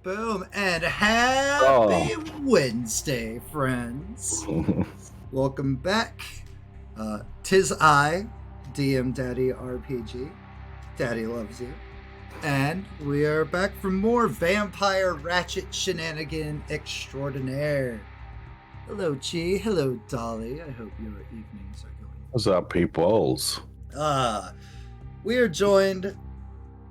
Boom, and happy Wednesday, friends. Welcome back. Tis I, DM Daddy RPG. Daddy loves you. And we are back for more vampire ratchet shenanigan extraordinaire. Hello, Chi. Hello, Dolly. I hope your evenings are going. What's up, peoples? We are joined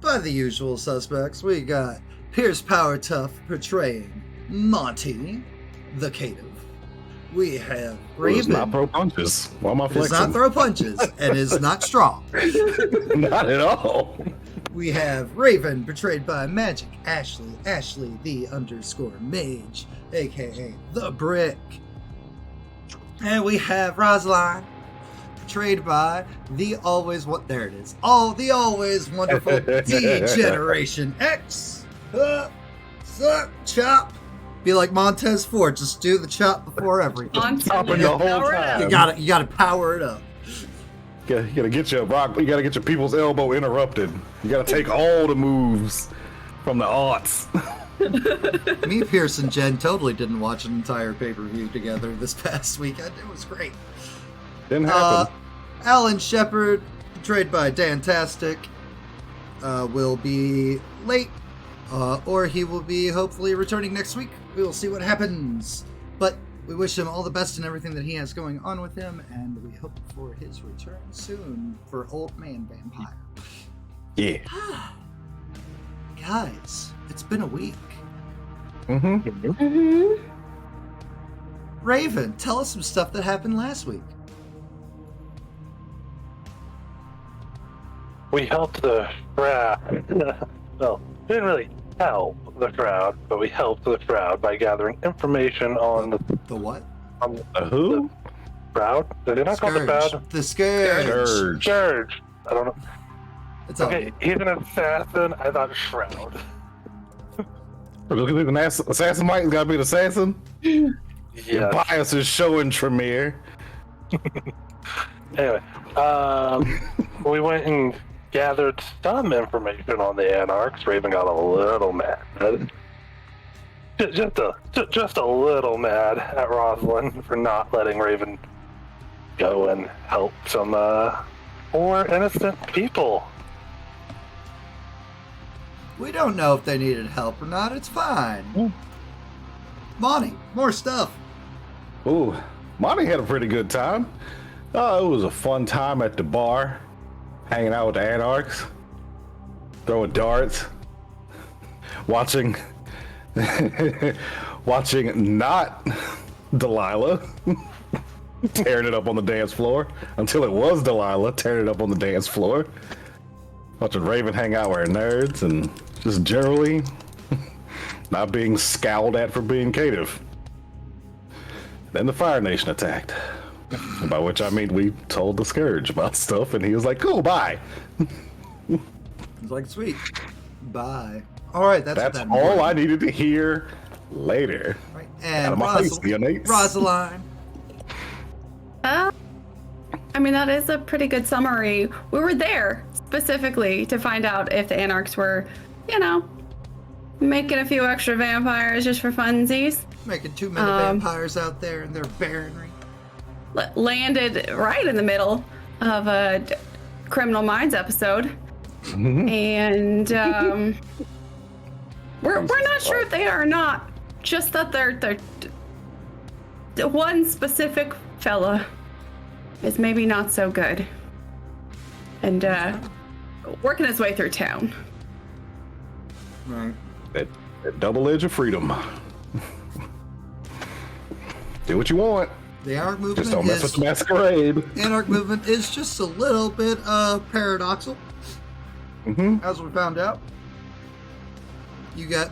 by the usual suspects. We got Pierce Power Tough portraying Monty, the Cative. We have Raven. Does not throw punches. Why am I flexing? Does not throw punches and is not strong. Not at all. We have Raven, portrayed by Magic Ashley the _mage, aka the Brick. And we have Rosaline, portrayed by the always the always wonderful D-Generation X. Chop. Be like Montez Ford, just do the chop before everything. Chopping the whole time. You gotta power it up. You gotta get your people's elbow interrupted. You gotta take all the moves from the aughts. Me, Pierce, and Jen totally didn't watch an entire pay-per-view together this past weekend. It was great. Didn't happen. Alan Shepard, portrayed by Dantastic, will be late, or he will be hopefully returning next week. We will see what happens. But we wish him all the best in everything that he has going on with him, and we hope for his return soon for Old Man Vampire. Yeah. Guys, it's been a week. Mm-hmm. Raven, tell us some stuff that happened last week. We helped the crowd. Well, we didn't really help the crowd, but we helped the crowd by gathering information on The what? on The who? the crowd. Did they not call the crowd? The Scourge. Scourge. I don't know. It's all Okay, he's an assassin. I thought Shroud. Look at the assassin. Mike's gotta be the assassin. Your Yeah. bias is showing, Tremere. Anyway, we went and gathered some information on the Anarchs. Raven got a little mad. Just a little mad at Rosalind for not letting Raven go and help some poor innocent people. We don't know if they needed help or not. It's fine. Monty, more stuff. Ooh, Monty had a pretty good time. It was a fun time at the bar, hanging out with the Anarchs, throwing darts, watching not Delilah tearing it up on the dance floor until it was Delilah tearing it up on the dance floor. Watching Raven hang out with her nerds and just generally not being scowled at for being cative. Then the Fire Nation attacked. By which I mean we told the Scourge about stuff and he was like, cool, bye. It's like, sweet. Bye. All right, that's all I needed to hear later. Right. Out And of my face, neonates. Rosaline. I mean, that is a pretty good summary. We were there specifically to find out if the Anarchs were, making a few extra vampires just for funsies. Making too many vampires out there in their baronry. Landed right in the middle of a Criminal Minds episode. And we're not sure if they are or not. Just that they're one specific fella is maybe not so good. And working his way through town. Right. That double edge of freedom. Do what you want. The Anarch movement Just don't mess with the masquerade. Anarch movement is just a little bit paradoxical, as we found out.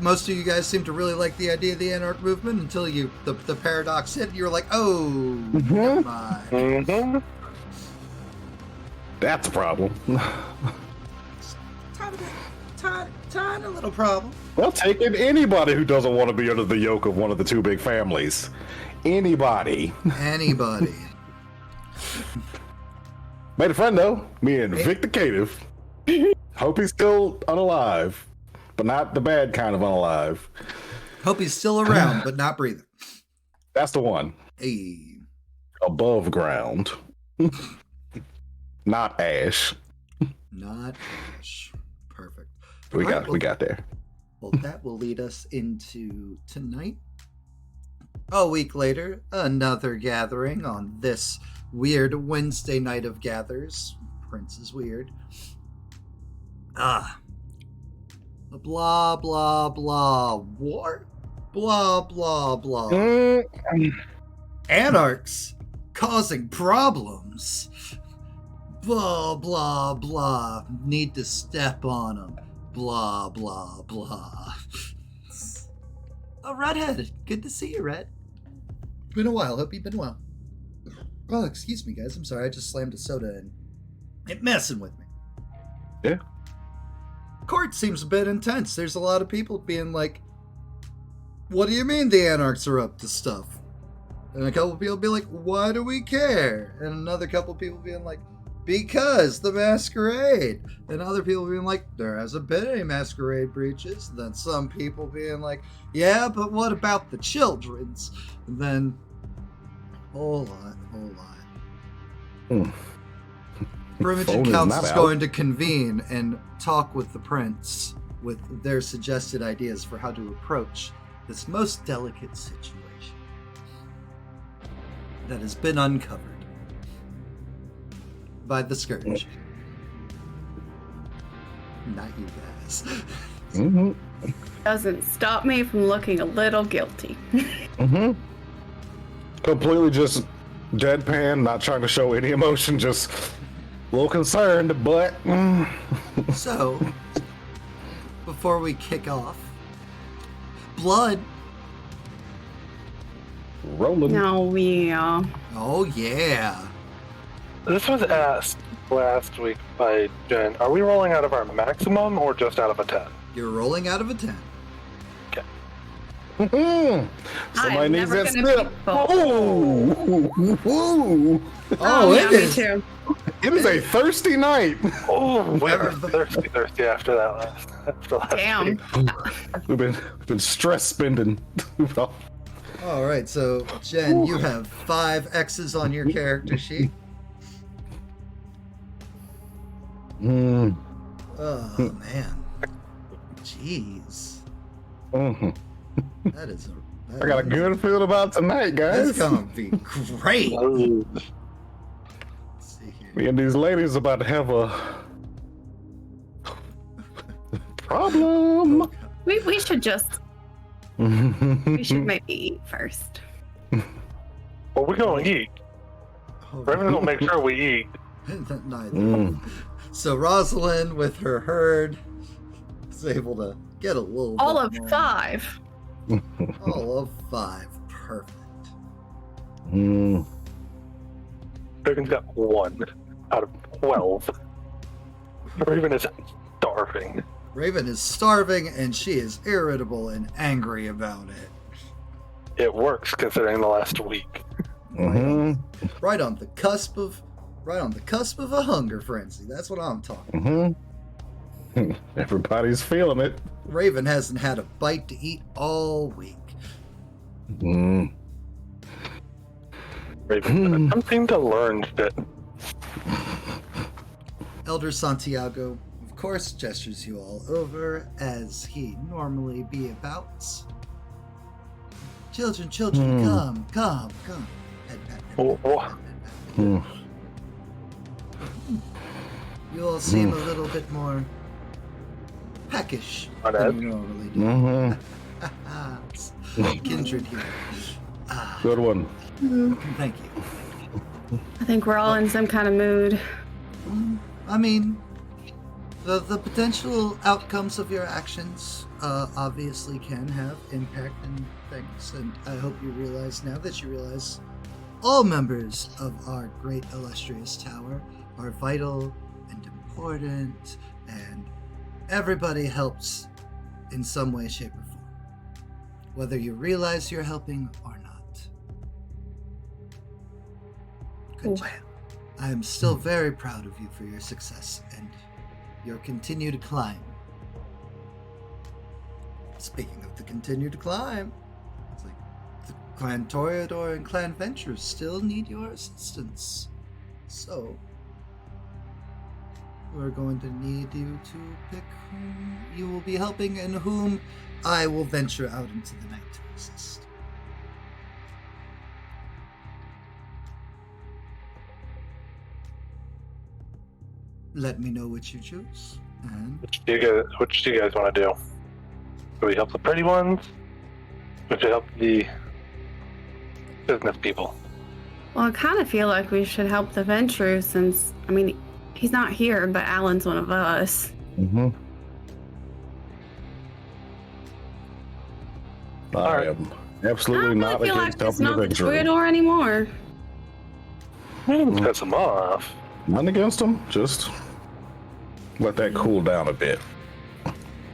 Most of you guys seem to really like the idea of the Anarch movement until the paradox hit. You were like, oh, never mind. That's a problem. Tiny little problem. Well, take in anybody who doesn't want to be under the yoke of one of the two big families. Anybody. Made a friend though. Me and Vic the Cative. Hope he's still unalive. but not the bad kind of unalive. Hope he's still around, but not breathing. That's the one. Hey. Above ground. Not ash. Not ash. Perfect. We All right, got there. Well, that will lead us into tonight. A week later, another gathering on this weird Wednesday night of gathers. Prince is weird. Blah, blah, blah. War? Blah, blah, blah. Anarchs causing problems. Blah, blah, blah. Need to step on them. Blah, blah, blah. Oh, Redhead. Good to see you, Red. Been a while. Hope you've been well. Oh, excuse me, guys. I'm sorry. I just slammed a soda and it messing with me. Yeah. Court seems a bit intense. There's a lot of people being like, what do you mean the Anarchs are up to stuff? And a couple people be like, why do we care? And another couple people being like, because the Masquerade. And other people being like, there hasn't been any Masquerade breaches. And then some people being like, yeah, but what about the children's? And then, whole lot. Brummagem Council is going to convene and talk with the prince with their suggested ideas for how to approach this most delicate situation that has been uncovered by the Scourge. Not you guys. Doesn't stop me from looking a little guilty. Completely just deadpan, not trying to show any emotion, just a little concerned, but... So, before we kick off, blood. Rolling. No, yeah. Oh, yeah. This was asked last week by Jen. Are we rolling out of our maximum or just out of a 10? You're rolling out of a 10. Somebody I'm needs never that gonna snip. be full. Oh, yeah, it me is. too. It is a thirsty night. Oh, we were thirsty after that last Damn. week. We've been stress spending. All right, so Jen, you have 5 X's on your character sheet. Oh man, jeez, that is I got a good feeling about tonight, guys. That's gonna be great. Oh, Let's see here. Me and these ladies about to have a problem. We should just we should maybe eat first. well, we're going to eat. Raven will make sure we eat. Neither. So Rosalind, with her herd, is able to get a little All bit of more. 5. All of 5. Perfect. Raven's got 1 out of 12. Raven is starving. Raven is starving, and she is irritable and angry about it. It works considering the last week. Right on the cusp of a hunger frenzy. That's what I'm talking about. Everybody's feeling it. Raven hasn't had a bite to eat all week. Raven's attempting to learn shit. Elder Santiago, of course, gestures you all over as he normally be about. Children, come. Pat. Oh. You all seem a little bit more peckish than you normally do. It's kindred here. Good one. Thank you. I think we're all in some kind of mood. I mean, the potential outcomes of your actions obviously can have impact and things, and I hope you realize now that you realize all members of our great illustrious tower are vital and important, and everybody helps in some way, shape, or form, whether you realize you're helping or not. Good job. I am still very proud of you for your success and your continued climb. speaking of the continued climb, it's like the Clan Toreador and Clan Ventrue still need your assistance. So, we're going to need you to pick whom you will be helping and whom I will venture out into the night to assist. Let me know what you choose, and Which do you guys want to do? Do we help the pretty ones? Or do we help the business people? Well, I kind of feel like we should help the Ventrue since, I mean, he's not here, but Alan's one of us. Mm-hmm. I am absolutely not feel against like it's helping not the the Ventrue. Toreador anymore. Piss them off. Not against them, just let that cool down a bit.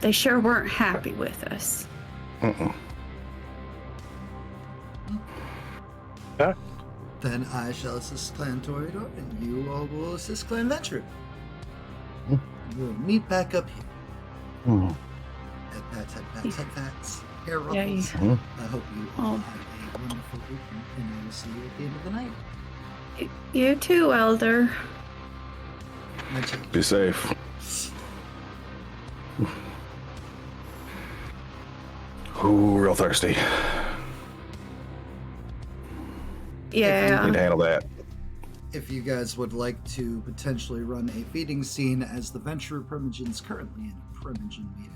They sure weren't happy with us. Mm-mm. Okay. then I shall assist Clan Toreador, and you all will assist Clan Ventrue. We'll meet back up here. Mm. Head pats, hair Yeah, ruffles. yeah. I hope you all have a wonderful evening, and I will see you at the end of the night. You too, Elder. My check. Be safe. Ooh, real thirsty. Yeah. Need to handle that. If you guys would like to potentially run a feeding scene, as the Ventrue Primogen's currently in a Primogen meeting.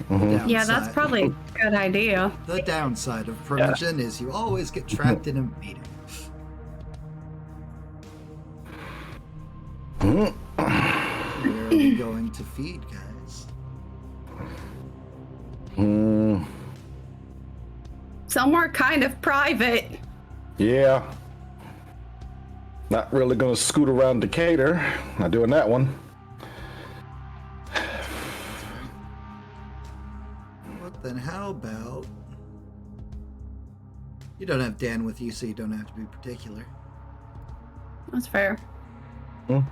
Mhm. Yeah, that's probably a good idea. The downside of Primogen is you always get trapped in a meeting. Where are we going to feed, guys? Somewhere kind of private. Yeah. Not really gonna scoot around Decatur. Not doing that one. Well, then how about... You don't have Dan with you, so you don't have to be particular. That's fair. Ooh.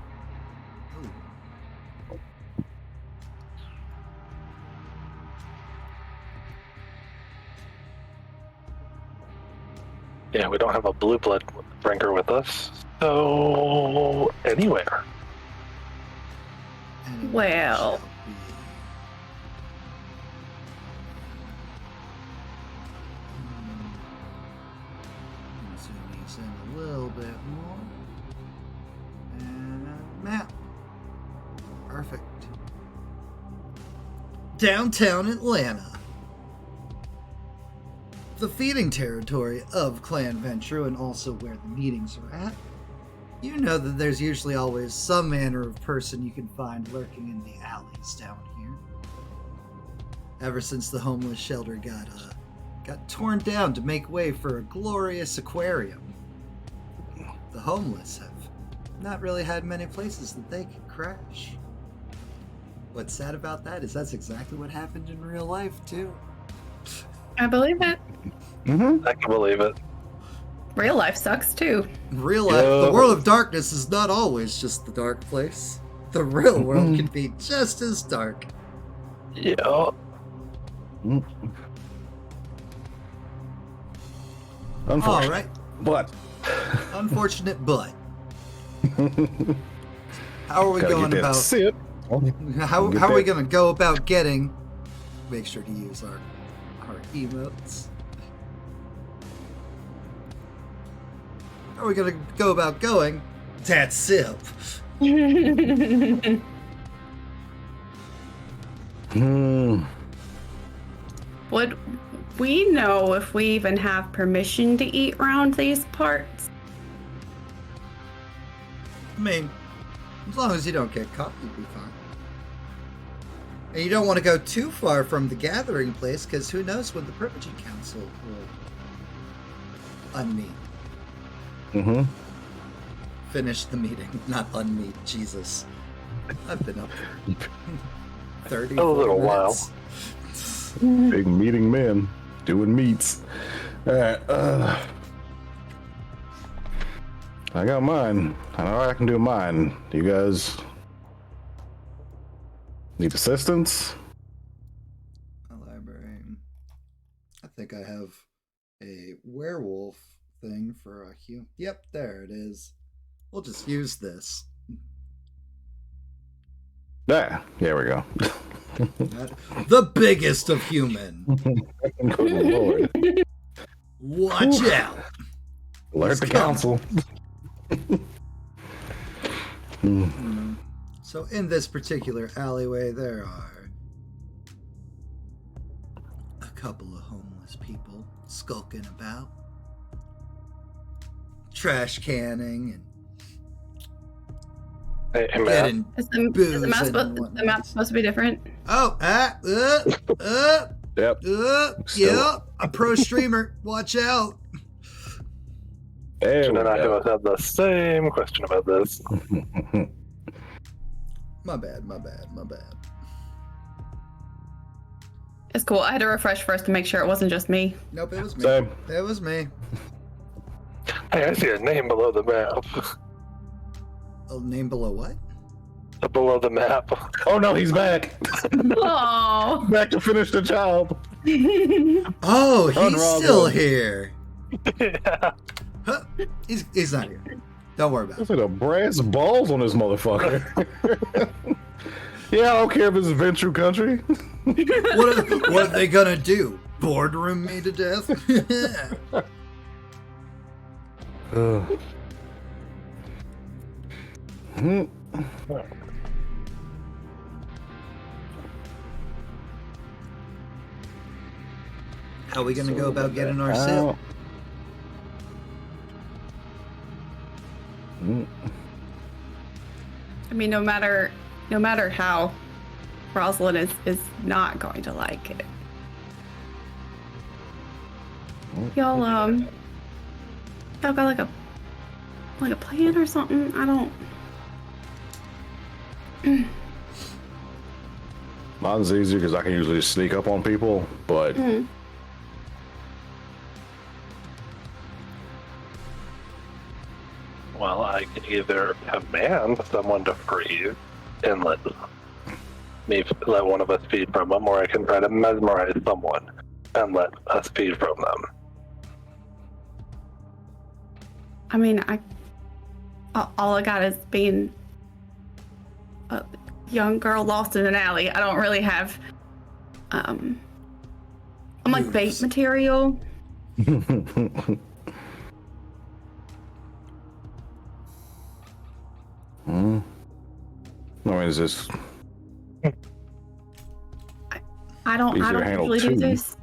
Yeah, we don't have a blue blood drinker with us, so anywhere. Anyway, Well. shall be- Zoom these in a little bit more. And map. Perfect. Downtown Atlanta. The feeding territory of Clan Ventrue, and also where the meetings are at. You know that there's usually always some manner of person you can find lurking in the alleys down here. Ever since the homeless shelter got torn down to make way for a glorious aquarium, the homeless have not really had many places that they could crash. What's sad about that is that's exactly what happened in real life too. I believe it. Mm-hmm. I can believe it. Real life sucks too. Real life, the world of darkness is not always just the dark place. The real world can be just as dark. Yeah. Unfortunate. All right, But unfortunate, but how are we gotta going get that about? sip. How Get are we that- going to go about getting? Make sure to use our emotes. How are we going to go about going? That sip. Would we know if we even have permission to eat around these parts? I mean, as long as you don't get caught, you'll be fine. And you don't want to go too far from the gathering place, because who knows when the Primogen Council will unmeet. Mm-hmm. Finish the meeting, not unmeet. Jesus. I've been up there 30 A little minutes. Big meeting men doing meets. All right. I got mine. I know I can do mine. Do you guys need assistance? Well, think I have a werewolf thing for a human. Yep, there it is. We'll just use this. There we go. The biggest of human. Good lord. Watch out. Alert the council. So in this particular alleyway, there are a couple of homeless people skulking about, trash canning, and Hey, man. getting Is the booze map, and the map supposed to be different? Oh, Yep. yep. A pro streamer. Watch out. There Jen we and I go. both had the same question about this. My bad. It's cool. I had to refresh first to make sure it wasn't just me. Nope, it was me. Same. It was me. Hey, I see a name below the map. A name below what? Below the map. Oh no, he's back. Oh. Back to finish the job. Oh, he's Unravel. still here. Yeah. Huh. He's not here. Don't worry about There's it. like a brass balls on this motherfucker. Yeah, I don't care if it's Ventrue country. What are they gonna do? Boardroom me to death? How are we gonna go about getting our sale? I mean, no matter how, Rosalind is not going to like it. Y'all got like a plan or something? I don't. Mine's easier because I can usually just sneak up on people, but Well, I can either command someone to freeze and let one of us feed from them, or I can try to mesmerize someone and let us feed from them. I mean, all I got is being a young girl lost in an alley. I don't really have. I'm like bait material. I mean, is this I don't Easier to handle usually do two. this.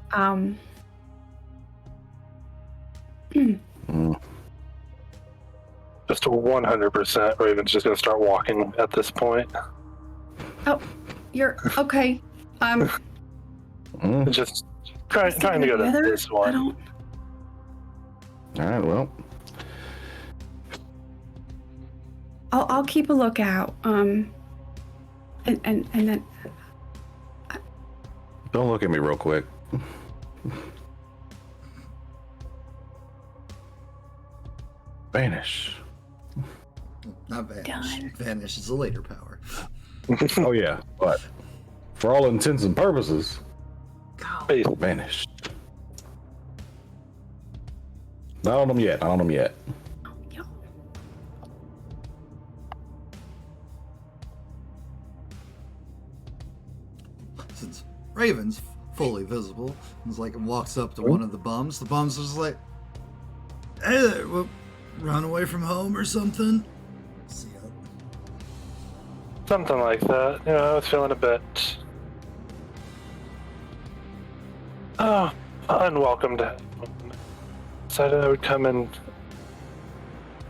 Just 100%, Raven's just gonna start walking at this point. Oh, you're okay. Just trying to go to together? this I one. don't. all right? Well, I'll keep a lookout. And then don't look at me real quick. Vanish. Not vanish. Done. Vanish is a later power. Oh yeah, but for all intents and purposes, Face. vanish. Not on them yet. yeah. Since Raven's fully visible, he's like walks up to one of the bums. The bum's just like, "Hey there, well, run away from home or something?" See ya. Something like that. You know, I was feeling a bit unwelcome to decided I would come and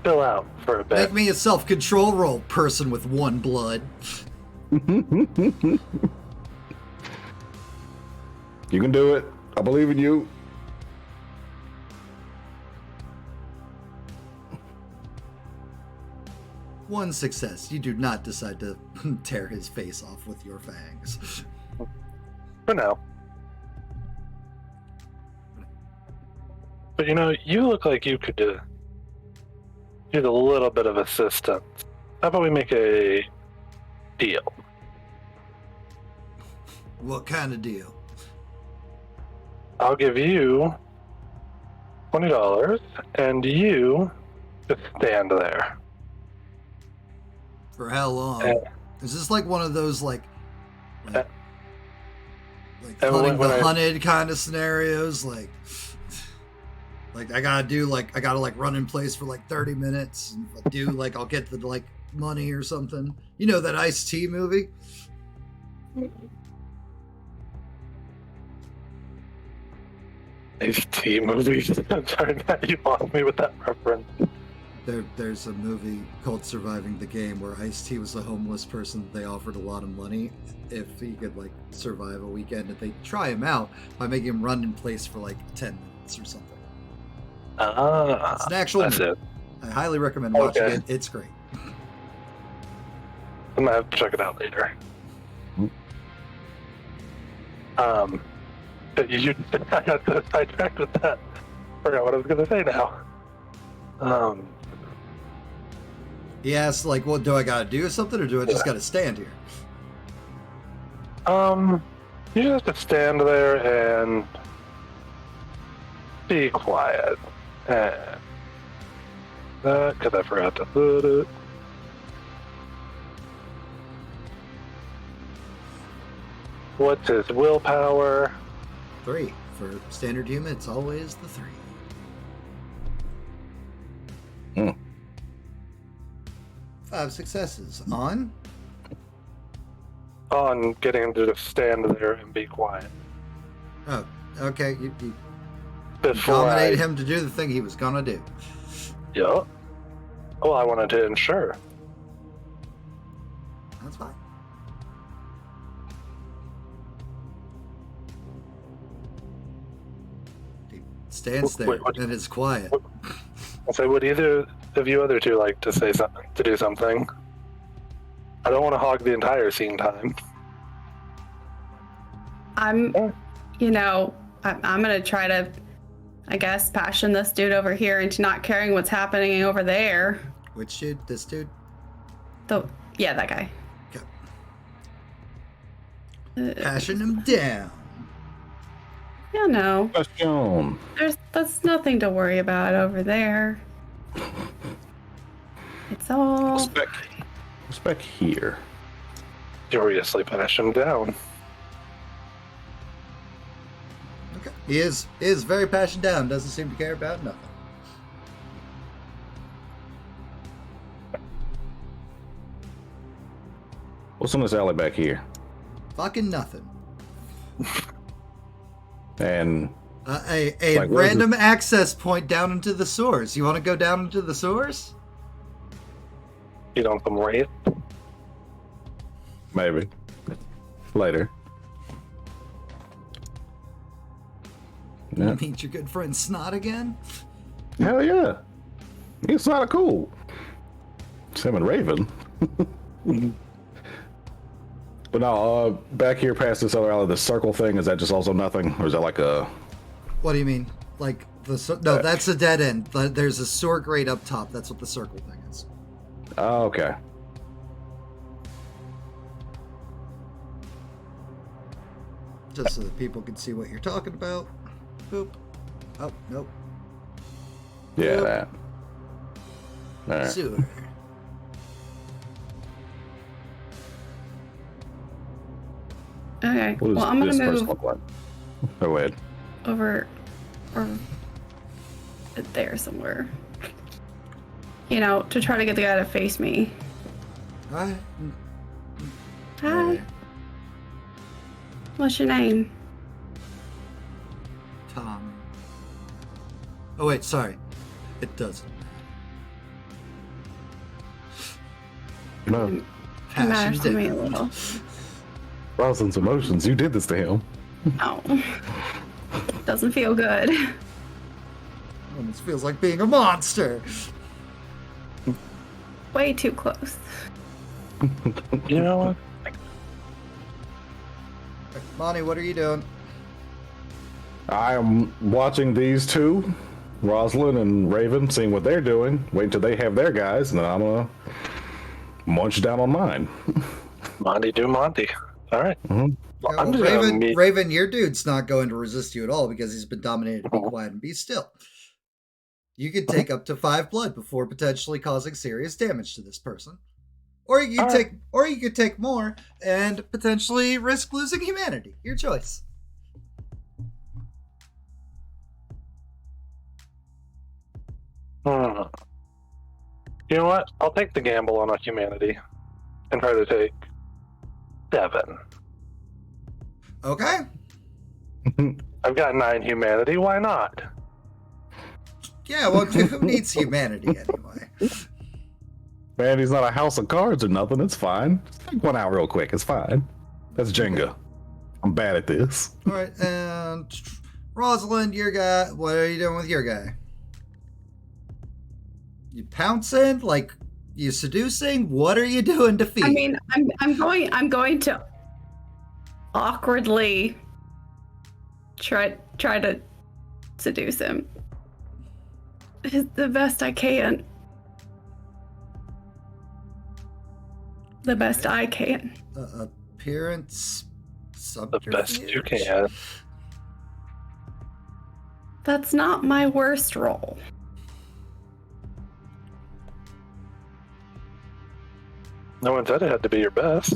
chill out for a bit. Make me a self-control roll, person with one blood. You can do it. I believe in you. One success. You do not decide to tear his face off with your fangs. For now. But you know, you look like you could use a little bit of assistance. How about we make a deal? What kind of deal? I'll give you $20, and you just stand there. For how long? Is this like one of those like hunting the hunted kind of scenarios? Like I gotta run in place for like 30 minutes, and if I do, like I'll get the like money or something. You know that Ice-T movie? Ice-T movies. I'm sorry, Matt, you lost me with that reference. There's a movie called Surviving the Game where Ice-T was a homeless person that they offered a lot of money if he could like survive a weekend, and they try him out by making him run in place for like 10 minutes or something. It's an actual movie. It. I highly recommend watching it. It's great. I'm gonna have to check it out later. I got so sidetracked with that. Forgot what I was gonna say now. He asks, like, well, do I gotta do something, or do I just gotta stand here? You just have to stand there and be quiet. Because I forgot to put it. What's his willpower? 3. For standard human, it's always the 3. 5 successes. On Getting him to just stand there and be quiet. Oh, okay. You dominated him to do the thing he was gonna do. Yeah. Well, I wanted to ensure. That's fine. He stands there and is quiet. So would either of you other two like to say something, to do something? I don't want to hog the entire scene time. I'm gonna try to, I guess, passion this dude over here into not caring what's happening over there. Which dude? This dude? Yeah, that guy. Okay. Passion him down. Yeah, no. Passion. That's nothing to worry about over there. It's all. What's back here? Furiously passion down. Okay. He is very passionate down. Doesn't seem to care about nothing. What's in this alley back here? Fucking nothing. And a like, random access point down into the sewers. You want to go down into the sewers? You don't come right. maybe later. You meet your good friend Snot again? Hell yeah. It's not a cool. It's him and Raven. But no, back here past this other alley, the circle thing, is that just also nothing? Or is that like a... What do you mean? Like no, that's a dead end. There's a sewer grate up top. That's what the circle thing is. Oh, okay. Just so that people can see what you're talking about. Boop. Oh, nope. Yeah, Boop. that. All right. Sewer. Okay. What does Well, I'm gonna this person move look like? Oh, wait. over there somewhere. You know, to try to get the guy to face me. Alright. Hi. What's your name? Tom. Oh wait, sorry. It doesn't. No. Passion Matter to me a down. little. Rosalind's emotions. You did this to him. No. Doesn't feel good. Almost feels like being a monster. Way too close. You know what? Monty, what are you doing? I am watching these two, Rosalind and Raven, seeing what they're doing. Wait till they have their guys, and then I'm gonna munch down on mine. Monty do Monty. All right. Mm-hmm. Well, Yeah, I'm well, just gonna Raven, meet- Raven, your dude's not going to resist you at all because he's been dominated to be quiet and be still. You could take up to 5 blood before potentially causing serious damage to this person. Or you could take or you could take more and potentially risk losing humanity. Your choice. Hmm. You know what? I'll take the gamble on a humanity and try to take 7. Okay. I've got 9 humanity. Why not? Yeah, well, who needs humanity anyway? Man, he's not a house of cards or nothing. It's fine. Just take one out real quick. It's fine. That's Jenga. I'm bad at this. All right, and Rosalind, your guy. What are you doing with your guy? You pouncing? Like you seducing? What are you doing to feed? I mean, I'm going to awkwardly try to seduce him. It's the best I can. The best I can. Appearance, The subterfuge. best you can. That's not my worst role. No one said it had to be your best.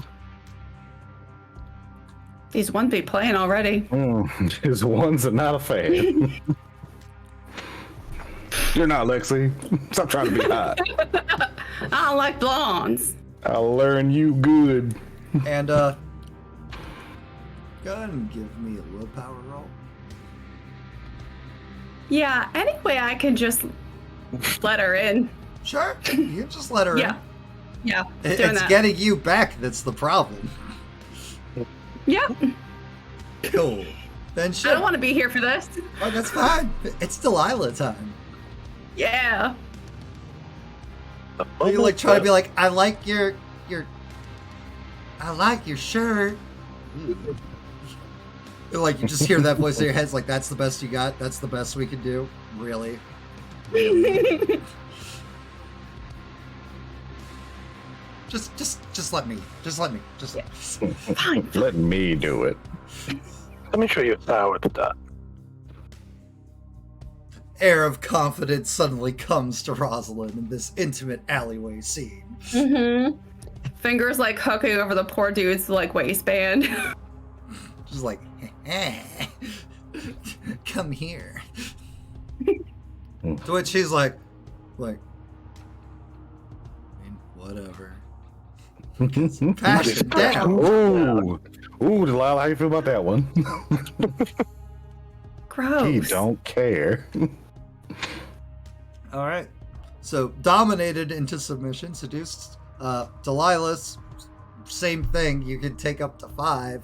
He's one be playing already. His one's not a fan. You're not, Lexi. Stop trying to be hot. I like blondes. I'll learn you good. And go ahead and give me a willpower roll. Yeah, anyway, I can just let her in. Sure, you just let her Yeah. in. Yeah, It's doing that. getting you back that's the problem. Yeah, Cool. Then I shit. don't want to be here for this. Oh, that's fine. It's Delilah time. Yeah. You like try to be like, I like your shirt. Like you just hear that voice in your head. It's like that's the best you got. That's the best we can do. Really. Just let me. Just Fine. Let me do it. Let me show you how it's done. Air of confidence suddenly comes to Rosalind in this intimate alleyway scene. Mm-hmm. Fingers like hooking over the poor dude's like waistband. She's like, come here. To which she's like, I mean, whatever. Passion down. Ooh, Delilah, how you feel about that one? Gross. He don't care. All right. So dominated into submission, seduced. Delilah's same thing. You can take up to 5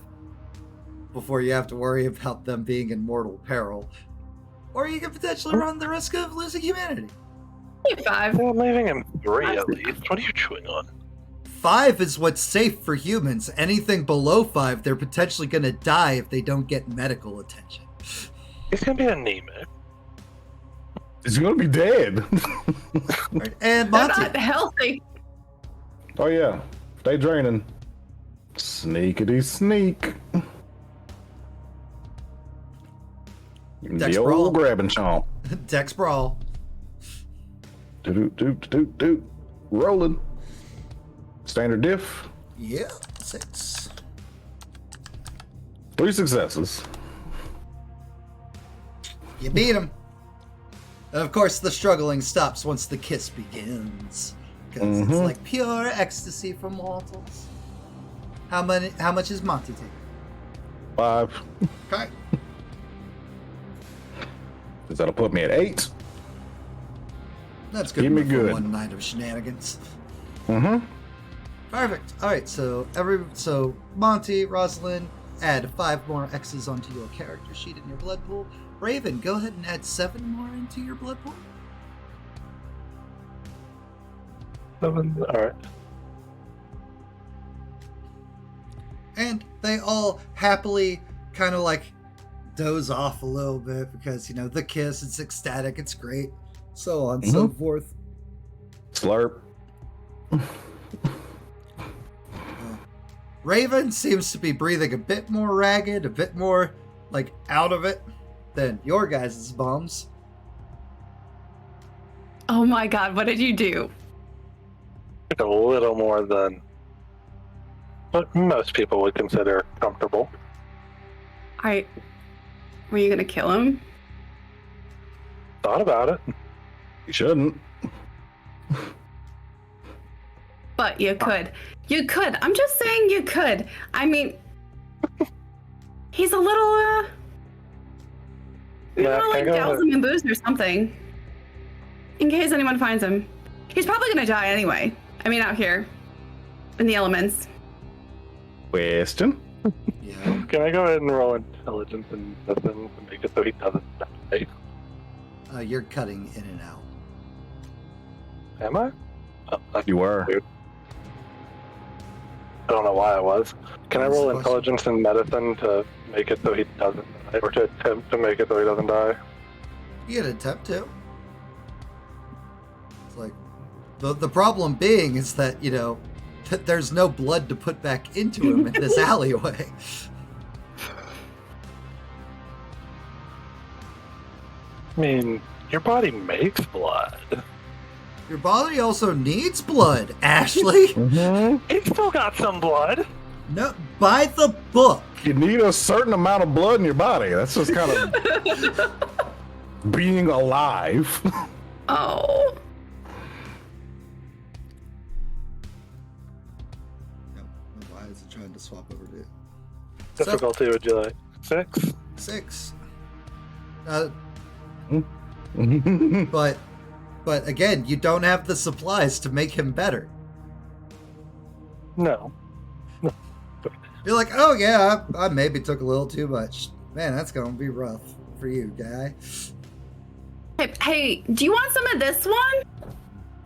before you have to worry about them being in mortal peril, or you can potentially run the risk of losing humanity. 5. Well, I'm leaving him 3 at least. What are you chewing on? 5 is what's safe for humans. Anything below 5, they're potentially going to die if they don't get medical attention. He's gonna be anemic. He's gonna be dead. Right? And They're Monty. not healthy. Oh yeah, stay draining. Sneakity sneak. Dex The brawl. old grab and chomp. Dex Brawl. Do. Rolling. Standard diff. Yeah, 6. 3 successes. You beat him. And of course, the struggling stops once the kiss begins. Because it's like pure ecstasy for mortals. How much is Monty taking? 5. Okay. That'll put me at 8. That's good Give me enough for good. one night of shenanigans. Mm-hmm. Perfect. All right, so Monty, Rosalind, add 5 more X's onto your character sheet in your blood pool. Raven, go ahead and add 7 more into your blood pool. 7. Alright. And they all happily kind of like doze off a little bit because, the kiss, it's ecstatic, it's great, so on and so forth. Slurp. Raven seems to be breathing a bit more ragged, a bit more, like, out of it than your guys' bombs. Oh my god, what did you do? A little more than what most people would consider comfortable. Were you gonna kill him? Thought about it. You shouldn't. But you could. You could. I'm just saying you could. I mean, he's a little, you Yeah, want to, like, I douse got him in booze or something. In case anyone finds him. He's probably gonna die anyway. I mean, out here. In the elements. Question. Yeah. Can I go ahead and roll intelligence and medicine to make it so he doesn't die? You're cutting in and out. Am I? Oh, that's You were. weird. I don't know why I was. Can I That's roll the question. intelligence and medicine to make it so he doesn't die? Or to attempt to make it so he doesn't die? You get an attempt to. It's like, the problem being is that, you know, that there's no blood to put back into him in this alleyway. I mean, your body makes blood. Your body also needs blood, Ashley. Mm-hmm. It's still got some blood. No, by the book. You need a certain amount of blood in your body. That's just kind of being alive. Oh. No, why is it trying to swap over to Difficulty would you like? 6? 6? Mm-hmm. But again, you don't have the supplies to make him better. No. You're like, oh yeah, I maybe took a little too much. Man, that's gonna be rough for you, guy. Hey, do you want some of this one?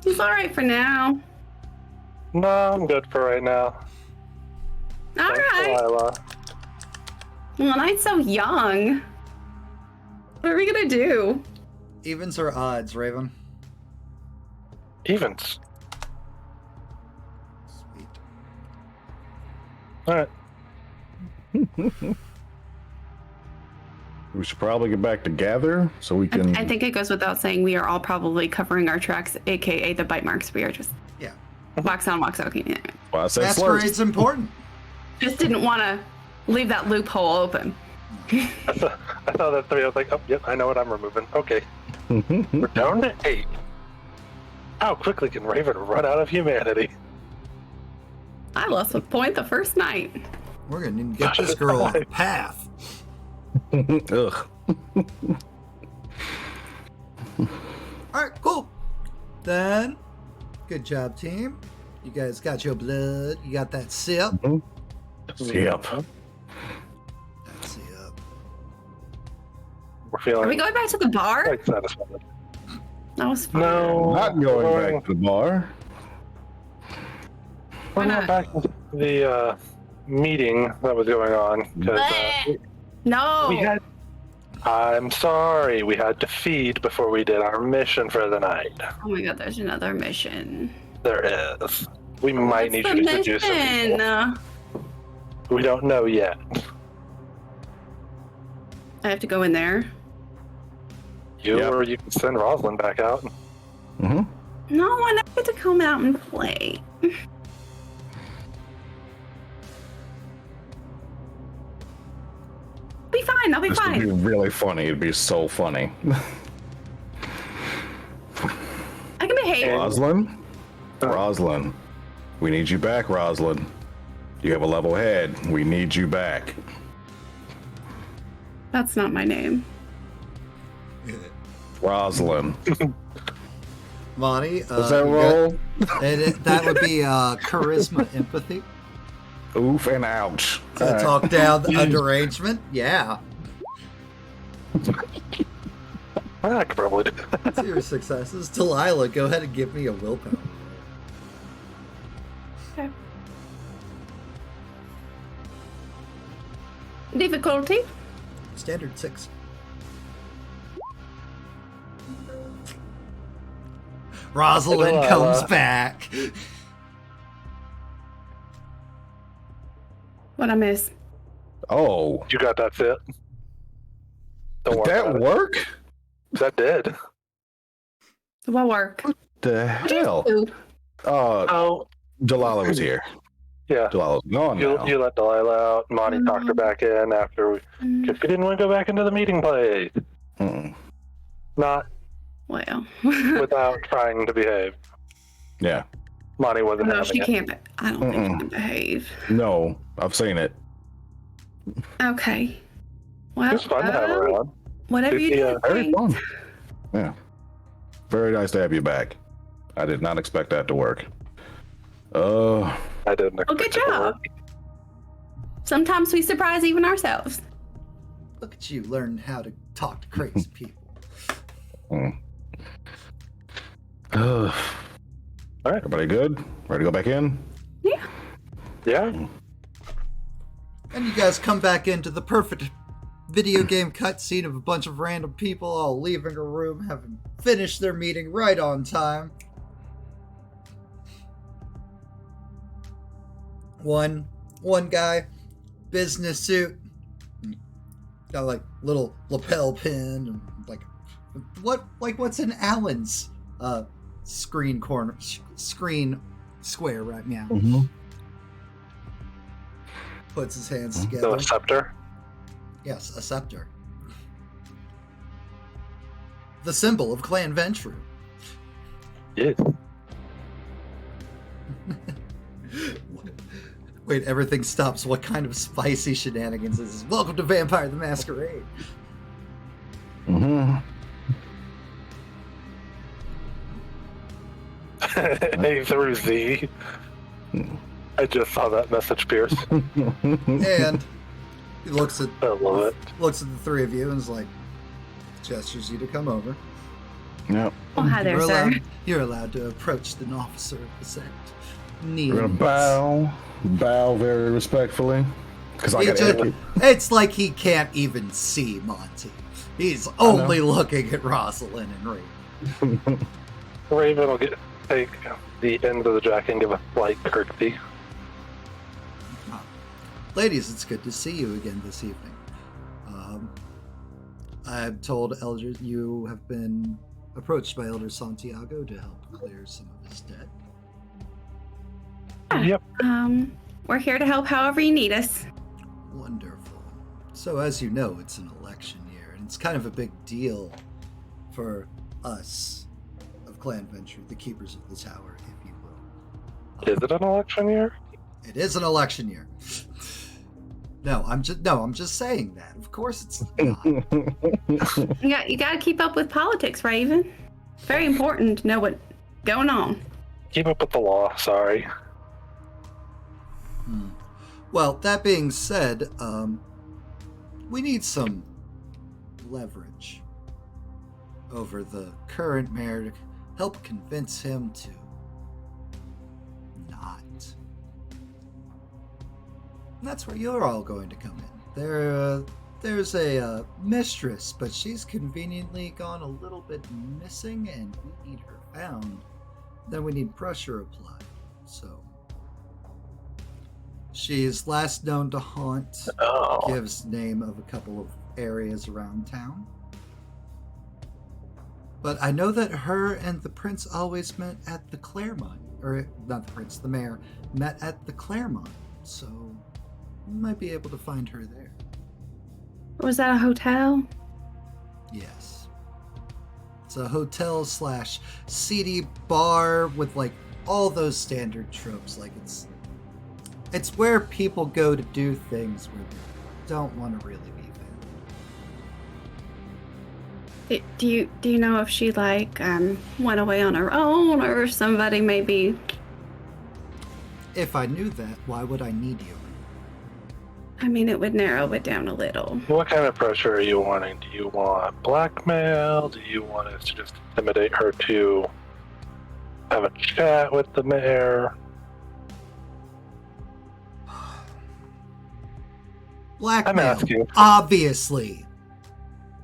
He's alright for now. No, I'm good for right now. Thanks, Alright. Delilah. Well, I'm so young. What are we gonna do? Evens or odds, Raven? Evens. Sweet. Alright. We should probably get back together so we can. I think it goes without saying we are all probably covering our tracks, aka the bite marks. We are just Yeah. wax on, wax out. Yeah. Well, I said Masquerade's slurs. important. Just didn't want to leave that loophole open. I saw that 3. I was like, oh, yep, I know what I'm removing. Okay. We're down to 8. How quickly can Raven run out of humanity? I lost a point the first night. We're gonna need to get this girl on the path. Ugh. Alright, cool. Then, good job, team. You guys got your blood. You got that sip. Yep. That sip. We're feeling Are we going back to the bar? quite satisfied. That was fun. No. Not going back to the bar. We're Why not not? back to the meeting that was going on. Because No. we had... I'm sorry. We had to feed before we did our mission for the night. Oh my god, there's another mission. There is. We might need What's you the to do some mission? people. We don't know yet. I have to go in there. You Yep. or you can send Rosalind back out. Mm-hmm. No, I never get to come out and play. Be fine. I'll be This would be fine. really funny. It'd be so funny. I can behave. Rosalind? Rosalind. We need you back, Rosalind. You have a level head. We need you back. That's not my name. Rosalind. Monty, Does that you roll? that would be charisma empathy. Oof and ouch. To All right. talk down a derangement. Yeah. I could probably do that. 2 successes. Delilah, go ahead and give me a willpower. Okay. Difficulty? Standard 6. Rosalind Delilah. comes back. What I miss? Oh, You got that fit? Don't did worry that about it. work? That did. What work? The hell? Ooh. Oh, Delilah was here. yeah. Delilah's gone now. You let Delilah out. Monty talked her back in after because we didn't want to go back into the meeting place. Mm-mm. Not Well. without trying to behave. Yeah. Monty wasn't No, having she it. can't. I don't think she can behave. No, I've seen it. Okay. Well, It was fun to have her around. whatever you Yeah, do, Very thanks. fun. Yeah. Very nice to have you back. I did not expect that to work. I didn't expect Well, good it to job. work. Sometimes we surprise even ourselves. Look at you learning how to talk to crazy people. Mm. All right. Everybody good? Ready to go back in? Yeah. Yeah. And you guys come back into the perfect video game cutscene of a bunch of random people all leaving a room, having finished their meeting right on time. One guy, business suit, got like little lapel pin and what's in Alan's screen square right now. Mm-hmm. Puts his hands The together. scepter. Yes, a scepter. The symbol of Clan Ventrue. Yes. Wait, everything stops. What kind of spicy shenanigans is this? Welcome to Vampire the Masquerade. Mm-hmm. A through Z. I just saw that message, Pierce. And he looks at I love it. the three of you and is like, gestures you to come over. Yep. Oh, hi there, You're sir. you're allowed to approach an officer of the sect. We're gonna bow very respectfully. Because I got etiquette. It's like he can't even see Monty. He's only looking at Rosalind and Raven. Raven will take the end of the jacket and give a slight courtesy. Ladies, it's good to see you again this evening. I'm told Elder, you have been approached by Elder Santiago to help clear some of his debt. Yep. We're here to help however you need us. Wonderful. So as you know, it's an election year, and it's kind of a big deal for us of Clan Ventrue, the keepers of the tower, if you will. Is it an election year? It is an election year. No, I'm just saying that. Of course it's not. You got to keep up with politics, Raven. Very important to know what's going on. Keep up with the law, sorry. Well, that being said, we need some leverage over the current mayor to help convince him to not. And that's where you're all going to come in. There's a mistress, but she's conveniently gone a little bit missing, and we need her found. Then we need pressure applied. So she is last known to haunt. Oh. Gives name of a couple of areas around town. But I know that her and the prince always met at the Claremont, or not the prince, the mayor met at the Claremont. So we might be able to find her there. Was that a hotel? Yes. It's a hotel / seedy bar with like all those standard tropes. Like it's where people go to do things where they don't want to really be found. Do you know if she went away on her own or somebody maybe? If I knew that, why would I need you? I mean, it would narrow it down a little. What kind of pressure are you wanting? Do you want blackmail? Do you want us to just intimidate her to have a chat with the mayor? Blackmail. I'm asking. Obviously.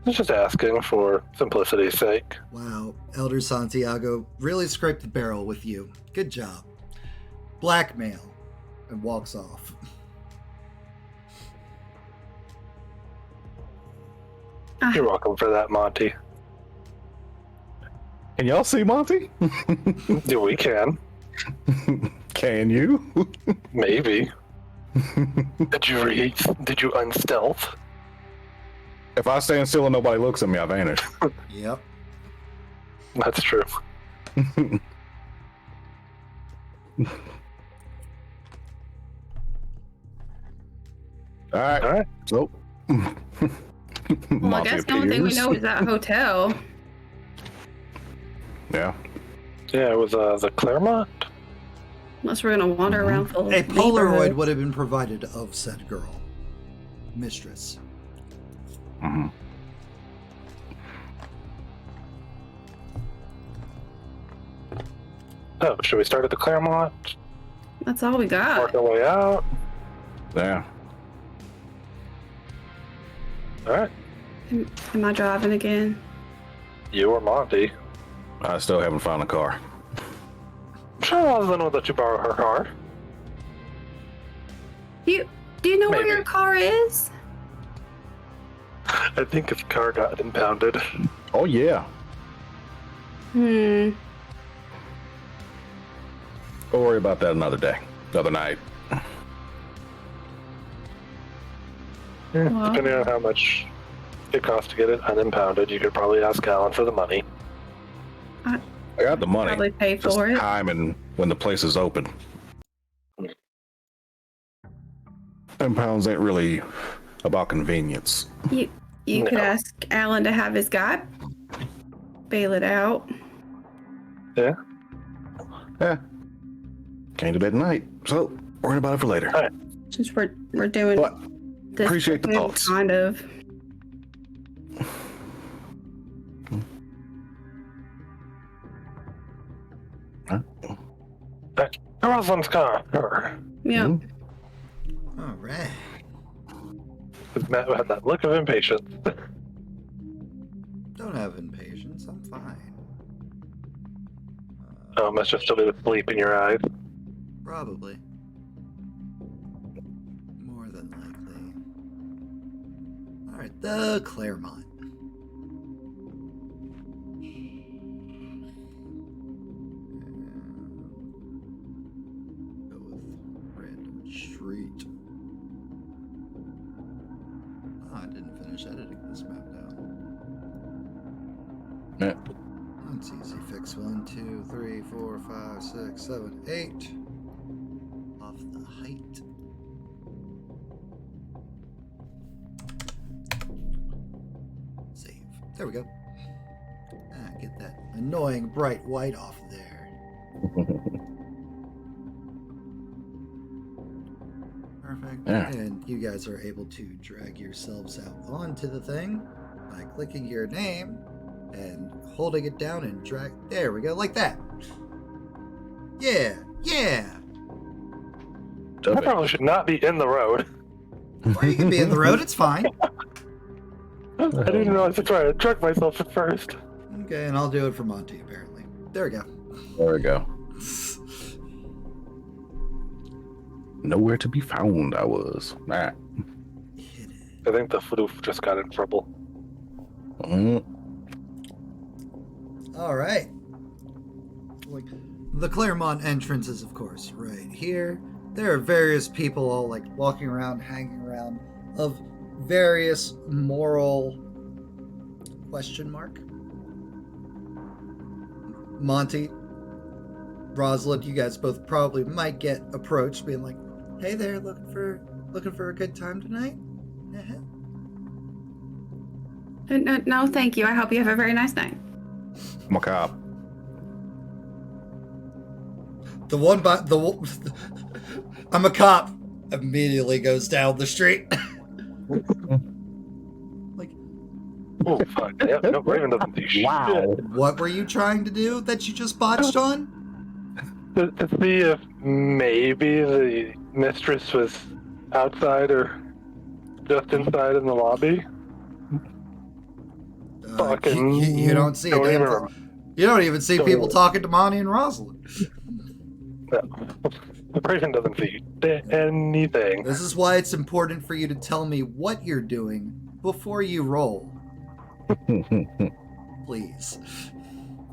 I'm just asking for simplicity's sake. Wow, Elder Santiago really scraped the barrel with you. Good job. Blackmail. And walks off. You're welcome for that, Monty. Can y'all see Monty? Yeah, we can. Can you? Maybe. Did you unstealth? If I stand still and nobody looks at me, I vanish. Yep. That's true. All right. All right. So, Well, I Monty guess the only thing we appears. know is that hotel. Yeah. Yeah, it was the Claremont. Unless we're gonna wander around full of A Polaroid neighborhood. would have been provided of said girl. Mistress. Mm-hmm. Oh, should we start at the Claremont? That's all we Work got. our way out. Yeah. All right. Am I driving again? You or Monty? I still haven't found a car. Sure, I was gonna let you borrow her car. Do you know where Maybe. your car is? I think his car got impounded. Oh, yeah. Hmm. We'll worry about that another day. Another night. Well. Depending on how much it costs to get it unimpounded, you could probably ask Alan for the money. I got the money. Probably pay Just for it. time and when the place is open. 10 pounds ain't really about convenience. You could No. ask Alan to have his guy bail it out. Yeah. Yeah. Came to bed tonight, so worry about it for later. All right. Since we're doing But this appreciate the thing, thoughts. kind of. Rosalind's car. Her. Yeah. Mhm. All right. Matt had that look of impatience. Don't have impatience. I'm fine. Must just still be the sleep in your eyes. Probably. More than likely. Alright, the Claremont. Go with random street. Oh, I didn't finish editing this map down. Yeah. That's easy fix. 1, 2, 3, 4, 5, 6, 7, 8. Off the height. Save. There we go. Get that annoying bright white off there. Perfect. Yeah. And you guys are able to drag yourselves out onto the thing by clicking your name and holding it down and drag. There we go, like that. Yeah, yeah. I probably should not be in the road. Or you can be in the road, it's fine. I didn't realize to try to truck myself at first. Okay, and I'll do it for Monty, apparently. There we go. There we go. Nowhere to be found, I was. Alright. Hit it. I think the floof just got in trouble. All right. Like the Claremont entrance is, of course, right here. There are various people all like walking around, hanging around, of various moral question mark. Monty, Rosalind, you guys both probably might get approached, being like, "Hey there, looking for a good time tonight?" No, thank you. I hope you have a very nice night. I'm a cop. I'm a cop. Immediately goes down the street. Like, Oh, fuck. Yeah, no, Raven doesn't do shit. what were you trying to do that you just botched on? To see if maybe the mistress was outside or just inside in the lobby. Fucking You don't see don't a damn even- thing. You don't even see don't people even- talking to Monty and Rosalind. No. Raven doesn't see anything. This is why it's important for you to tell me what you're doing before you roll. Please.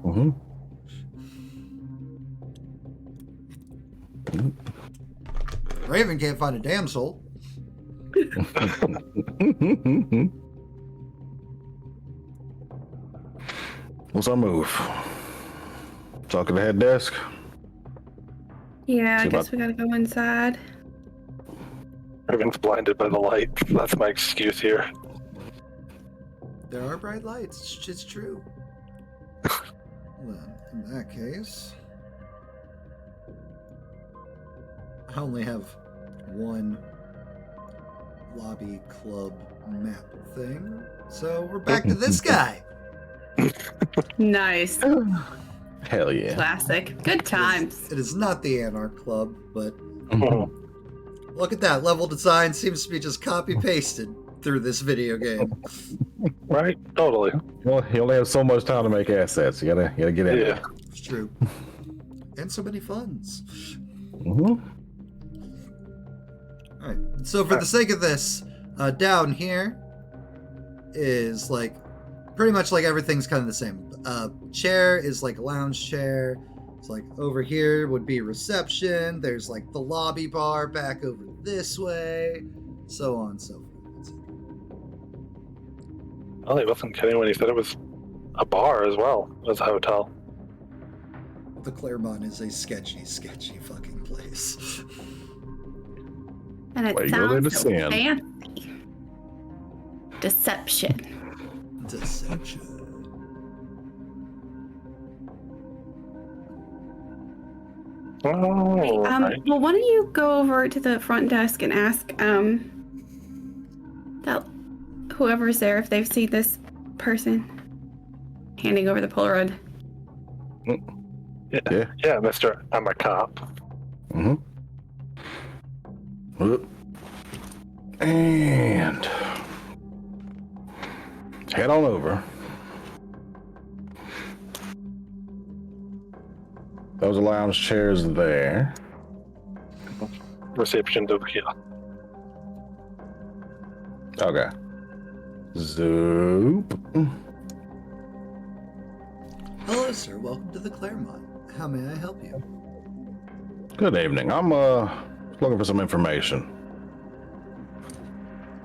Mm-hmm. Raven can't find a damn soul. What's our move? Talk to the head desk. Yeah, I See guess about- we gotta go inside. Everyone's blinded by the light. That's my excuse here. There are bright lights. It's true. Well, in that case, I only have one lobby club map thing, so we're back to this guy. Nice. Hell yeah. Classic. Good times. It is not the Anarch Club, but Mhm. look at that. Level design seems to be just copy-pasted through this video game. Right? Totally. Well, you only have so much time to make assets. You gotta get in. Yeah. It's true. And so many funds. Mm-hmm. All right. So for the sake of this, down here is like pretty much like everything's kind of the same. Chair is like a lounge chair. It's like over here would be reception. There's like the lobby bar back over this way, so on and so forth. Well, he wasn't kidding when he said it was a bar as well as a hotel. The Claremont is a sketchy fucking place. And it Well, you go there to sounds so sin. fancy. Deception. Deception. Oh, right. Well, why don't you go over to the front desk and ask that whoever's there if they've seen this person handing over the Polaroid. Yeah, mister, I'm a cop. Mm-hmm. And head on over. Those lounge chairs there. Reception's over here. Okay. Zoop. Hello, sir. Welcome to the Claremont. How may I help you? Good evening. I'm looking for some information.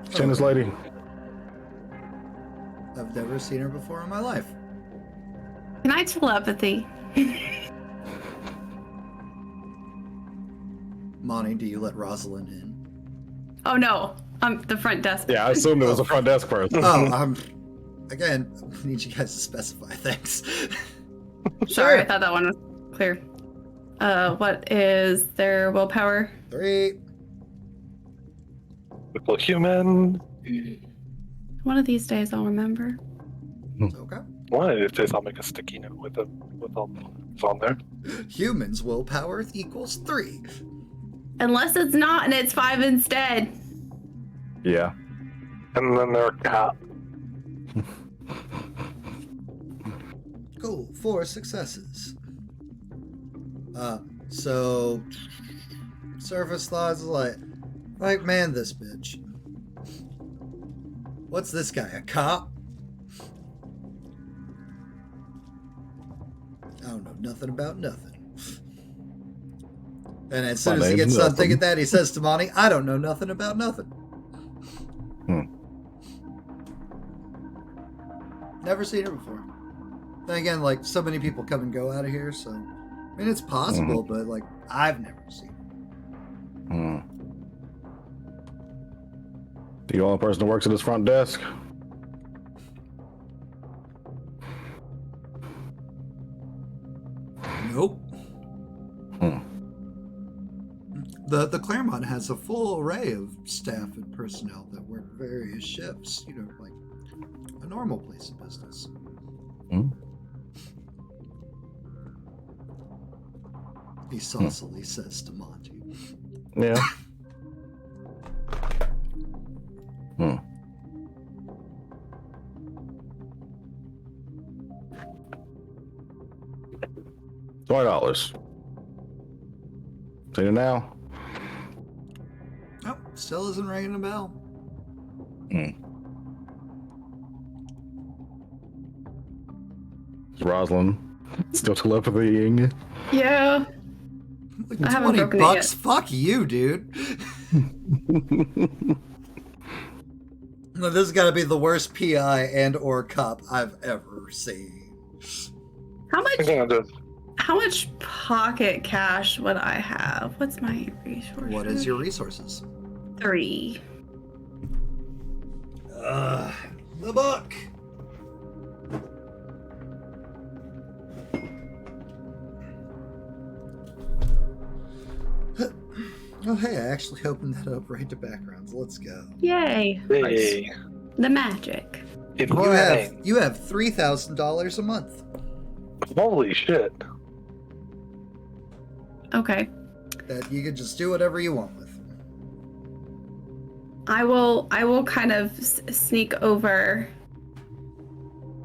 Seen this lady? I've never seen her before in my life. Can I telepathy? Monty, do you let Rosalind in? Oh no, the front desk. Yeah, I assumed it was a front desk person. Oh, again, I need you guys to specify. Thanks. Sorry, I thought that one was clear. What is their willpower? 3. Typical human. One of these days I'll remember. Okay. One of these days I'll make a sticky note with all it's on there. Humans willpower equals 3. Unless it's not and it's 5 instead. Yeah. And then they're a cop. Cool. 4 successes. So surface thoughts like man, this bitch. What's this guy? A cop? I don't know nothing about nothing. And as soon My as he name's gets done nothing. thinking that, he says to Monty, I don't know nothing about nothing. Never seen her before. Then again, like, so many people come and go out of here, so I mean, it's possible, but like, I've never seen her. Do you want a person who works at this front desk? Nope. The Claremont has a full array of staff and personnel that work various shifts, you know, like a normal place of business. He saucily says to Monty. Yeah. $20. See it now? Oh, still isn't ringing a bell. Is Rosalind still telepathying? Yeah. Like I haven't 20 broken it bucks? yet. Fuck you, dude. No, this has got to be the worst PI and or cop I've ever seen. How much? I think I'll just How much pocket cash would I have? What's my resource? What is your resources? 3. The book. Oh, hey, I actually opened that up right to backgrounds. Let's go. Yay! hey, The magic. if You you have $3,000 a month. holy shit. Okay. That you can just do whatever you want with. I will kind of sneak over,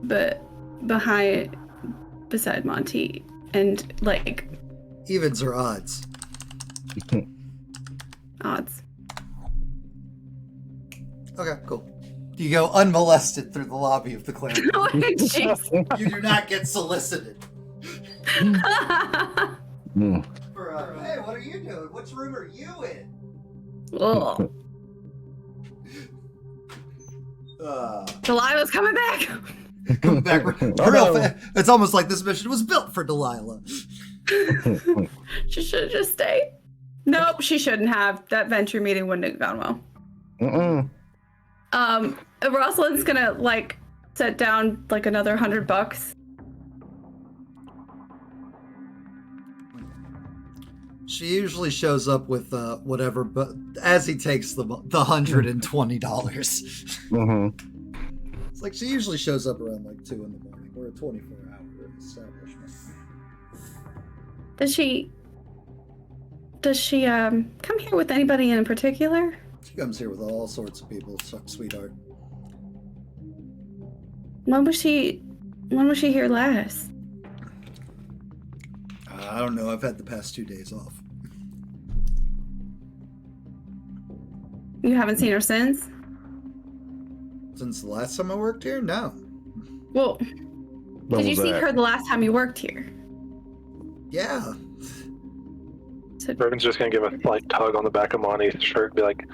but beside Monty and like Evens or odds? odds. Okay, cool. You go unmolested through the lobby of the Clarendon. Oh, jeez. You do not get solicited. Mm. Hey, what are you doing? Which room are you in? Ugh. Delilah's coming back. Come back. It's almost like this mission was built for Delilah. She should just stay. Nope, she shouldn't have. That Ventrue meeting wouldn't have gone well. Rosalind's gonna like set down like another $100. She usually shows up with whatever, but as he takes the $120, it's like she usually shows up around like 2 in the morning. We're a 24-hour establishment. Does she come here with anybody in particular? She comes here with all sorts of people, sweetheart. When was she here last? I don't know. I've had the past 2 days off. You haven't seen her since? Since the last time I worked here? No. Well, When did you was see that? her the last time you worked here? Yeah. So, Revan's just gonna give a slight tug on the back of Monty's shirt and be like,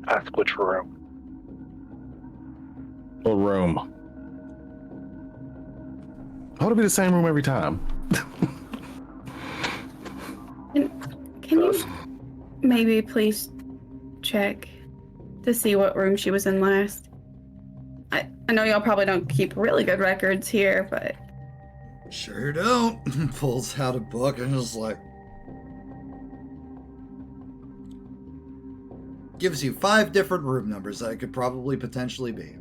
ask which room. What room? How would it be the same room every time? can you maybe please check to see what room she was in last? I know y'all probably don't keep really good records here, but Sure don't. Pulls out a book and is like, gives you 5 different room numbers that it could probably potentially be,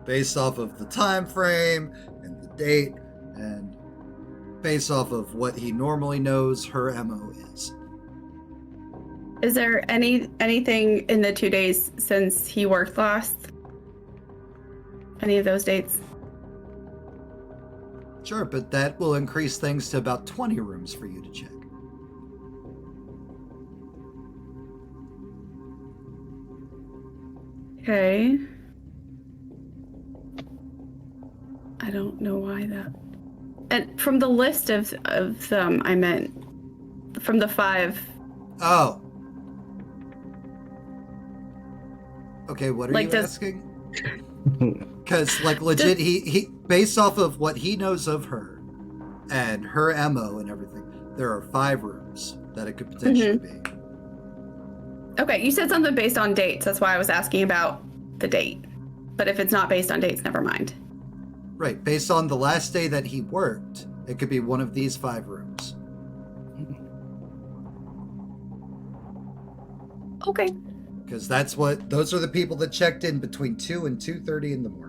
based off of the time frame and the date, and based off of what he normally knows her MO is. is there anything in the 2 days since he worked last? Any of those dates? Sure, but that will increase things to about 20 rooms for you to check. Okay. I don't know why that. And from the list of them, I meant from the 5. Oh. Okay, what are Like, you does- asking? Because, like, legit, he based off of what he knows of her and her MO and everything, there are 5 rooms that it could potentially be. Okay, you said something based on dates. That's why I was asking about the date. But if it's not based on dates, never mind. Right, based on the last day that he worked, it could be one of these 5 rooms. Okay. Because those are the people that checked in between 2 and 2:30 in the morning.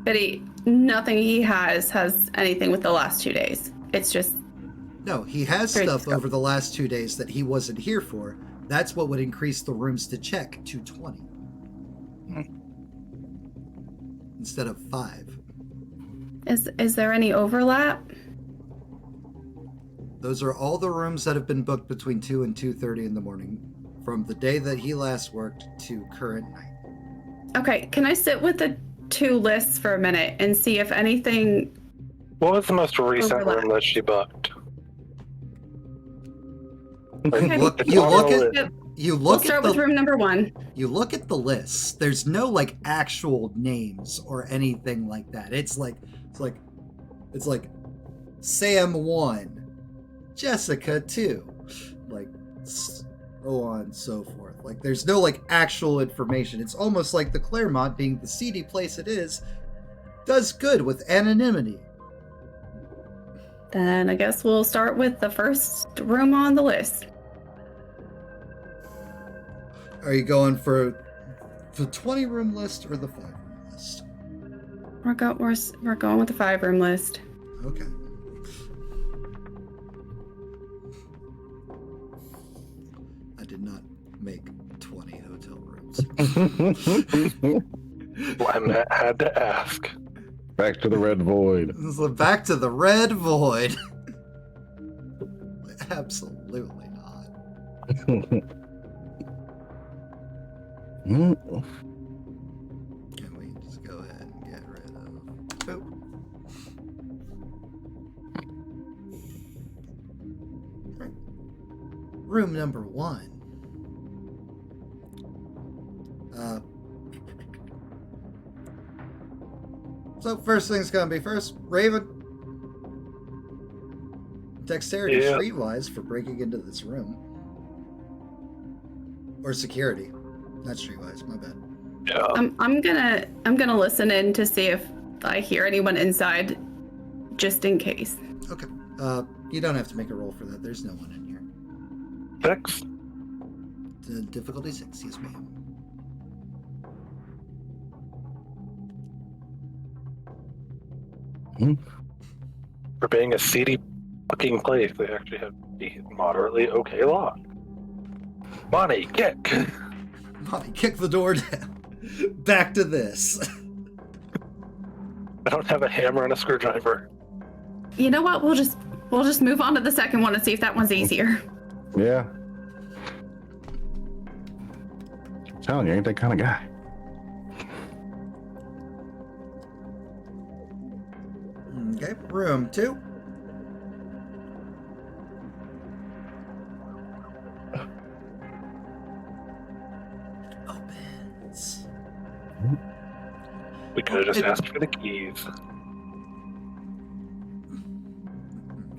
But nothing he has anything with the last 2 days. It's just No, he has Great stuff stuff. over the last 2 days that he wasn't here for. That's what would increase the rooms to check to 20. Instead of 5. is there any overlap? Those are all the rooms that have been booked between 2 and 2:30 in the morning from the day that he last worked to current night. Okay, can I sit with the two lists for a minute and see if anything... What was the most recent Overlap. room that she booked? Okay. We'll start with room number 1. You look at the list. There's no like actual names or anything like that. It's like Sam 1, Jessica 2, like so on and so forth. Like there's no like actual information. It's almost like the Claremont, being the seedy place it is, does good with anonymity. Then I guess we'll start with the first room on the list. Are you going for the 20-room list or the 5-room list? We're going with the 5-room list. Okay. I did not make 20 hotel rooms. I had to ask. Back to the red void. So back to the red void. Absolutely not. Can we just go ahead and get rid of... Boop. Right. Room number 1. So first thing's gonna be first, Raven. Dexterity streetwise for breaking into this room. Or security. Not streetwise, my bad. Yeah. I'm gonna listen in to see if I hear anyone inside, just in case. Okay. You don't have to make a roll for that. There's no one in here. 6. Difficulty 6, yes ma'am. For being a seedy fucking place, they actually have the moderately okay lock. Monty, kick! Monty, kick the door down. Back to this. I don't have a hammer and a screwdriver. You know what? We'll just move on to the second one and see if that one's easier. Yeah. I'm telling you, ain't that kind of guy. Okay, room 2. Opens. We could have just asked for the keys.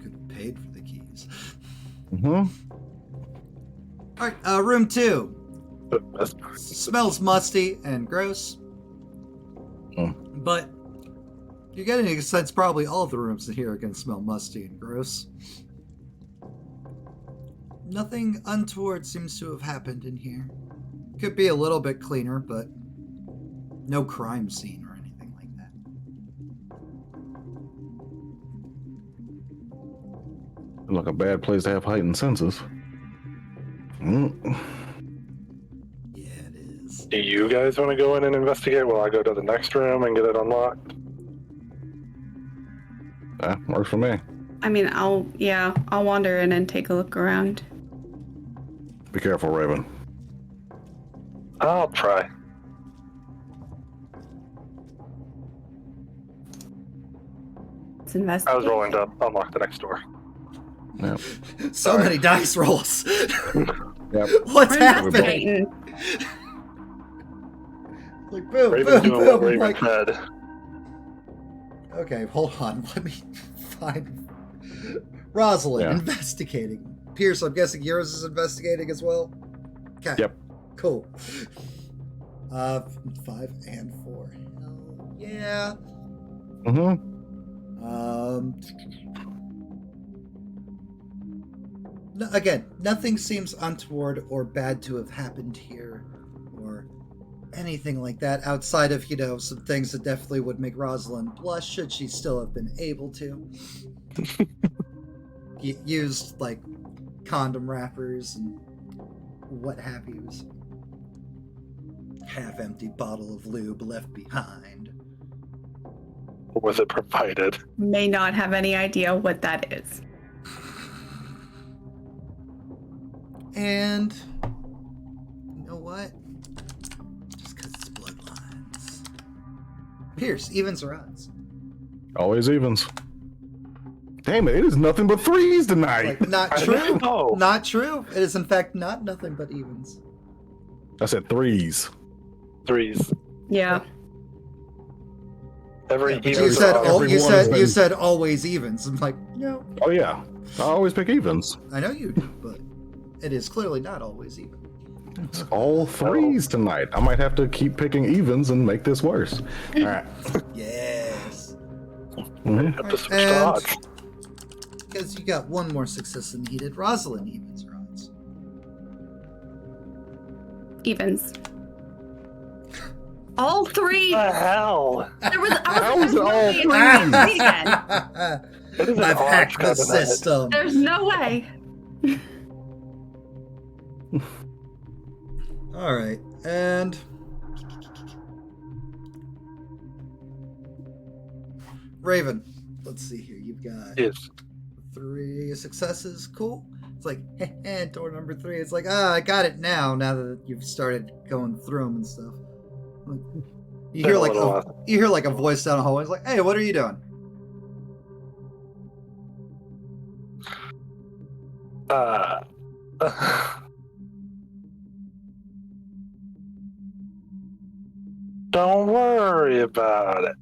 Could have paid for the keys. Mm-hmm. Alright, room 2. Smells musty and gross. But you're getting a sense probably all of the rooms in here are going to smell musty and gross. Nothing untoward seems to have happened in here. Could be a little bit cleaner, but no crime scene or anything like that. Look, a bad place to have heightened senses. Yeah, it is. Do you guys want to go in and investigate while I go to the next room and get it unlocked? Works for me. I mean, I'll wander in and take a look around. Be careful, Raven. I'll try. Let's investigate. I was rolling to unlock the next door. Yep. So many dice rolls. Yep. What's We're happening? investigating. Like boom, Raven's boom, doing what boom. Raven Like, said. okay, hold on. Let me find Rosalind investigating. Pierce, I'm guessing yours is investigating as well. Okay. Yep. Cool. 5 and 4. Hell yeah. Mm-hmm. Again, nothing seems untoward or bad to have happened here, or anything like that, outside of, some things that definitely would make Rosalind blush, should she still have been able to. Used, like, condom wrappers and what have yous. Half-empty bottle of lube left behind. Or was it provided? May not have any idea what that is. And Pierce, evens or odds? Always evens. Damn it is nothing but threes tonight. Like, not true. know. Not true. It is in fact not nothing but evens. I said threes. Threes. Yeah. Every But even you said everyone's you been- said always evens. I'm like, no, Oh yeah, I always pick evens. I know you do, but it is clearly not always even. It's all threes tonight. I might have to keep picking evens and make this worse. All right. Yes. Mhm. Have to switch to And odds. because you got one more success than needed, Rosalind evens or odds? Evens. All three. What the hell? There was. How is it all There's no way three? it's again. What is an I've odds hacked the kind of method? system. There's no way. All right, and Raven. Let's see here. You've got Yes. 3 successes. Cool. It's like, door number 3. It's like, I got it now. Now that you've started going through them and stuff. Like, you hear like a voice down the hallway. It's like, hey, what are you doing? Don't worry about it.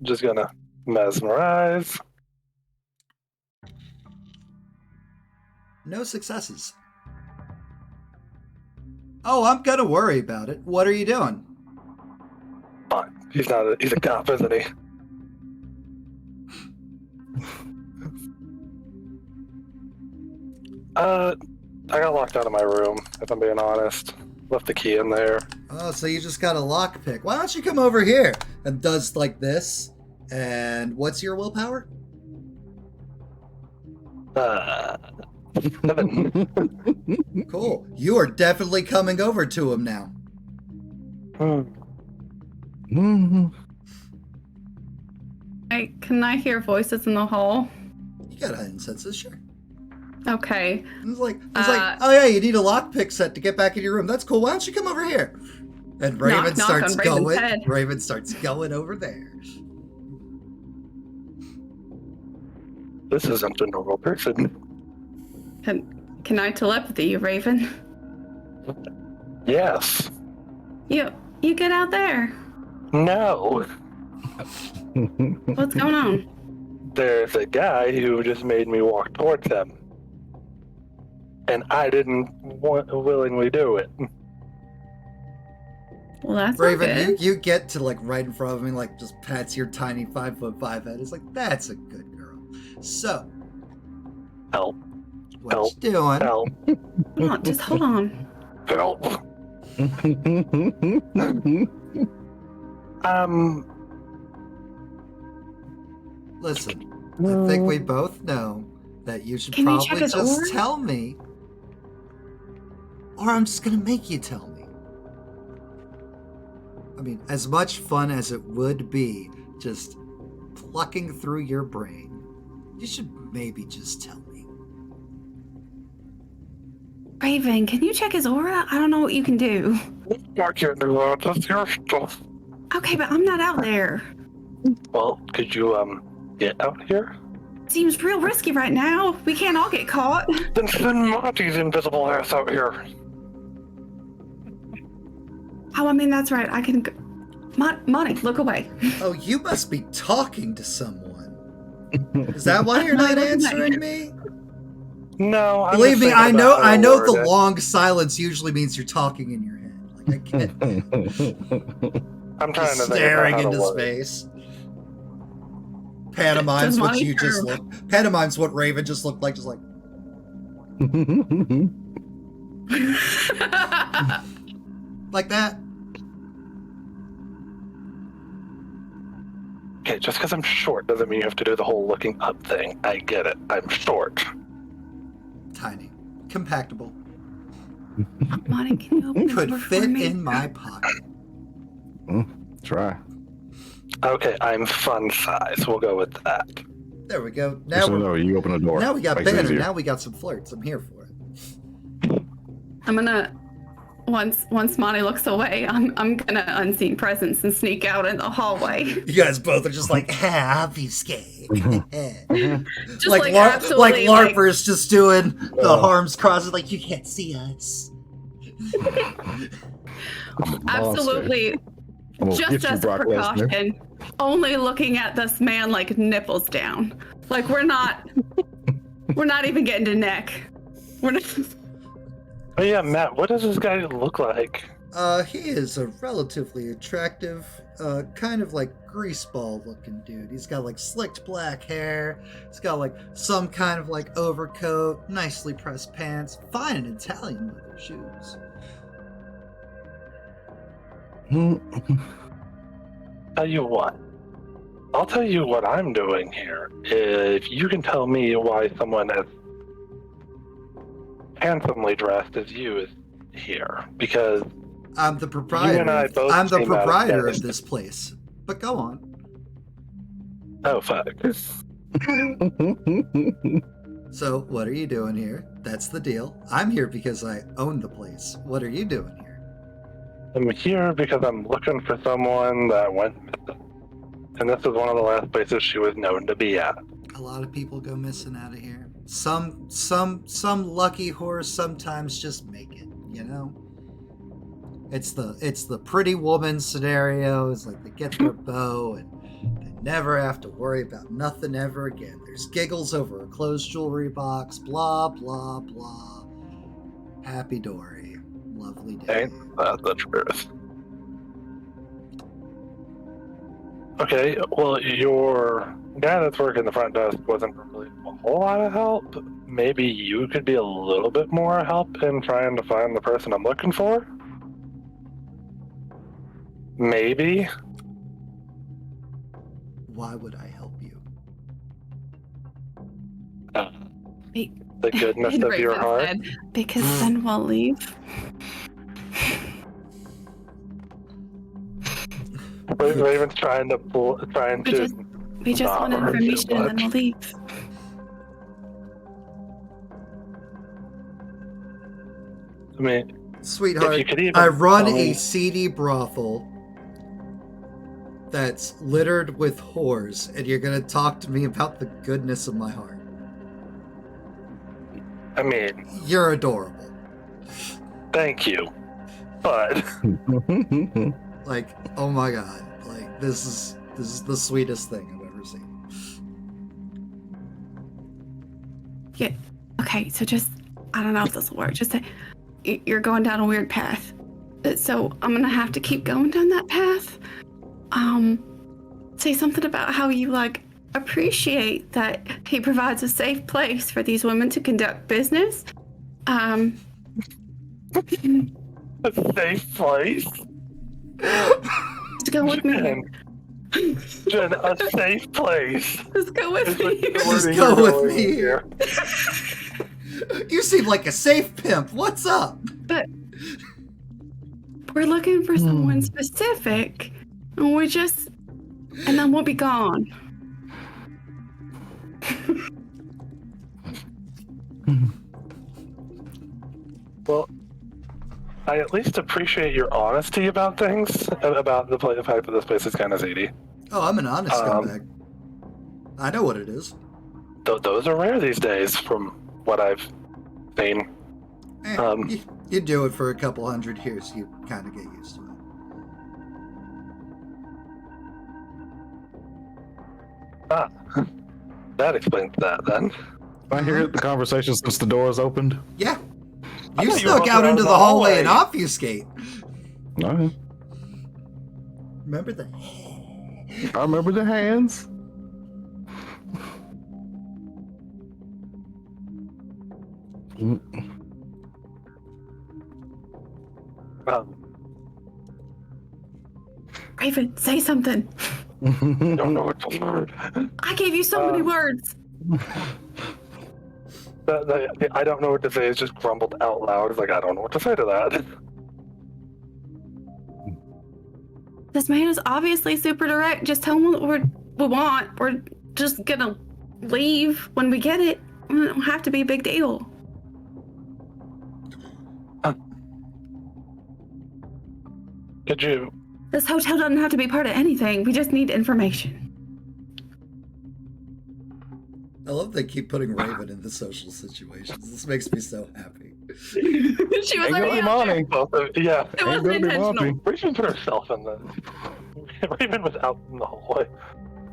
Just gonna mesmerize. No successes. Oh, I'm gonna worry about it. What are you doing? Fine. He's a cop, isn't he? I got locked out of my room, if I'm being honest. Left the key in there. Oh, so you just got a lockpick. Why don't you come over here? And does like this. And what's your willpower? 7. Cool. You are definitely coming over to him now. Mhm. Can I hear voices in the hall? You got heightened senses, sure. Okay. It's like, oh yeah, you need a lockpick set to get back in your room. That's cool. Why don't you come over here? And Raven Knock, knock starts on Raven's going. head. Raven starts going over there. This isn't a normal person. Can I telepathy you, Raven? Yes. You get out there. No. What's going on? There's a guy who just made me walk towards him. And I didn't willingly do it. Well, that's Raven, not good. you get to like right in front of me, like just pats your tiny 5'5" head. It's like, that's a good girl. So, Help. what Help. you doing? Help. Hold on, just hold on. Help. Listen, I think we both know that you should Can you check probably his just aura? tell me, or I'm just gonna make you tell me. I mean, as much fun as it would be just plucking through your brain, you should maybe just tell me. Raven, can you check his aura? I don't know what you can do. I can't do that. That's your stuff. Okay, but I'm not out there. Well, could you, get out here? Seems real risky right now. We can't all get caught. Then send Monty's invisible ass out here. Oh, I mean, that's right. I can go. Monty, look away. Oh, you must be talking to someone. Is that why you're not answering me? No, I'm Believe just me, I thinking know. about how I to know word the it. long silence usually means you're talking in your head. Like I get that. I'm trying Just to think staring about how into to word it. space. Pantomimes Does what Monty you just curve? looked. Pantomimes what Raven just looked like. Just like that. Okay, just because I'm short doesn't mean you have to do the whole looking up thing. I get it. I'm short. Tiny, compactable, Monty, can you open the could door for fit me? in my pocket. Try. Okay, I'm fun size. We'll go with that. There we go. Just Now so you know, you open a door. now we got Makes it banner. easier. Now we got some flirts. I'm here for it. I'm gonna once Monty looks away, I'm gonna unseen presence and sneak out in the hallway. You guys both are just like, obfuscate. Just like absolutely, LARPers just doing the arms crosses, like, you can't see us. Absolutely. Just as a precaution, only looking at this man like nipples down. Like we're not even getting to neck. We're not. Oh yeah, Matt, what does this guy look like? He is a relatively attractive, kind of like greaseball looking dude. He's got like slicked black hair. He's got like some kind of like overcoat, nicely pressed pants, fine and Italian leather shoes. Tell you what. I'll tell you what I'm doing here. If you can tell me why someone as handsomely dressed as you is here, because I'm the proprietor. You and I both I'm the came out of proprietor of Edison. this place. But go on. Oh fuck. So, what are you doing here? That's the deal. I'm here because I own the place. What are you doing here? I'm here because I'm looking for someone that went missing. And this is one of the last places she was known to be at. A lot of people go missing out of here. Some lucky horse sometimes just make it, you know? It's the pretty woman scenario. It's like they get their bow and they never have to worry about nothing ever again. There's giggles over a closed jewelry box, blah, blah, blah. Happy Dory. Lovely day. Ain't that the truth? Okay, well, your guy that's working the front desk wasn't really a whole lot of help. Maybe you could be a little bit more help in trying to find the person I'm looking for? Maybe? Why would I help you? The goodness of your heart? Said, because then we'll leave. Raven's trying to We just want information and then we'll leave. I mean, Sweetheart, if you could even I run tell a me- seedy brothel that's littered with whores, and you're gonna talk to me about the goodness of my heart. I mean, You're adorable. thank you. But Like, oh my god. Like, this is the sweetest thing I've ever seen. Yeah. Okay, so just, I don't know if this will work. Just say, you're going down a weird path. So I'm going to have to keep going down that path. Say something about how you, like, appreciate that he provides a safe place for these women to conduct business. a safe place? Just go with me here. Jen, a safe place. Just go with me. Just go with me here. You seem like a safe pimp. What's up? But we're looking for someone specific, and and then we'll be gone. Well, I at least appreciate your honesty about things, about the fact that this place is kind of seedy. Oh, I'm an honest scumbag. I know what it is. Those are rare these days, from what I've seen. You do it for a couple hundred years, you kind of get used to it. Ah, that explains that then. I hear the conversation since the doors opened. Yeah. I You thought you snuck walked out around into the the hallway and hallway. obfuscate. No, Remember the... I remember the hands. Raven, say something. I don't know what to word. I gave you so many words. I don't know what to say. It's just grumbled out loud. It's like, I don't know what to say to that. This man is obviously super direct. Just tell him what we want. We're just gonna leave when we get it. It don't have to be a big deal. Did you? This hotel doesn't have to be part of anything. We just need information. I love they keep putting Raven in the social situations. This makes me so happy. She was Ain't already gonna be out there. money. Yeah. It wasn't gonna be intentional. money. Raven put herself in the. Raven was out in the hallway,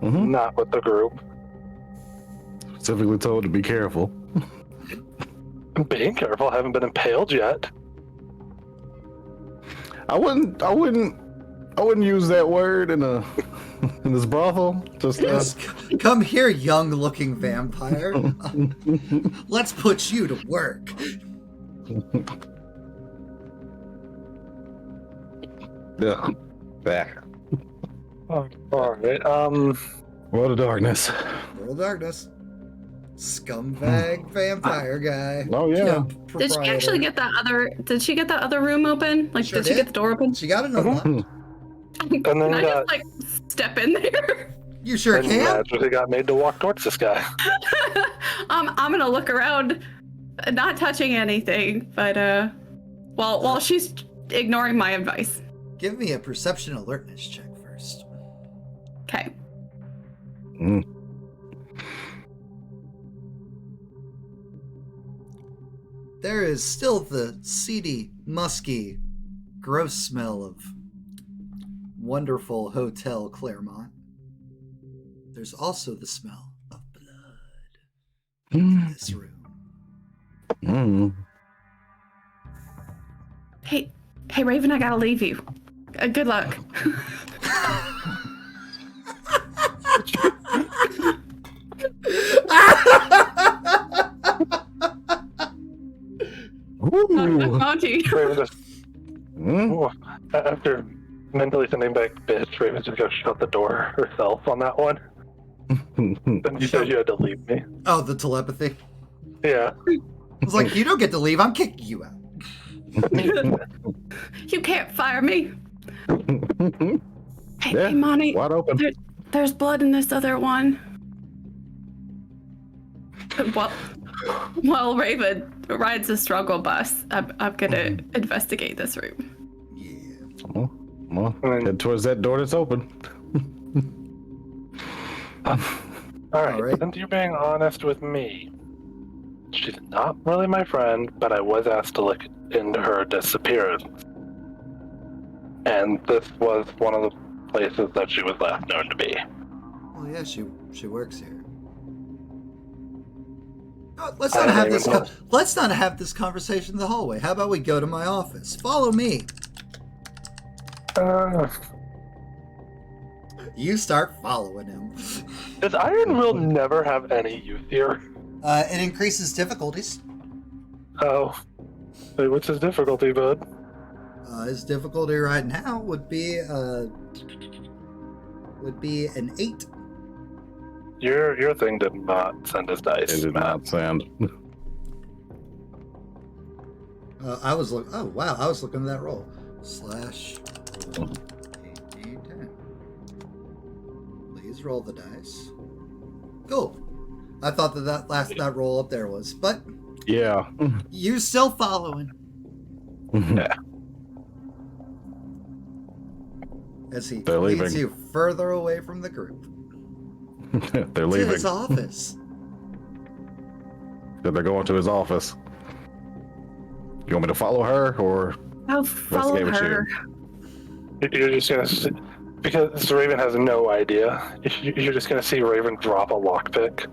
Mhm. not with the group. Specifically told to be careful. Being careful. I haven't been impaled yet. I wouldn't use that word in a in this brothel. Just Yes, come here, young-looking vampire. Let's put you to work. yeah. Back. Oh, all right. World of darkness. World of Darkness. Scumbag vampire guy. Oh yeah. Did she actually get that other? Did she get that other room open? Like, Sure did she did. get the door open? She got it unlocked. And then Can I got, just like step in there? You sure and can. magically got made to walk towards this guy. I'm gonna look around, not touching anything, but while she's ignoring my advice. Give me a perception alertness check first. Okay. Mm. There is still the seedy, musky, gross smell of wonderful Hotel Claremont. There's also the smell of blood in this room. Mm. Hey, Raven, I gotta leave you. Good luck. Ooh. Monty. Raven just, Mm. after mentally sending back bitch, Raven just goes shut the door herself on that one. Then you said you had to leave me. Oh, the telepathy. Yeah. I was like, you don't get to leave. I'm kicking you out. You can't fire me. Hey, Yeah, hey Monty. Wide open. There's blood in this other one. While Raven rides the struggle bus, I'm gonna investigate this room. Yeah. Well, head towards that door that's open. All right. All right. Since you're being honest with me, she's not really my friend, but I was asked to look into her disappearance. And this was one of the places that she was last known to be. Well, yeah, she works here. Oh, let's I not have don't this. even know. Let's not have this conversation in the hallway. How about we go to my office? Follow me. You start following him. Does Iron Will never have any use here? It increases difficulties. Oh. Hey, what's his difficulty, bud? His difficulty right now would be an 8. Your thing did not send his dice. It did not sound. I was looking. Oh wow! I was looking at that roll. Slash 8d10. Please roll the dice. Cool. I thought that roll up there was, but Yeah. you still following Yeah. as he They're leads leaving. you further away from the group They're to leaving. his office. They're going to his office. You want me to follow her or I'll follow investigate with her. You're just gonna see, because Raven has no idea. You're just gonna see Raven drop a lockpick.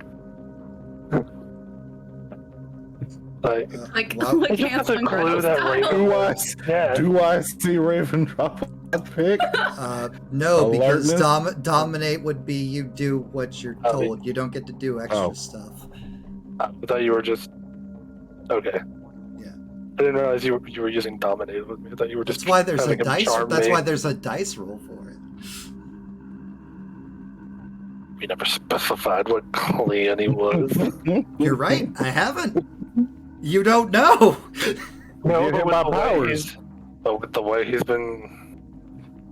Like, Like, Wow. like I just have to Hansel and clue Gretel that style. Raven- Do I see Raven drop a pick? No, because Alertness? dominate would be you do what you're Oh, told. You don't get to do extra Oh. stuff. I thought you were just okay. Yeah. I didn't realize you were using dominate with me. I thought you were just. That's why there's a having him dice. charm That's me. why there's a dice roll for it. We never specified what clan he was. You're right. I haven't. You don't know. No, Get but hit with by the way powers. but with the way he's been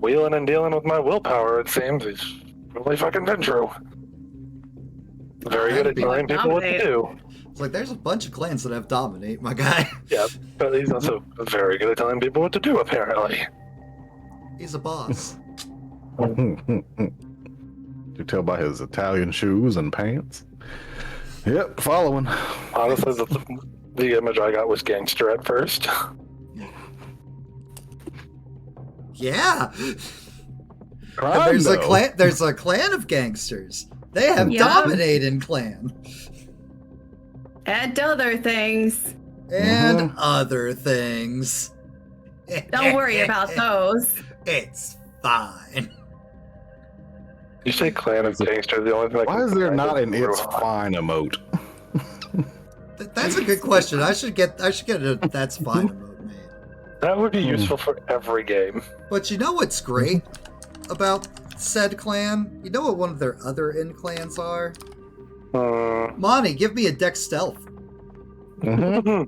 wheeling and dealing with my willpower, it seems he's really fucking Ventrue. Very good at telling people what to do. It's like there's a bunch of clans that have dominate, my guy. Yeah, but he's also very good at telling people what to do, apparently. He's a boss. You tell by his Italian shoes and pants. Yep, following. Honestly, the image I got was gangster at first. Yeah. Crime, And though. there's a clan of gangsters. They have Yeah. dominated clan. And other things. And other things. Don't worry about those. It's fine. You say clan of gangster, the only thing I Why can is there think not of an is "it's Ruha. fine" emote? That's a good question. I should get a that's fine emote made. That would be useful for every game. But you know what's great about said clan? You know what one of their other end clans are? Monty, give me a deck stealth. Mm-hmm.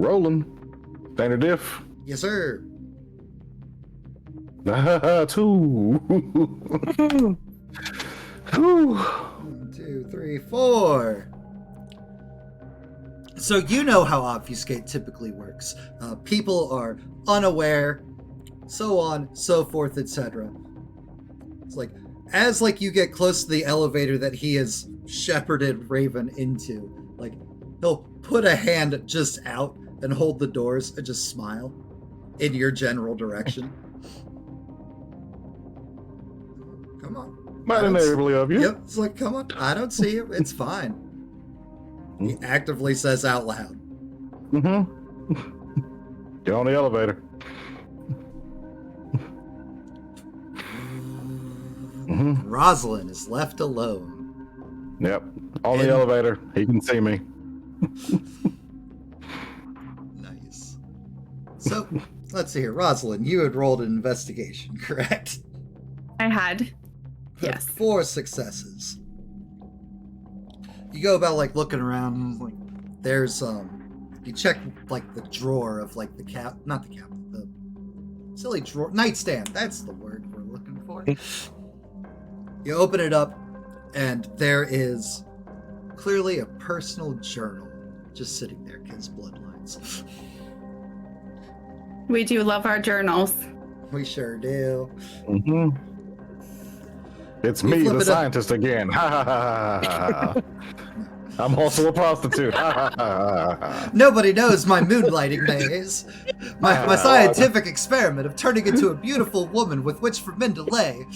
Rolling. Standard diff. Yes, sir. 2. 1, 2, 3, 4. So you know how obfuscate typically works. People are unaware, so on, so forth, etc. It's like, as like you get close to the elevator that he has shepherded Raven into, like he'll put a hand just out and hold the doors and just smile in your general direction. Come on. Mighty neighborly of you. Yep, it's like, come on, I don't see you. It's fine. He actively says out loud. Mm-hmm. Get on the elevator. Mm-hmm. Rosalind is left alone. Yep. On the And- elevator. He can see me. Nice. So, let's see here. Rosalind, you had rolled an investigation, correct? I had. Yes. 4 successes. You go about like looking around and like there's you check like the drawer of like the the silly drawer nightstand. That's the word we're looking for. You open it up and there is clearly a personal journal just sitting there, because Bloodlines. We do love our journals. We sure do. Mm-hmm. It's You me, flip the it up. scientist, again. Ha ha ha ha ha. I'm also a prostitute. Ha ha ha ha. Nobody knows my moonlighting maze. My scientific experiment of turning into a beautiful woman with which for men to lay.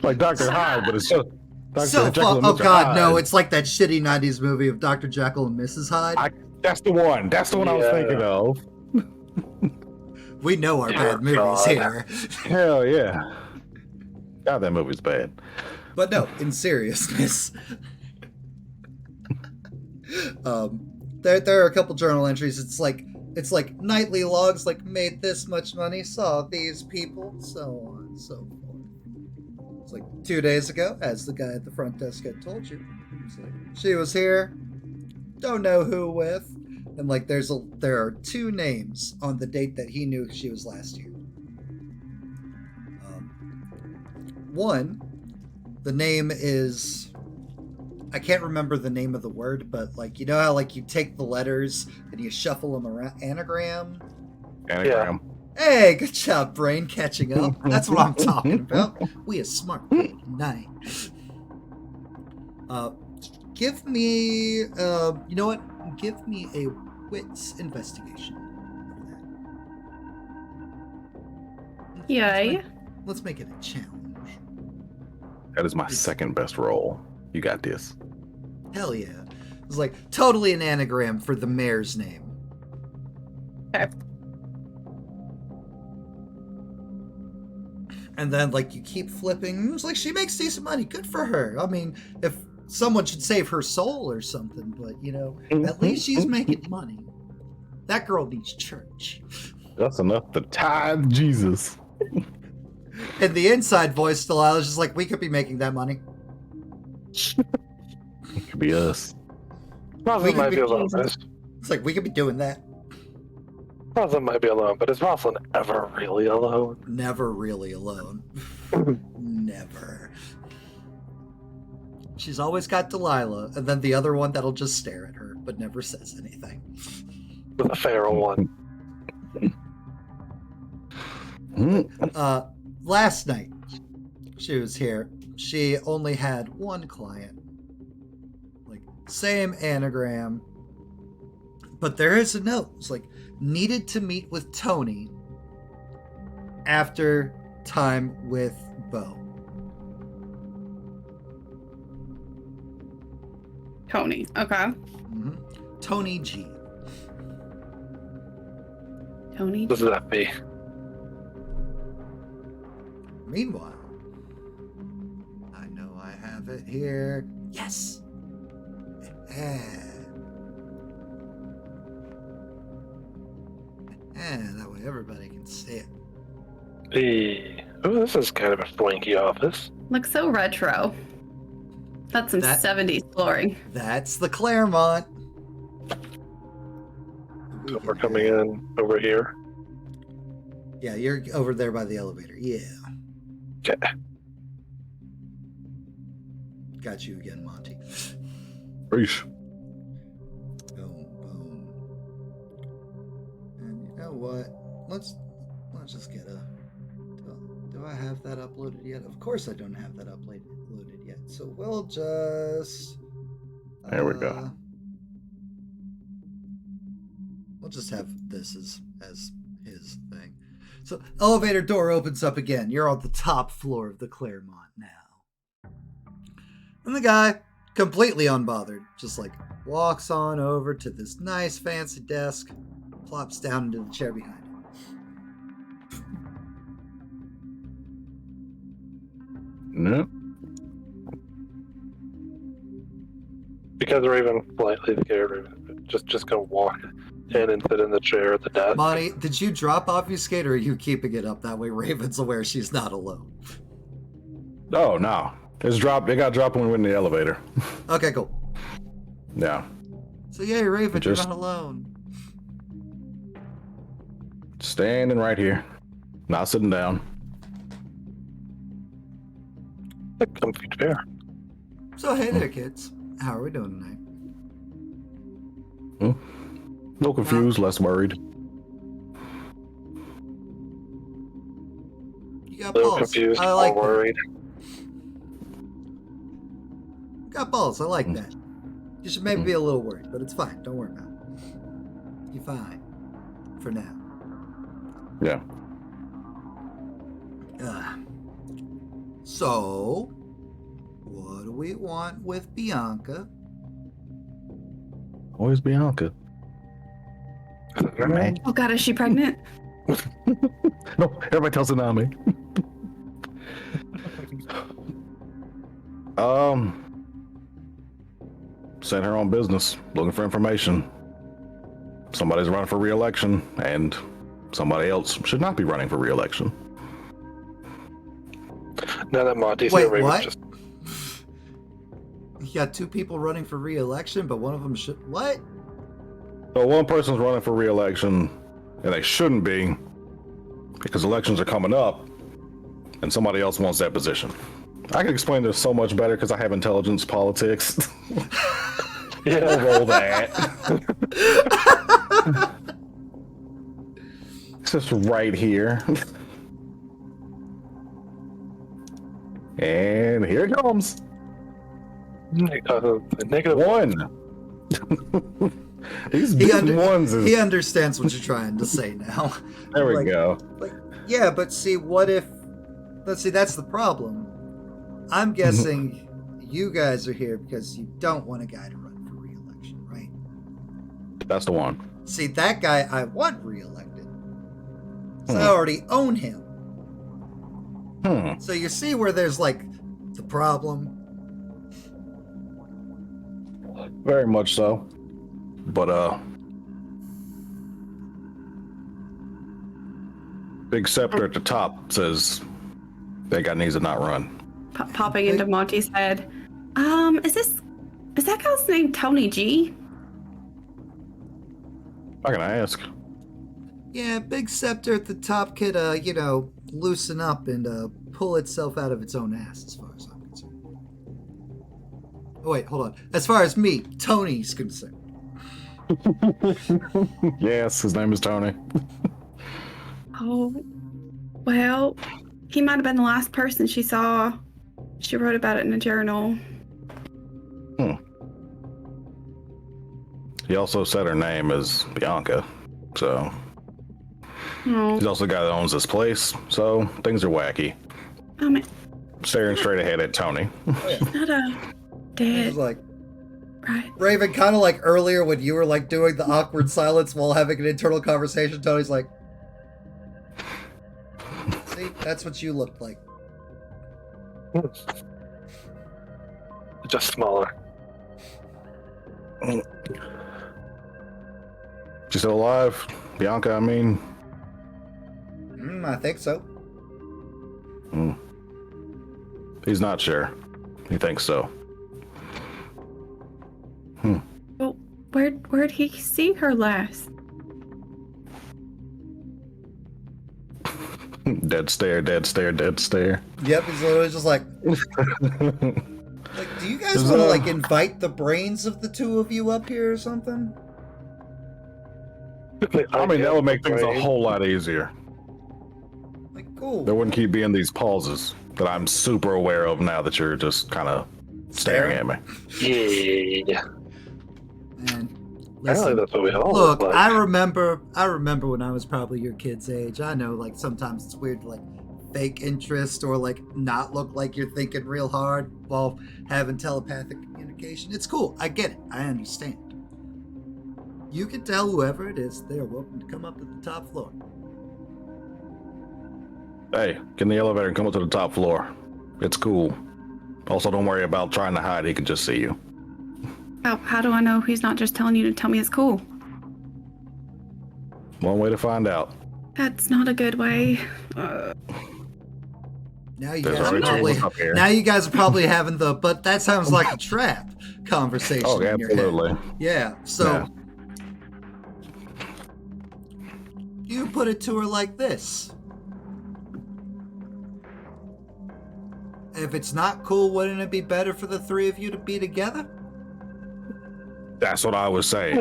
Like Dr. Hyde, but it's so. Dr. So Jekyll and oh Mr. god, no, Hyde. it's like that shitty 90s movie of Dr. Jekyll and Mrs. Hyde. That's the one. That's the one I was Yeah. thinking of. We know our bad movies God. here. Hell yeah. God, that movie's bad. But no, in seriousness. There are a couple journal entries. It's like nightly logs, like made this much money, saw these people, so on and so forth. It's like 2 days ago, as the guy at the front desk had told you. It's like, she was here, don't know who with, and like there are 2 names on the date that he knew she was last here. One, the name is, I can't remember the name of the word, but like, you know how like you take the letters and you shuffle them around, anagram? Anagram. Hey, good job, brain, catching up. That's what I'm talking about. We a smart night. Give me, you know what? Give me a wits investigation. Yay. Let's make it a challenge. That is my second best roll. You got this. Hell yeah. It was like totally an anagram for the mayor's name. Okay. And then like you keep flipping. It's like she makes decent money. Good for her. I mean, if someone should save her soul or something, but you know, at least she's making money. That girl needs church. That's enough to tithe Jesus. And the inside voice Delilah is just like, we could be making that money. It could be us. Rosalind might be alone. It's like, we could be doing that. Rosalind might be alone, but is Rosalind ever really alone? Never really alone. Never. She's always got Delilah, and then the other one that'll just stare at her. but never says anything. With a feral one. Last night, she was here. She only had one client. Like, same anagram. But there is a note. It's like, needed to meet with Tony after time with Bo. Tony. Okay. Mm-hmm. Tony G. Tony. What does that be? Meanwhile, I know I have it here. Yes. And that way everybody can see it. Oh, this is kind of a swanky office. Looks so retro. That's some 70s flooring. That's the Claremont. So we're coming in over here. Yeah, you're over there by the elevator. Yeah. Okay. Got you again, Monty. Reach. Boom, boom. And you know what? Let's just get a... Do I have that uploaded yet? Of course I don't have that uploaded yet. So we'll just... There we go. We'll just have this as his thing. So elevator door opens up again. You're on the top floor of the Claremont now. And the guy, completely unbothered, just like walks on over to this nice fancy desk, plops down into the chair behind him. No. Because Raven politely scared Raven. Just gonna walk in and sit in the chair at the desk. Monty, did you drop obfuscate or are you keeping it up? That way Raven's aware she's not alone. Oh, no. It's dropped. It got dropped when we went in the elevator. Okay, cool. Yeah. So yeah, Raven, Just- you're not alone. Standing right here. Not sitting down. A comfy chair. So hey there, kids. How are we doing tonight? A little confused, less worried. You got A little balls. confused, I like more that. worried. You got balls. I like that. You should maybe be a little worried, but it's fine. Don't worry about it. You're fine. For now. Yeah. So, what do we want with Bianca? Always Bianca. Man. Oh God, is she pregnant? No, everybody tells Tsunami. Sent her on business, looking for information. Somebody's running for re-election, and somebody else should not be running for re-election. Now that Monty's Wait, here, Raven's what? just You got two people running for re-election, but one of them should... What? So one person's running for re-election, and they shouldn't be, because elections are coming up, and somebody else wants that position. I can explain this so much better because I have intelligence politics. yeah. I'll roll that. It's just right here. And here it comes. Negative One. These He, ones is... he understands what you're trying to say now. There we Like- go. Like, yeah, but see, what if... Let's see, that's the problem. I'm guessing you guys are here because you don't want a guy to run for re-election, right? That's the one. See, that guy I want re-elected. So I already own him. So you see where there's, like, the problem? Very much so. But, Big Scepter at the top says that guy needs to not run. Popping into Monty's head. Is that guy's name Tony G? How can I ask? Yeah, Big Scepter at the top could, loosen up and pull itself out of its own ass, as far as I'm concerned. Oh, wait, hold on. As far as me, Tony's concerned. Yes, his name is Tony. Oh, well, he might have been the last person she saw. She wrote about it in a journal. He also said her name is Bianca, so Oh, he's also the guy that owns this place. So things are wacky. I mean, Staring straight ahead at Tony. he's not a It's dead, like right? Raven, kind of like earlier when you were like doing the awkward silence while having an internal conversation. Tony's like, "See, that's what you looked like." Just smaller. She's still alive? Bianca, I mean. I think so. He's not sure. He thinks so. Well, where'd he see her last? Dead stare, dead stare, dead stare. Yep, he's literally just like, do you guys want to like invite the brains of the two of you up here or something? I mean, that would make things a whole lot easier. Like, cool. There wouldn't keep being these pauses that I'm super aware of now that you're just kind of staring at me. Yeah. And Apparently listen, that's what we all look, look like. I remember when I was probably your kid's age. I know, like, sometimes it's weird to like fake interest or like not look like you're thinking real hard while having telepathic communication. It's cool. I get it. I understand. You can tell whoever it is they're welcome to come up to the top floor. Hey, get in the elevator and come up to the top floor. It's cool. Also, don't worry about trying to hide. He can just see you. How do I know he's not just telling you to tell me it's cool? One way to find out. That's not a good way. Now you There's guys are already probably someone up here. now you guys are probably having the "but that sounds like a trap" conversation Oh, in your head. absolutely. Yeah. So Yeah. you put it to her like this. If it's not cool, wouldn't it be better for the three of you to be together? That's what I was saying.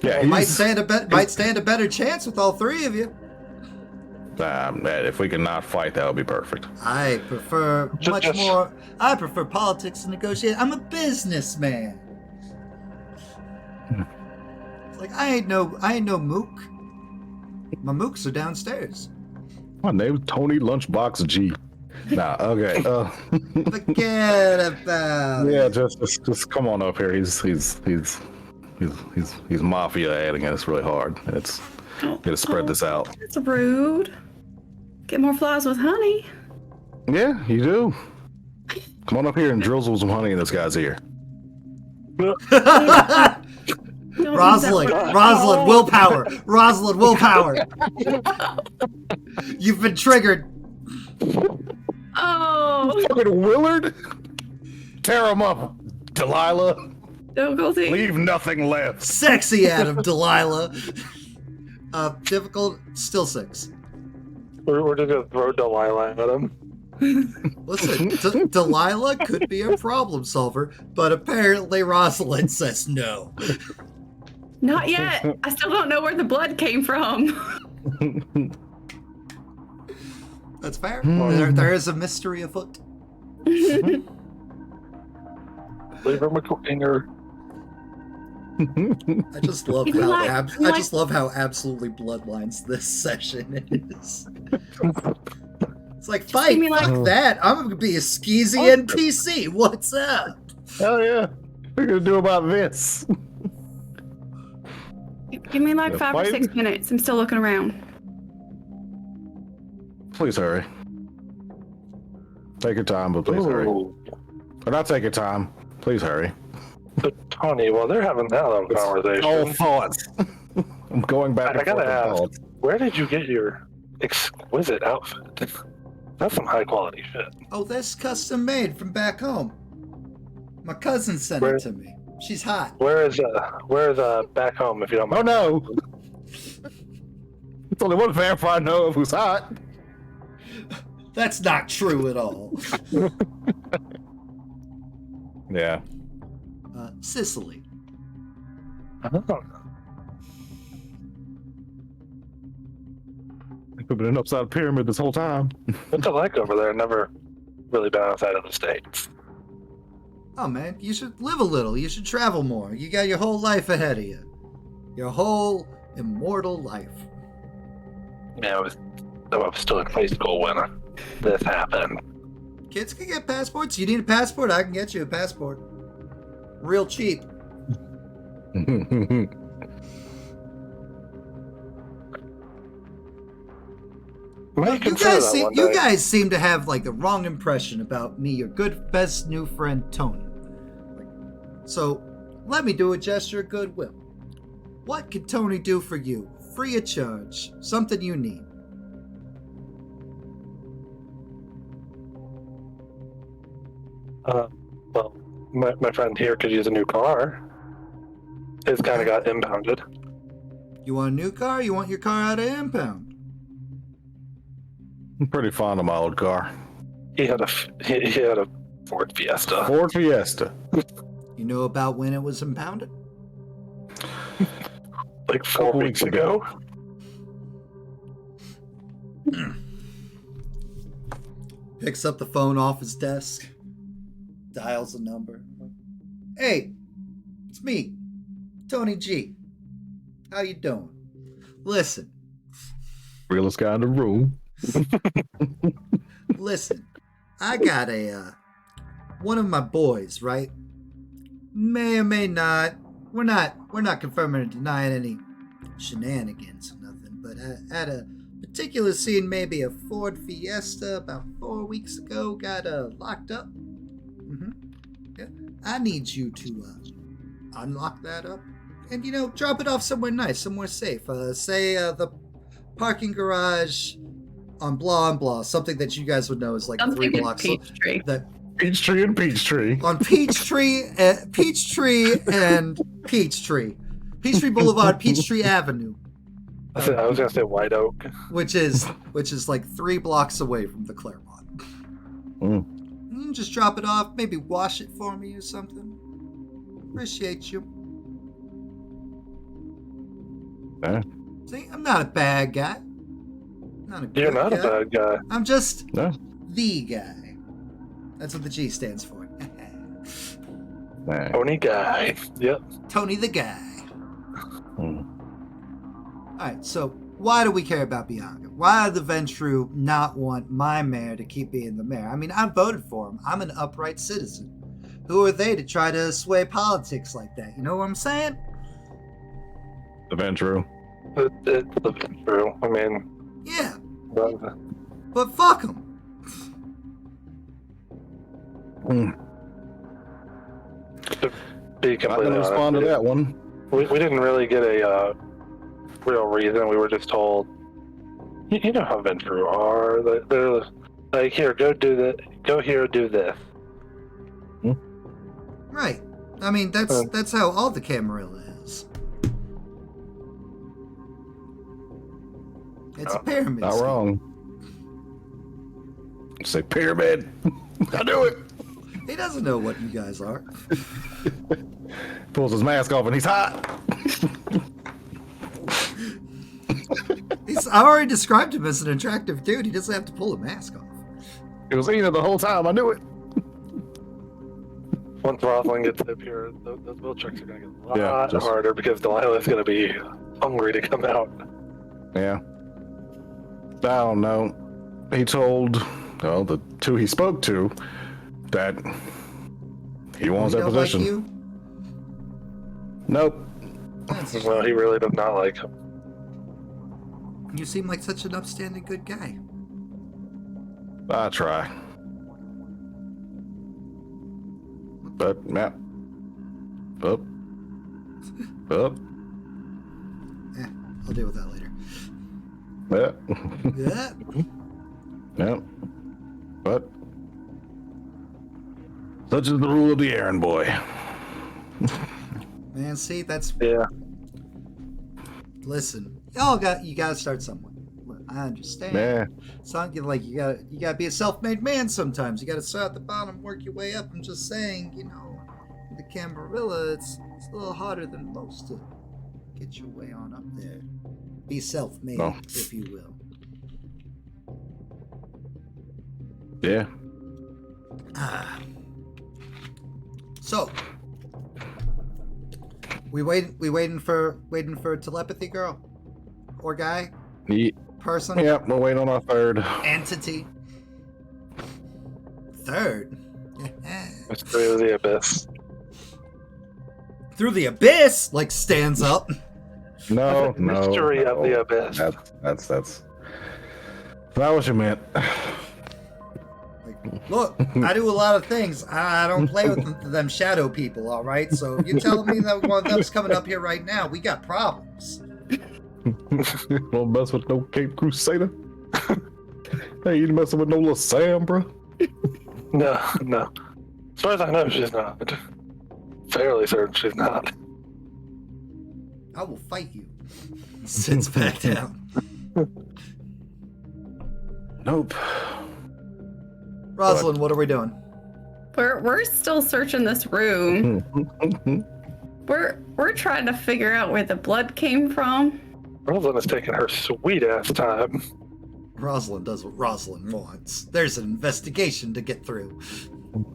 Yeah, Might stand a better chance with all three of you. If we can not fight, that would be perfect. I prefer I prefer politics and negotiate. I'm a businessman. It's like I ain't no mook. My mooks are downstairs. My name's Tony Lunchbox G. Nah, okay. Forget about it. Yeah, just come on up here. He's mafia adding it. It's really hard. It's gonna spread this out. That's rude. Get more flies with honey. Yeah, you do. Come on up here and drizzle some honey in this guy's ear. Don't Rosalind, use that word. Rosalind, willpower. You've been triggered. Oh, Fucking Willard! Tear him up, Delilah. difficulty. Leave nothing left. Sexy Adam, Delilah. Difficult, still 6. We're just gonna throw Delilah at him. Listen, Delilah could be a problem solver, but apparently Rosalind says no. Not yet. I still don't know where the blood came from. That's fair. There is a mystery afoot. Leave him a clinger. I just love You how like- you I like- just love how absolutely Bloodlines this session is. It's like fight, me like- fuck that. I'm gonna be a skeezy NPC. What's up? Hell yeah. What are you gonna do about this? Give me like The 5 or fight? 6 minutes. I'm still looking around. Please hurry. Take your time, but please hurry. Ooh. Or not take your time. Please hurry. But Tony, well, they're having that little conversation. All thoughts. I'm going back I and gotta forth with ask, thoughts. where did you get your exquisite outfit? That's some high quality shit. Oh, that's custom made from back home. My cousin sent Where- it to me. She's hot. Where is back home, if you don't Oh mind? no! It's only one vampire I know of who's hot. That's not true at all. Yeah. Sicily. Oh. We've been an upside pyramid this whole time. What's it like over there? Never really been outside of the States. Oh man, you should live a little. You should travel more. You got your whole life ahead of you. Your whole immortal life. Yeah, I was still in high school when this happened. Kids can get passports. You need a passport? I can get you a passport. Real cheap. You guys seem to have like the wrong impression about me, your good best new friend Tony. So let me do a gesture of goodwill. What can Tony do for you? Free of charge. Something you need. Well, my friend here could use a new car. His kind of got impounded. You want a new car? You want your car out of impound? I'm pretty fond of my old car. He had a Ford Fiesta. Ford Fiesta. You know about when it was impounded? Like 4 weeks ago. Picks up the phone off his desk. Dials a number. Hey, it's me, Tony G. How you doing? Listen. Realest guy in the room. Listen, I got one of my boys, right? May or may not. We're not confirming or denying any shenanigans or nothing, but at a particular scene, maybe a Ford Fiesta about 4 weeks ago got locked up. Yeah. I need you to unlock that up and drop it off somewhere nice, somewhere safe. Say the parking garage on blah and blah, something that you guys would know is like I'm 3 thinking blocks. Peachtree. Peachtree and Peachtree. On Peachtree and Peachtree. Peachtree Boulevard, Peachtree Avenue. I was gonna say White Oak. Which is like 3 blocks away from the Claremont. Just drop it off, maybe wash it for me or something. Appreciate you. See, I'm not a bad guy. You're not a bad guy. I'm just the guy. That's what the G stands for. Tony Guy. Yep. Tony the guy. Alright, so why do we care about Bianca? Why does the Ventrue not want my mayor to keep being the mayor? I mean, I voted for him. I'm an upright citizen. Who are they to try to sway politics like that? You know what I'm saying? The Ventrue. It's the Ventrue. I mean... Yeah. But fuck him. To be completely honest, respond to that one. We didn't really get a real reason. We were just told, you know how Ventrue are. They're like, here, go do that. Go here, do this. Right. I mean, that's how all the Camarilla is. It's a pyramid. Not wrong. Say pyramid. I knew it. He doesn't know what you guys are. Pulls his mask off and he's hot. I already described him as an attractive dude. He doesn't have to pull a mask off. It was Ina the whole time. I knew it. Once Rosalind gets up here, those wheel checks are going to get a lot harder because Delilah's going to be hungry to come out. Yeah. I don't know. He told, the 2 he spoke to, that he wants that position. Like you? Nope. Well, he really does not like him. You seem like such an upstanding good guy. I try. But, Matt. Up. I'll deal with that later. Yeah. Yeah. Yep. But such is the rule of the errand boy. Man, see, that's... Yeah. Listen, you gotta start somewhere. I understand. Yeah. It's not like you gotta be a self-made man sometimes. You gotta start at the bottom, work your way up. I'm just saying, the Camarilla, it's a little harder than most to get your way on up there. Be self-made, No. if you will. Yeah. So, we waiting for telepathy girl or guy, person, Yeah, we're waiting on our third. entity. Third. It's through the abyss. Through the abyss, like stands up. No, no. Mystery no. of the abyss. That's that what you meant. Like, look, I do a lot of things. I don't play with them shadow people, all right? So if you're telling me that one of them's coming up here right now, we got problems. Don't mess with no Cape Crusader. Hey, you messing with no little Sam, bro? No. As far as I know, she's not. Fairly certain she's not. I will fight you. Sits back down. Nope. Rosalind, what are we doing? We're still searching this room. We're trying to figure out where the blood came from. Rosalind is taking her sweet ass time. Rosalind does what Rosalind wants. There's an investigation to get through.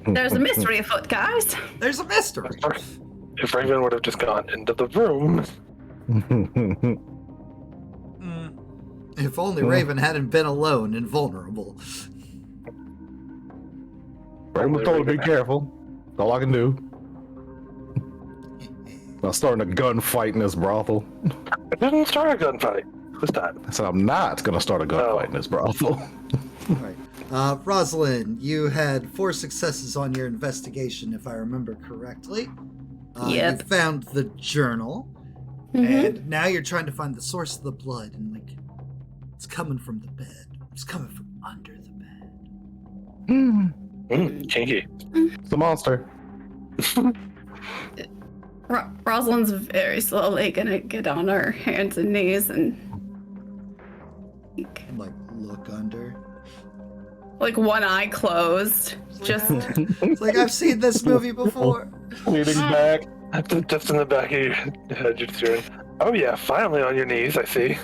There's a mystery afoot, guys. There's a mystery. If Raven would have just gone into the room. If only Raven hadn't been alone and vulnerable. Raven told me to be careful. That's all I can do. I'm starting a gunfight in this brothel. I didn't start a gunfight this time. I said I'm not gonna start a gunfight in this brothel. All right. Rosalind, you had 4 successes on your investigation, if I remember correctly. Yep. You found the journal, and now you're trying to find the source of the blood, and like, it's coming from the bed. It's coming from under the bed. Kinky. It's a monster. Rosalind's very slowly gonna get on her hands and knees and Like, look under. like one eye closed. Just It's like, I've seen this movie before. Leaning back. Just in the back of your head, you're hearing, oh yeah, finally on your knees, I see.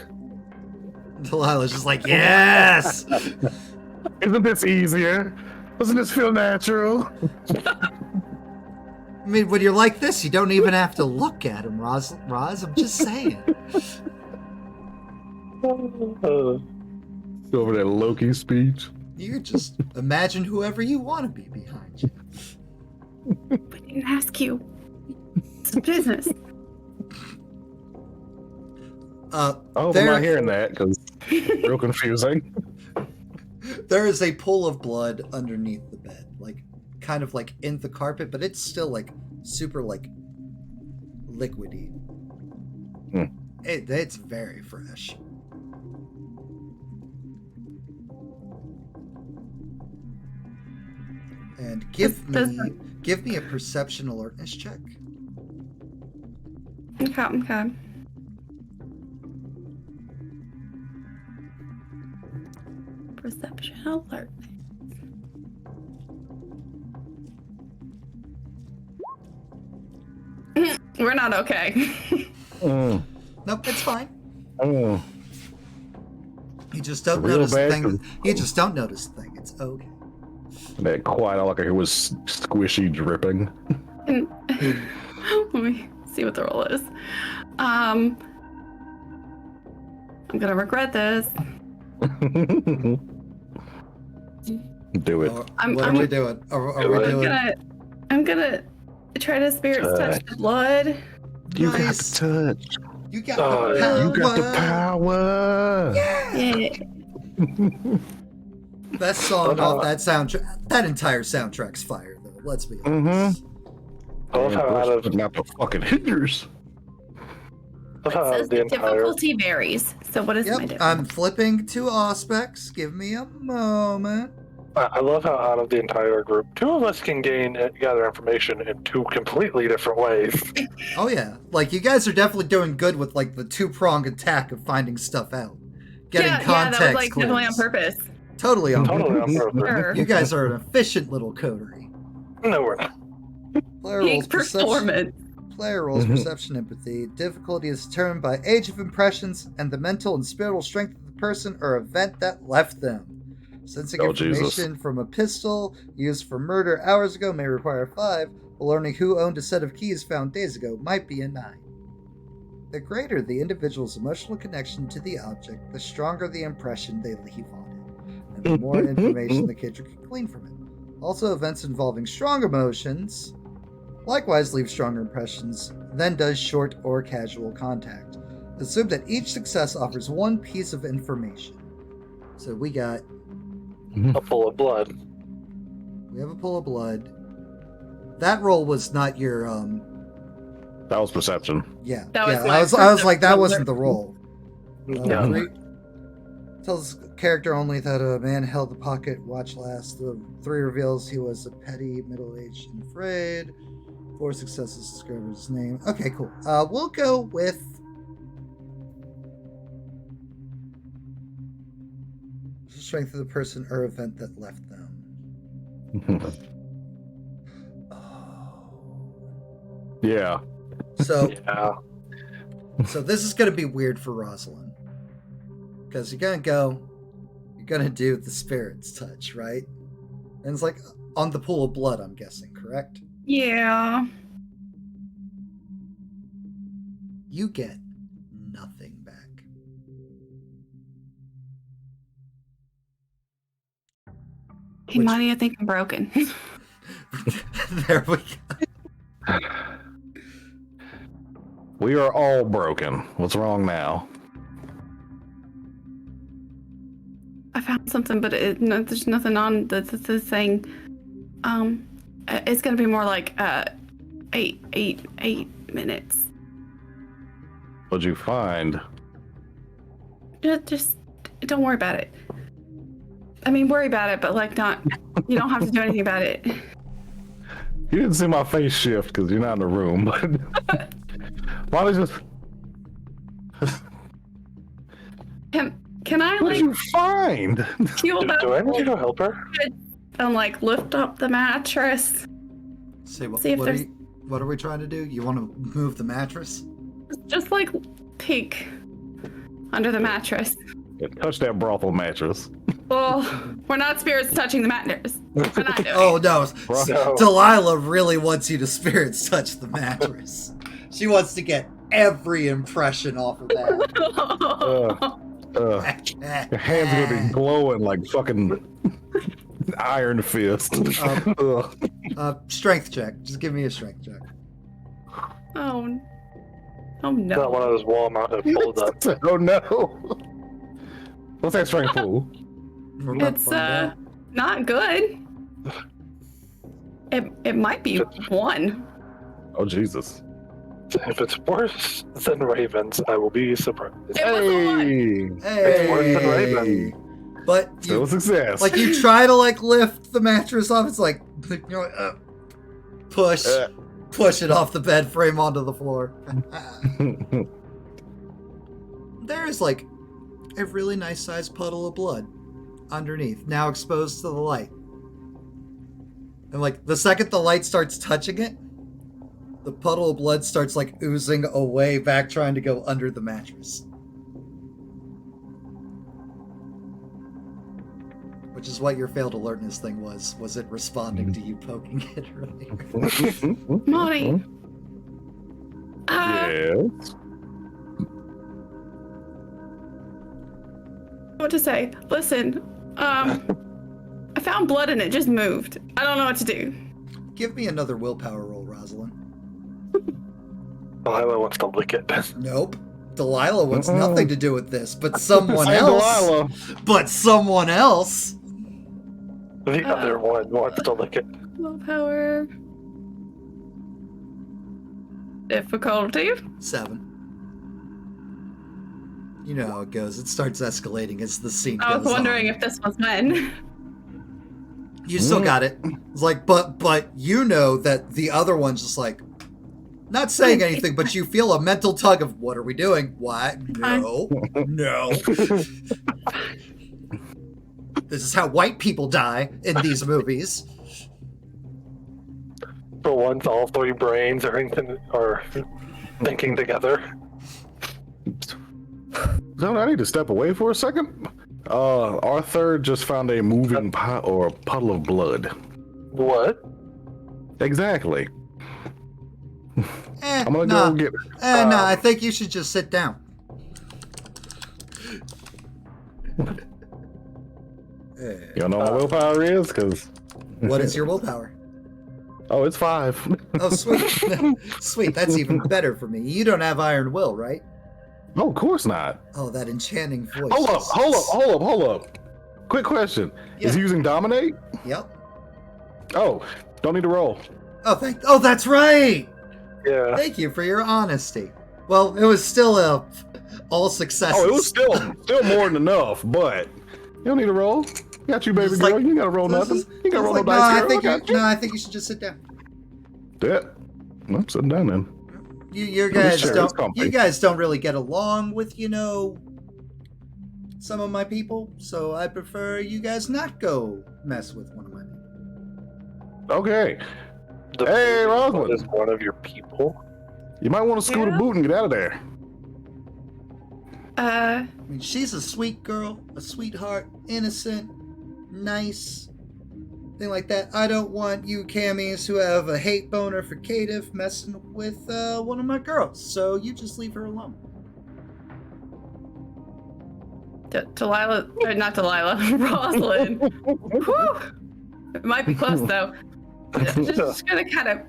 Delilah's just like, yes! Isn't this easier? Doesn't this feel natural? I mean, when you're like this, you don't even have to look at him, Roz. I'm just saying. Over that Loki speech. You just imagine whoever you want to be behind you. we didn't ask you. It's business. Oh, I'm not hearing that because real confusing. There is a pool of blood underneath the bed, like kind of like in the carpet, but it's still like super like liquidy. It's very fresh. And give me a perception alertness check. Okay. Perception alert. We're not okay. Nope, it's fine. Oh. You just don't Real notice the bad thing. You just don't notice the thing. It's okay. That quiet, all I could hear was squishy dripping. Let me see what the roll is. I'm gonna regret this. Do it. What are we doing? Are we doing? I'm gonna try to spirits touch the blood. You Nice. got the touch. You got the power. You got the power. Yeah. Best song off that soundtrack. That entire soundtrack's fire, though. Let's be honest. I love how out of not the fucking hitters. It says the difficulty varies. So what is my difference? I'm flipping to Auspex. Give me a moment. I love how out of the entire group, 2 of us can gather information in 2 completely different ways. Oh yeah, like you guys are definitely doing good with like the 2-pronged attack of finding stuff out, getting context. Yeah, that was like clues. definitely on purpose. Totally on Totally purpose. on purpose. Sure. You guys are an efficient little coterie. No, we're not. Player performance. Player roles perception empathy. Difficulty is determined by age of impressions and the mental and spiritual strength of the person or event that left them. Sensing information from a pistol used for murder hours ago may require 5, while learning who owned a set of keys found days ago might be a 9. The greater the individual's emotional connection to the object, the stronger the impression they leave on it, and the more information the character can glean from it. Also, events involving strong emotions likewise leave stronger impressions than does short or casual contact. Assume that each success offers one piece of information. So we got a pool of blood. We have a pool of blood. That roll was not your That was perception. Yeah. That was I was like, that wasn't the roll. No. Tells character only that a man held the pocket watch last. The 3 reveals he was a petty, middle-aged, and afraid. 4 successes describe his name. Okay, cool. We'll go with strength of the person or event that left them. Yeah. So, Yeah. so this is going to be weird for Rosalind. Because you're going to do the spirit's touch, right? And it's like on the pool of blood, I'm guessing, correct? Yeah. You get nothing back. He might even think I'm broken. There we go. We are all broken. What's wrong now? I found something, but there's nothing on the thing. It's gonna be more like 8 minutes. What'd you find? Just don't worry about it. I mean, worry about it, but like not. You don't have to do anything about it. You didn't see my face shift because you're not in the room, but why don't you just... Can I What'd like you find? heal that Do I need to go help her? and like lift up the mattress? See, See if there's what are we trying to do? You want to move the mattress? just like peek under the mattress. Yeah, touch that brothel mattress. Well, we're not spirits touching the mattress. We're not doing Oh no, No. Delilah really wants you to spirits touch the mattress. She wants to get every impression off of that. Your hands gonna be glowing like fucking iron fist. Strength check. Just give me a strength check. Oh Not no. one of those wall mounted pulled up. Oh no! What's that strength pool? We're about to It's find out. not good. It might be 1. Oh Jesus! If it's worse than Ravens, I will be surprised. It was a 1. It's worse than Raven. But Still you, a success. like you try to like lift the mattress off. It's like you know, push it off the bed frame onto the floor. There is like a really nice sized puddle of blood underneath, now exposed to the light. And like the second the light starts touching it, the puddle of blood starts like oozing away back, trying to go under the mattress. Which is what your failed alertness thing was. Was it responding to you poking it earlier? Monty. Yes. What to say? Listen, I found blood and it just moved. I don't know what to do. Give me another willpower roll, Rosalind. Delilah wants to lick it. Nope. Delilah wants nothing to do with this, but someone Hey, else. Delilah. But someone else. The other one wants to lick it. Willpower. Difficulty. 7. You know how it goes. It starts escalating as the scene I was goes wondering on. if this was when. You still got it. It's like, but you know that the other one's just like, not saying anything, but you feel a mental tug of, what are we doing? What? No. No. This is how white people die in these movies. For once, all three brains are thinking together. No, I need to step away for a second. Our third just found a moving puddle of blood. What? Exactly. I'm gonna nah. go get. No, I think you should just sit down. You don't know what my willpower is, because. What is your willpower? Oh, it's 5. Oh, sweet. Sweet, that's even better for me. You don't have iron will, right? No, of course not. Oh, that enchanting voice. Hold up. Quick question. Yeah. Is he using dominate? Yep. Oh, don't need to roll. Oh, that's right. Yeah. Thank you for your honesty. Well, it was still all successes. Oh, it was still more than enough, but you don't need to roll. Got you, baby girl. You gotta roll nothing. You gotta roll no dice, girl. I think you should just sit down. Yeah. I'm sitting down then. You guys don't really get along with, some of my people, so I prefer you guys not go mess with one of my people. Okay. Hey, Rosalind. Is one of your people? You might want to scoot a boot and get out of there. I mean, she's a sweet girl, a sweetheart, innocent, nice, thing like that. I don't want you camis who have a hate boner for Caitiff messing with one of my girls, so you just leave her alone. Rosalind. Whew. It might be close though. Just gonna kind of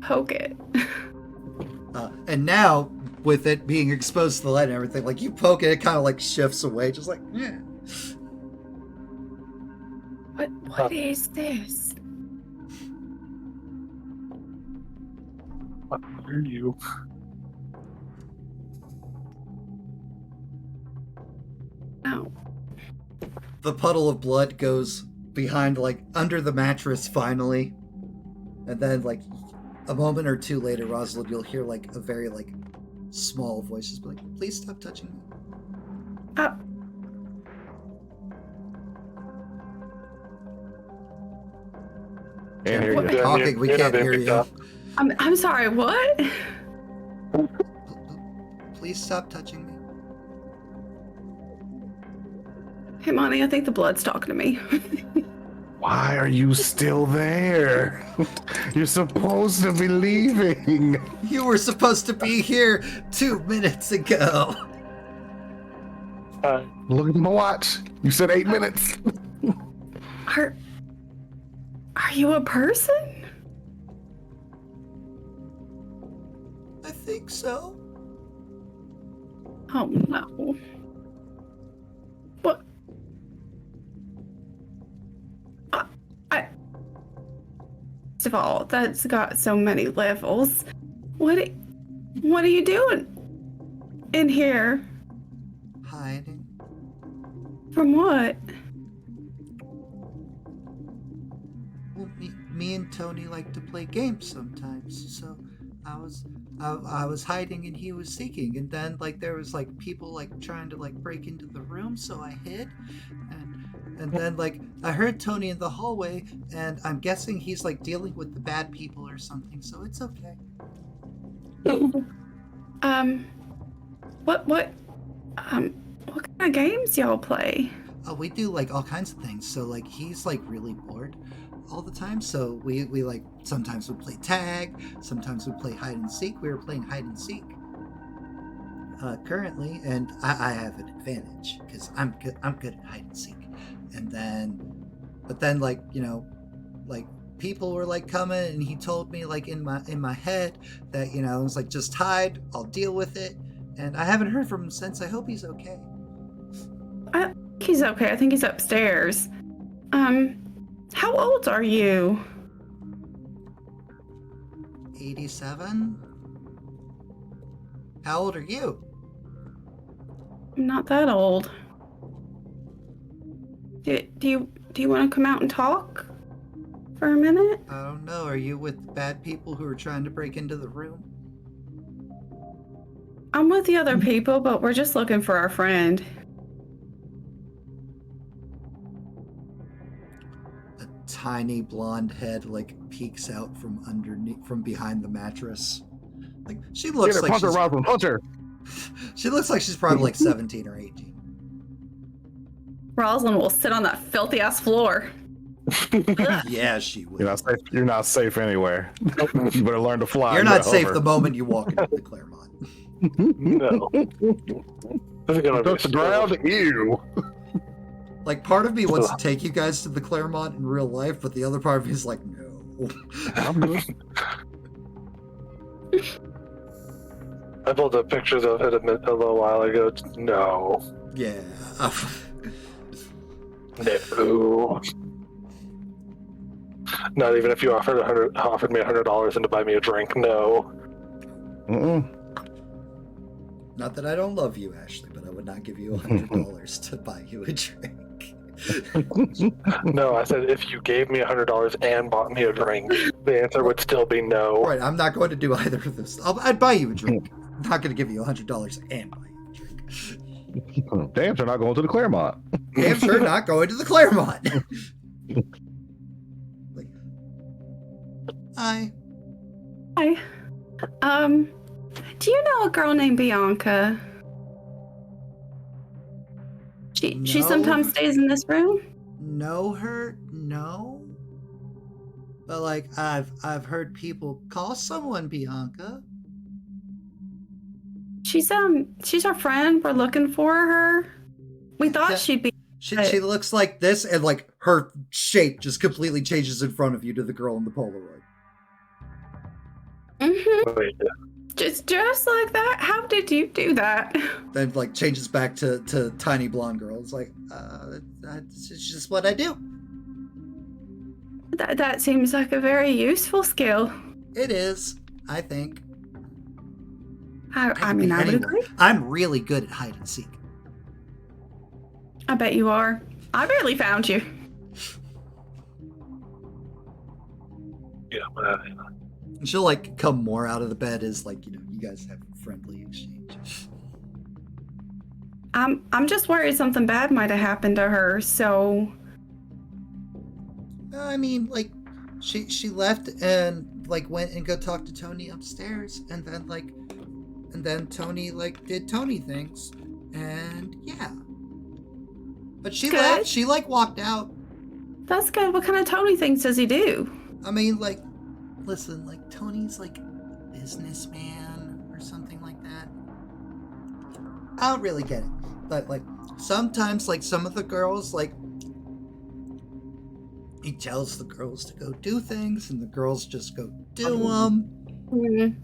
poke it. And now, with it being exposed to the light and everything, like you poke it, it kind of like shifts away, just like, yeah. What is this? What are you? Oh. The puddle of blood goes behind, like, under the mattress finally. And then, like, a moment or two later, Rosalind, you'll hear, like, a very, like, small voice just be like, please stop touching me. Can't hear We're you. talking, we can't hear you. I'm sorry, what? Please stop touching me. Hey, Monty, I think the blood's talking to me. Why are you still there? You're supposed to be leaving. You were supposed to be here 2 minutes ago. Look at my watch. You said 8 minutes. Are you a person? I think so. Oh no. What? First of all, that's got so many levels. What are you doing in here? Hiding. From what? Well, me and Tony like to play games sometimes, so I was hiding and he was seeking, and then like there was like people like trying to like break into the room, so I hid, and then like I heard Tony in the hallway, and I'm guessing he's like dealing with the bad people or something, so it's okay. What kind of games y'all play? Oh, we do like all kinds of things. So like he's like really bored all the time. So we like sometimes we play tag, sometimes we play hide and seek. We were playing hide and seek currently, and I have an advantage because I'm good at hide and seek. But then like like people were like coming, and he told me like in my head that it's like just hide, I'll deal with it. And I haven't heard from him since. I hope he's okay. He's okay. I think he's upstairs. How old are you? 87. How old are you? I'm not that old. Do you want to come out and talk for a minute? I don't know. Are you with bad people who are trying to break into the room? I'm with the other people, but we're just looking for our friend. A tiny blonde head like peeks out from underneath, from behind the mattress. Like she looks like punch her, Rosalind, punch her. She looks like she's probably like 17 or 18. Rosalind will sit on that filthy ass floor. Yeah, she will. You're not safe anywhere. You better learn to fly. You're not safe the moment you walk into the Claremont. No. This is gonna Touch the ground. Ew. Like, part of me wants to take you guys to the Claremont in real life, but the other part of me is like, no. I pulled up pictures of it a little while ago. No. Yeah. No. Not even if you offered me $100 and to buy me a drink. No. Not that I don't love you, Ashley, but I would not give you $100 to buy you a drink. No, I said if you gave me $100 and bought me a drink, the answer would still be no. Right, I'm not going to do either of those. I'd buy you a drink. I'm not going to give you $100 and buy you a drink. Damn, they're not going to the Claremont. Damn sure not going to the Claremont. Like, hi. Hi. Do you know a girl named Bianca? She No. sometimes stays in this room. Know her? No. But like I've heard people call someone Bianca. She's our friend. We're looking for her. We thought she'd be. She looks like this, and like her shape just completely changes in front of you to the girl in the Polaroid. Mm-hmm. Wait, Just like that. How did you do that? Then like changes back to tiny blonde girl. It's like, it's just what I do. That seems like a very useful skill. It is, I think. I mean, I would Anyone. agree. I'm really good at hide and seek. I bet you are. I barely found you. yeah, And she'll like come more out of the bed as like, you guys have a friendly exchange. I'm just worried something bad might have happened to her, so I mean, like, she left and like went and go talk to Tony upstairs, and then Tony like did Tony things, and yeah. But she Good. left. She like walked out. that's good. What kind of Tony things does he do? I mean, like, listen, like Tony's like a businessman or something like that. I don't really get it, but like sometimes, like some of the girls, like he tells the girls to go do things, and the girls just go do them. Mm-hmm.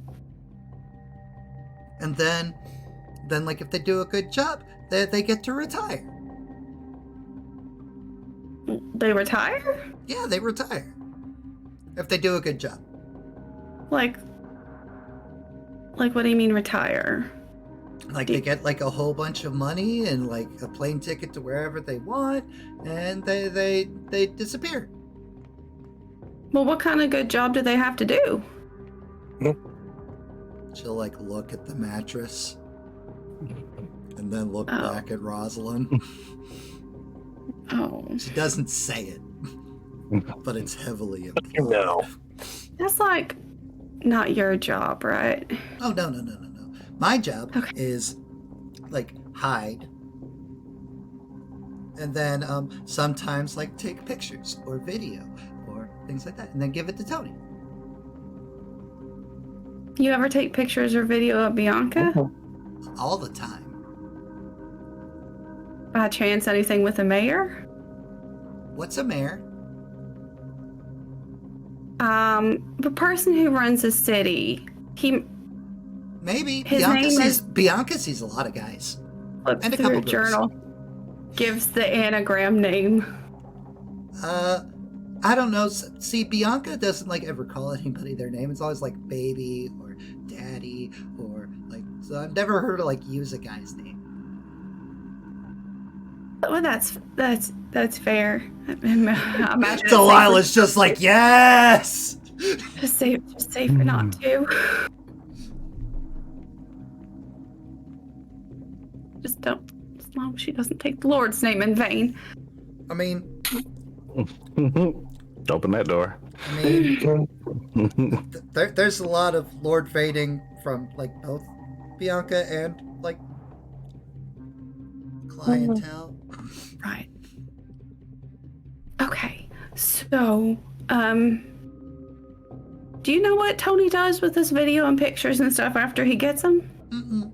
And then like if they do a good job, they get to retire. They retire? Yeah, they retire if they do a good job. Like what do you mean retire? Like they get like a whole bunch of money and like a plane ticket to wherever they want, and they disappear. Well, what kind of good job do they have to do? She'll like look at the mattress and then look Oh. back at Rosalind. Oh, She doesn't say it, but it's heavily implied. No. that's like not your job, right? Oh, no. My job Okay. is like hide, and then sometimes like take pictures or video or things like that, and then give it to Tony. You ever take pictures or video of Bianca? All the time. By chance, anything with the mayor? What's a mayor? The person who runs the city. He Maybe. His name is- Bianca sees a lot of guys. flips And a through couple a girls. journal, gives the anagram name. I don't know. See, Bianca doesn't like ever call anybody their name. It's always like baby or daddy or like. So I've never heard her like use a guy's name. Well, that's fair. Imagine Delilah's just like, yes. Just safer not to. Just don't. As long as she doesn't take the Lord's name in vain. I mean, Open that door. I mean, there's a lot of Lord Fading from like both Bianca and like clientele. Right. Okay. So, do you know what Tony does with this video and pictures and stuff after he gets them? Mm-mm.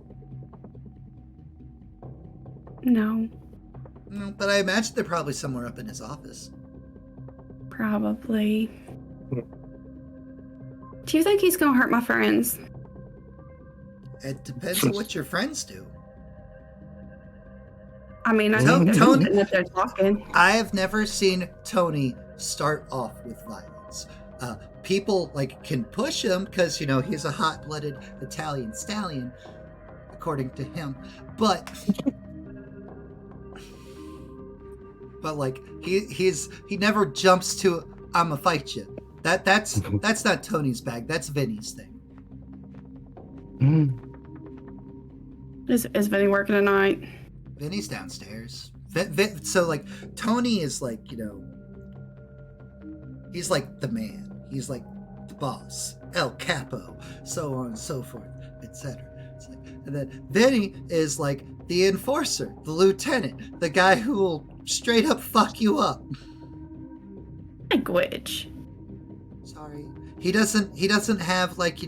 No. No, but I imagine they're probably somewhere up in his office. Probably. Do you think he's gonna hurt my friends? It depends on what your friends do. I mean, I Tony- think Tony- if they're talking. I have never seen Tony start off with violence. People like can push him because he's a hot-blooded Italian stallion, according to him. But like he never jumps to "I'ma fight you." That's not Tony's bag. That's Vinny's thing. Is Vinny working tonight? Vinny's downstairs. So like Tony is like he's like the man. He's like the boss, El Capo, so on and so forth, etc. And then Vinny is like the enforcer, the lieutenant, the guy who will straight up fuck you up. Language. Sorry, he doesn't have like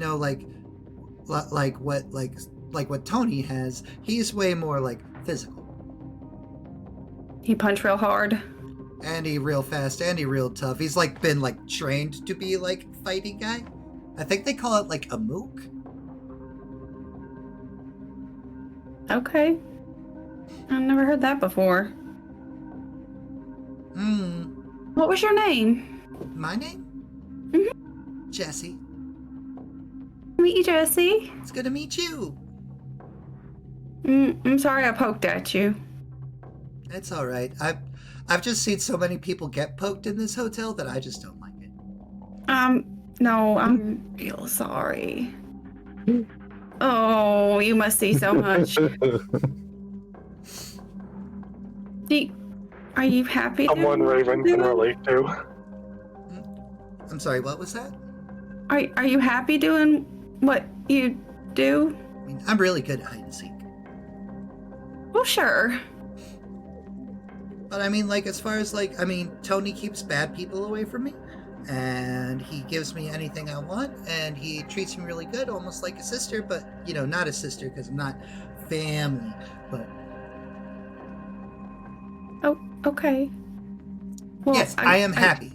what Tony has. He's way more like physical. He punch real hard. And he real fast, and he real tough. He's like been like trained to be like fighting guy. I think they call it like a mook. Okay. I've never heard that before. What was your name? My name? Mm-hmm. Jesse. Meet you, Jesse. It's good to meet you. I'm sorry I poked at you. It's all right. I've just seen so many people get poked in this hotel that I just don't like it. No, I'm real sorry. Oh, you must see so much. Are you happy? Someone Raven can relate to. I'm sorry, what was that? Are you happy doing what you do? I mean, I'm really good at hide and seek. Well, sure. But I mean, like, as far as like, Tony keeps bad people away from me, and he gives me anything I want, and he treats me really good, almost like a sister, but not a sister because I'm not family. But oh, okay. Well, yes, I am happy.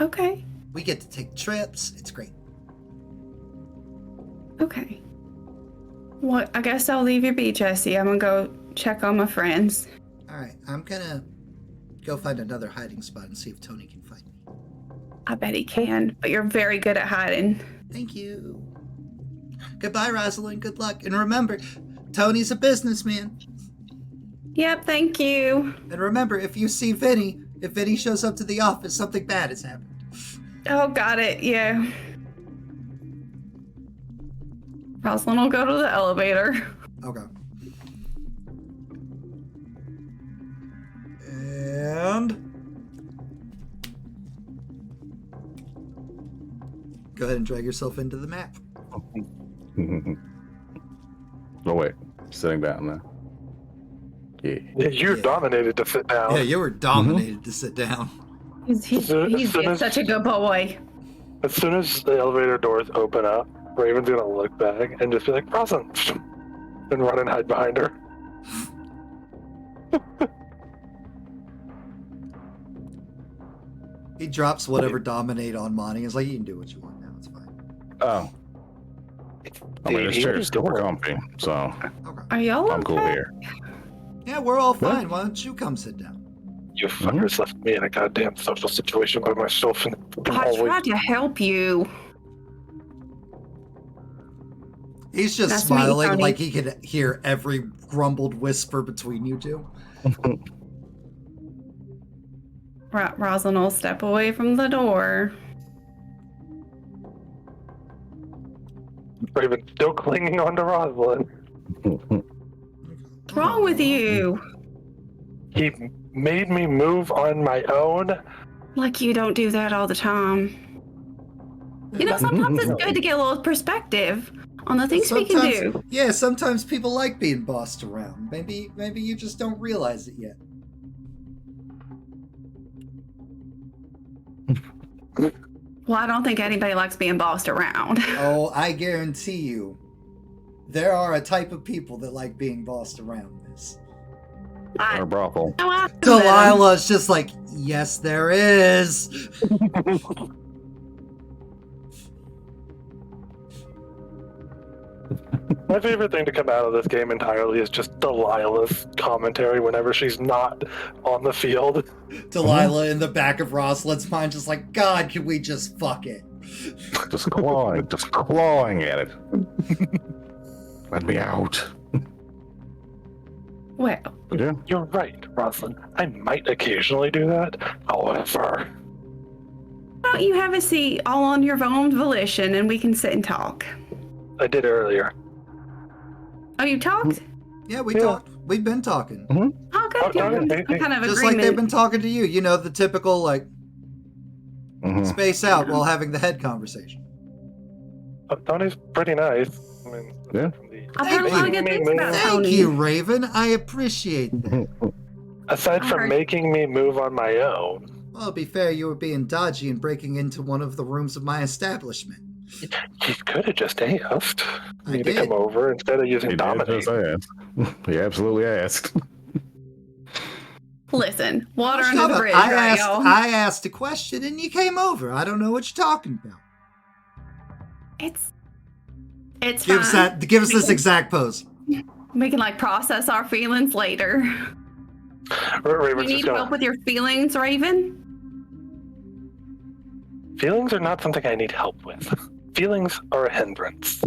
Okay. We get to take trips. It's great. Okay. Well, I guess I'll leave you be, Jesse. I'm gonna go check on my friends. All right, I'm gonna go find another hiding spot and see if Tony can find me. I bet he can, but you're very good at hiding. Thank you. Goodbye, Rosalind. Good luck. And remember, Tony's a businessman. Yep, thank you. And remember, if you see Vinny, if Vinny shows up to the office, something bad has happened. Oh, got it. Yeah. Rosalind will go to the elevator. Okay. And go ahead and drag yourself into the map. Oh wait, sitting down now. Yeah. You're dominated to sit down. Yeah, you were dominated to sit down. He's such a good boy. As soon as the elevator doors open up, Raven's gonna look back and just be like, "Present," and run and hide behind her. He drops whatever dominate on Monty. He's like, you can do what you want now. It's fine. Oh. I mean, this chair is super comfy, so Okay. Are y'all I'm cool okay? here. Yeah, we're all fine. Why don't you come sit down? You fuckers left me in a goddamn social situation by myself in the I hallway. tried to help you. He's just That's me, smiling Tony. like he could hear every grumbled whisper between you two. Rosalind will step away from the door. Raven still clinging on to Rosalind. What's wrong with you? He made me move on my own, Like you don't do that all the time. You know, sometimes it's good to get a little perspective on the things we can do. Yeah, sometimes people like being bossed around. Maybe you just don't realize it yet. Well, I don't think anybody likes being bossed around. Oh, I guarantee you, there are a type of people that like being bossed around, Miss. Or brothel. Delilah's just like, yes, there is. My favorite thing to come out of this game entirely is just Delilah's commentary whenever she's not on the field. Delilah in the back of Rosalind's mind, just like, God, can we just fuck it? Just clawing at it. Let me out. Well, Yeah. You're right, Rosalind. I might occasionally do that. However, why don't you have a seat all on your own volition and we can sit and talk? I did earlier. Oh, you talked? Yeah, we talked. We've been talking. Oh, good. Yeah, I'm kind of Just agreement. like they've been talking to you. You know, the typical, like, space out while having the head conversation. Tony's pretty nice. I mean, Yeah. I've heard a lot of good things about Thank Tony. you, Raven. I appreciate that. aside from Alright. making me move on my own, Well, to be fair, you were being dodgy and breaking into one of the rooms of my establishment. he could have just asked me to did. come over instead of using He did dominate. just ask. He absolutely asked. Listen, water Shut under the up. bridge, I right, asked, y'all? I asked a question and you came over. I don't know what you're talking about. It's Give us fine. give us this exact pose. We can like process our feelings later. You Raven's need just gonna, help with your feelings, Raven? feelings are not something I need help with. Feelings are a hindrance.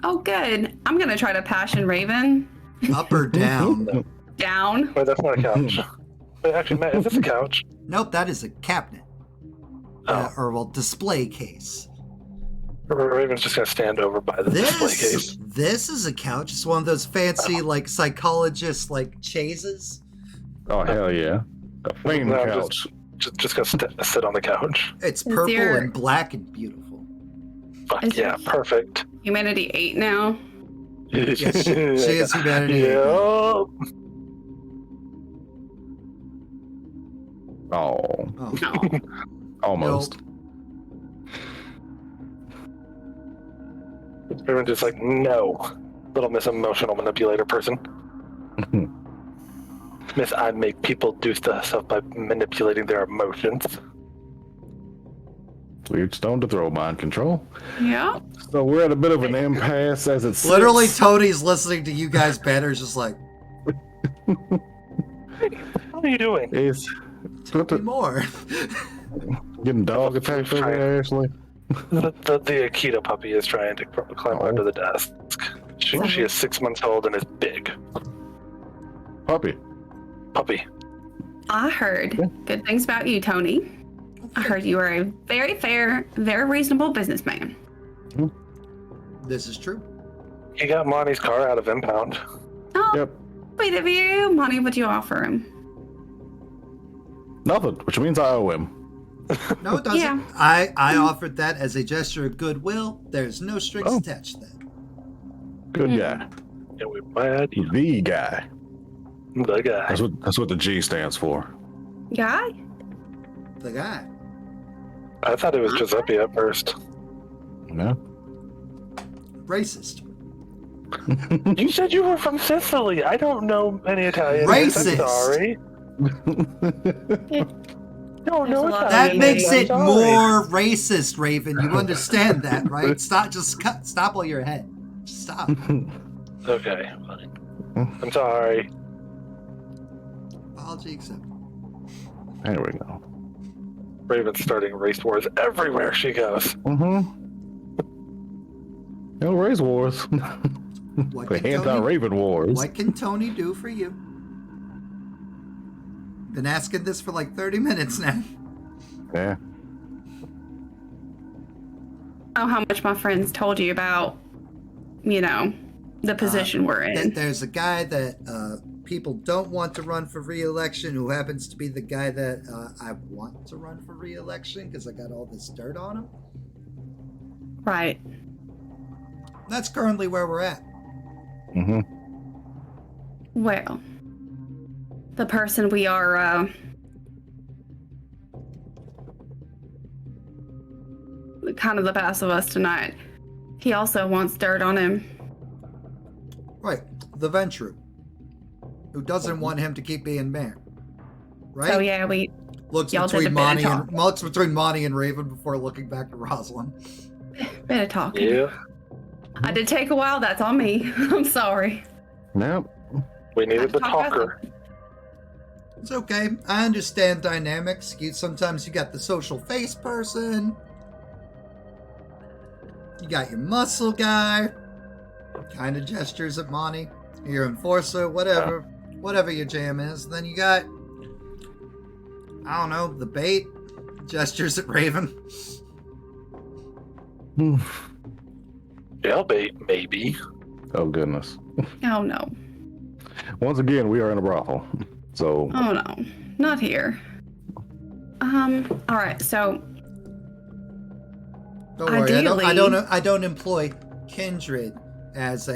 Oh, good. I'm gonna try to passion Raven Up or down? down. Wait, that's not a couch. Wait, actually, Matt, is this a couch? Nope, that is a cabinet. Oh. Or, well, display case. Raven's just gonna stand over by the display case. This is a couch. It's one of those fancy, like, psychologist, like, chaises. Oh, hell yeah. A flame No, couch. Just gonna sit on the couch. It's Is purple there- and black and beautiful. Fuck Is yeah, it- perfect. Humanity 8 now. Yes, she is humanity. Yep. Oh. Oh. No. Almost. Raven's just like, no. Little Miss Emotional Manipulator person. Miss, I make people do stuff by manipulating their emotions. Weird stone to throw, mind control. Yeah. So we're at a bit of an impasse as it's Literally, Tony's listening to you guys banter, just like, What are you doing? It's tell me more. getting dog attacked over there, Ashley. The Akita puppy is trying to climb under the desk. She is 6 months old and is big. Puppy. Puppy. I heard good things about you, Tony. I heard you are a very fair, very reasonable businessman. This is true. He got Monty's car out of impound. Oh, Yep. sweet of you. Money, would you offer him? Nothing, which means I owe him. No, it doesn't. Yeah. I offered that as a gesture of goodwill. There's no strings Oh. attached to that. Good guy. And we're glad you The guy. the guy. That's what the G stands for. Guy? The guy. I thought it was Giuseppe at first. No. Racist. You said you were from Sicily. I don't know any Italian. names. I'm Racist. sorry. No, There's a no lot of That Italian makes names. I'm it sorry. more racist, Raven. You understand that, right? Stop while you're ahead. Just stop. Okay, fine. I'm sorry. Apology accepted. There we go. Raven's starting race wars everywhere she goes. No race wars. What The can, Tony, anti-Raven wars. what can Tony do for you? Been asking this for like 30 minutes now. Yeah. Oh, how much my friends told you about, the position we're in. There's a guy that people don't want to run for re-election, who happens to be the guy that I want to run for re-election because I got all this dirt on him. Right. That's currently where we're at. Mm-hmm. Well, the person we are kind of the best of us tonight, he also wants dirt on him. Right. The Ventrue, who doesn't want him to keep being mayor. Right? So yeah, looks y'all did a between Monty and Raven before looking back to Rosalind. Bit of talking. Yeah. I did take a while. That's on me. I'm sorry. Yep. We needed the talker. It's okay. I understand dynamics. Sometimes you got the social face person. You got your muscle guy. Kind of gestures at Monty. Your enforcer, whatever your jam is. Then you got, I don't know, the bait. Gestures at Raven. Jailbait, maybe. Oh, goodness. Oh no. Once again, we are in a brothel. So. Oh no. Not here. All right. So. Don't worry. Ideally, I don't employ kindred as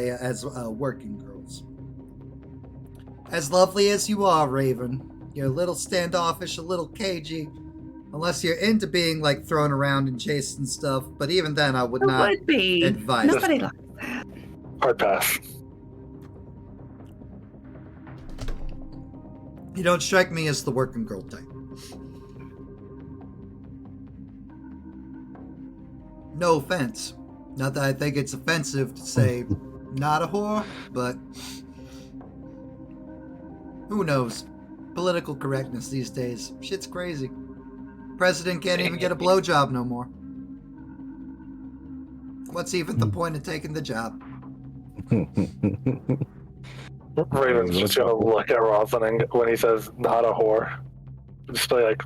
working girls. As lovely as you are, Raven, you're a little standoffish, a little cagey. Unless you're into being like thrown around and chased and stuff, but even then, I would not advise. Nobody likes that. Hard pass. You don't strike me as the working girl type. No offense. Not that I think it's offensive to say not a whore, but who knows? Political correctness these days. Shit's crazy. President can't even get a blowjob no more. What's even the point of taking the job? Raven's just gonna look at Rosalind when he says not a whore. Just be like,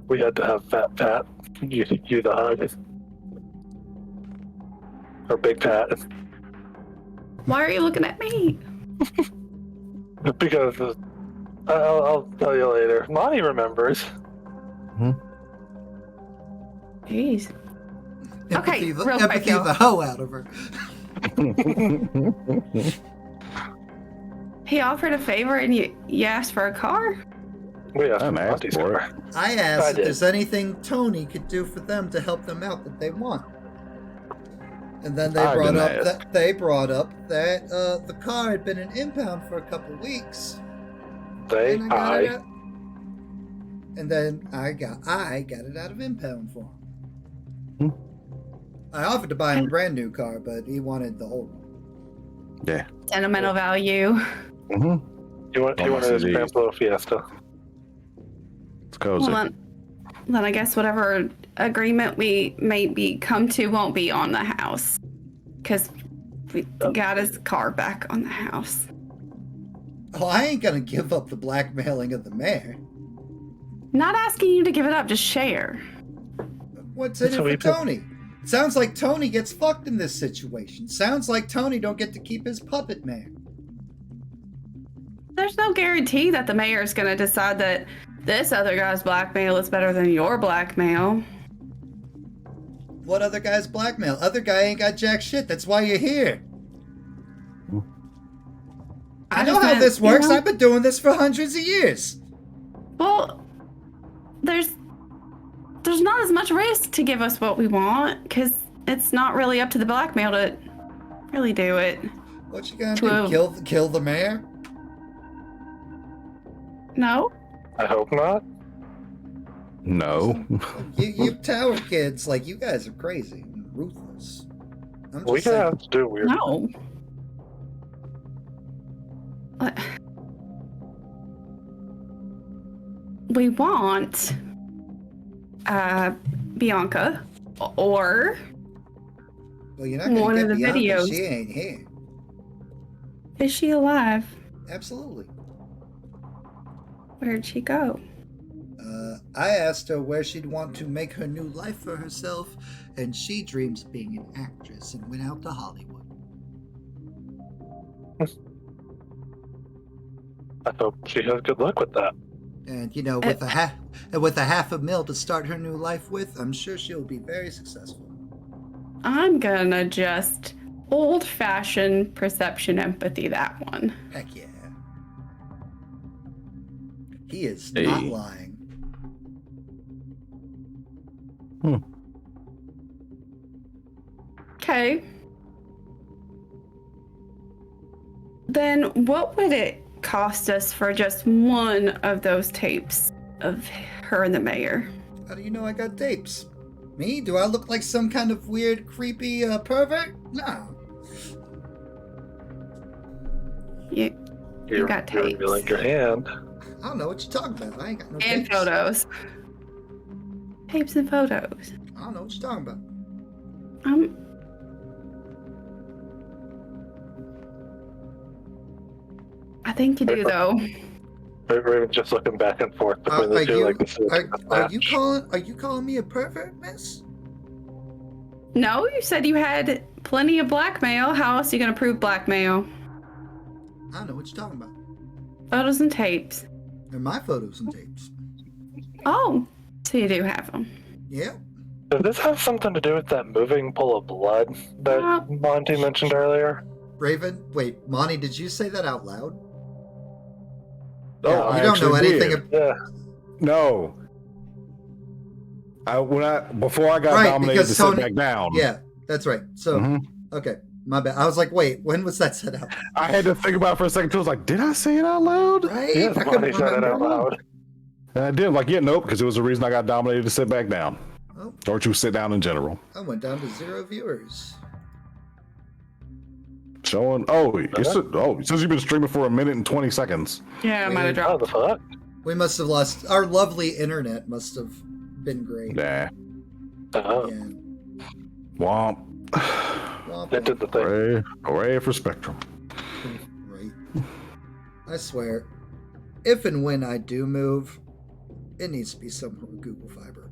we had to have Fat Pat. You the hug. Or Big Pat. Why are you looking at me? Because I'll tell you later. Monty remembers. Jeez. Empathy, Okay, real quick, empathy y'all. the hoe out of her. He offered a favor and you asked for a car? We asked I'm Monty's asked for car. I asked I if did. there's anything Tony could do for them to help them out that they want. And then they brought up that the car had been an impound for a couple weeks. And then I got it out of impound for him. I offered to buy him a brand new car, but he wanted the old one. Yeah. Sentimental value. Mm-hmm. He wanted his Grand Blue Fiesta. It's cozy. Well, then I guess whatever agreement we maybe come to won't be on the house. Because we got his car back on the house. Oh, I ain't gonna give up the blackmailing of the mayor. Not asking you to give it up, just share. What's in it for Tony? Sounds like Tony gets fucked in this situation. Sounds like Tony don't get to keep his puppet mayor. There's no guarantee that the mayor is going to decide that this other guy's blackmail is better than your blackmail. What other guy's blackmail? Other guy ain't got jack shit. That's why you're here. I know how this works. I've been doing this for hundreds of years. Well, there's not as much risk to give us what we want, because it's not really up to the blackmail to really do it. What you gonna do? Kill the mayor? No. I hope not. No. You tower kids, like, you guys are crazy and ruthless. We can have to do weird. No. What? We want Bianca or well, you're not gonna one get of the Bianca. videos. She ain't here. Is she alive? Absolutely. Where'd she go? I asked her where she'd want to make her new life for herself, and she dreams of being an actress and went out to Hollywood. I hope she has good luck with that. And you know, with a half a mil to start her new life with, I'm sure she'll be very successful. I'm gonna just old-fashioned perception empathy that one. Heck yeah. He is not lying. Okay. Then what would it cost us for just one of those tapes of her and the mayor? How do you know I got tapes? Me? Do I look like some kind of weird, creepy pervert? No. You got You're tapes. revealing your hand. I don't know what you're talking about. I ain't got no And tapes. photos. Tapes and photos. I don't know what you're talking about. I think you do, though. Raven's just looking back and forth between the two. Are you calling me a pervert, miss? No, you said you had plenty of blackmail. How else are you going to prove blackmail? I don't know what you're talking about. Photos and tapes. They're my photos and tapes. Oh, so you do have them. Yeah. Does this have something to do with that moving pool of blood that Monty mentioned earlier? Raven, wait, Monty, did you say that out loud? Oh, you don't know anything. Yeah. No. Before I got dominated to sit back down. Yeah, that's right. So, okay, my bad. I was like, wait, when was that set up? I had to think about it for a second too. I was like, did I say it out loud? Right? Yeah, Monty said it out loud. And I did. Like, yeah, nope, because it was the reason I got dominated to sit back down. Oh. Or to sit down in general. I went down to 0 viewers. Showing. It says you've been streaming for 1 minute and 20 seconds. Yeah, I might have How dropped. the fuck? We must have lost. Our lovely internet must have been great. Nah. Oh. Yeah. Womp. Womp It did the thing. Hooray for Spectrum. Right. I swear, if and when I do move, it needs to be somewhere with Google Fiber.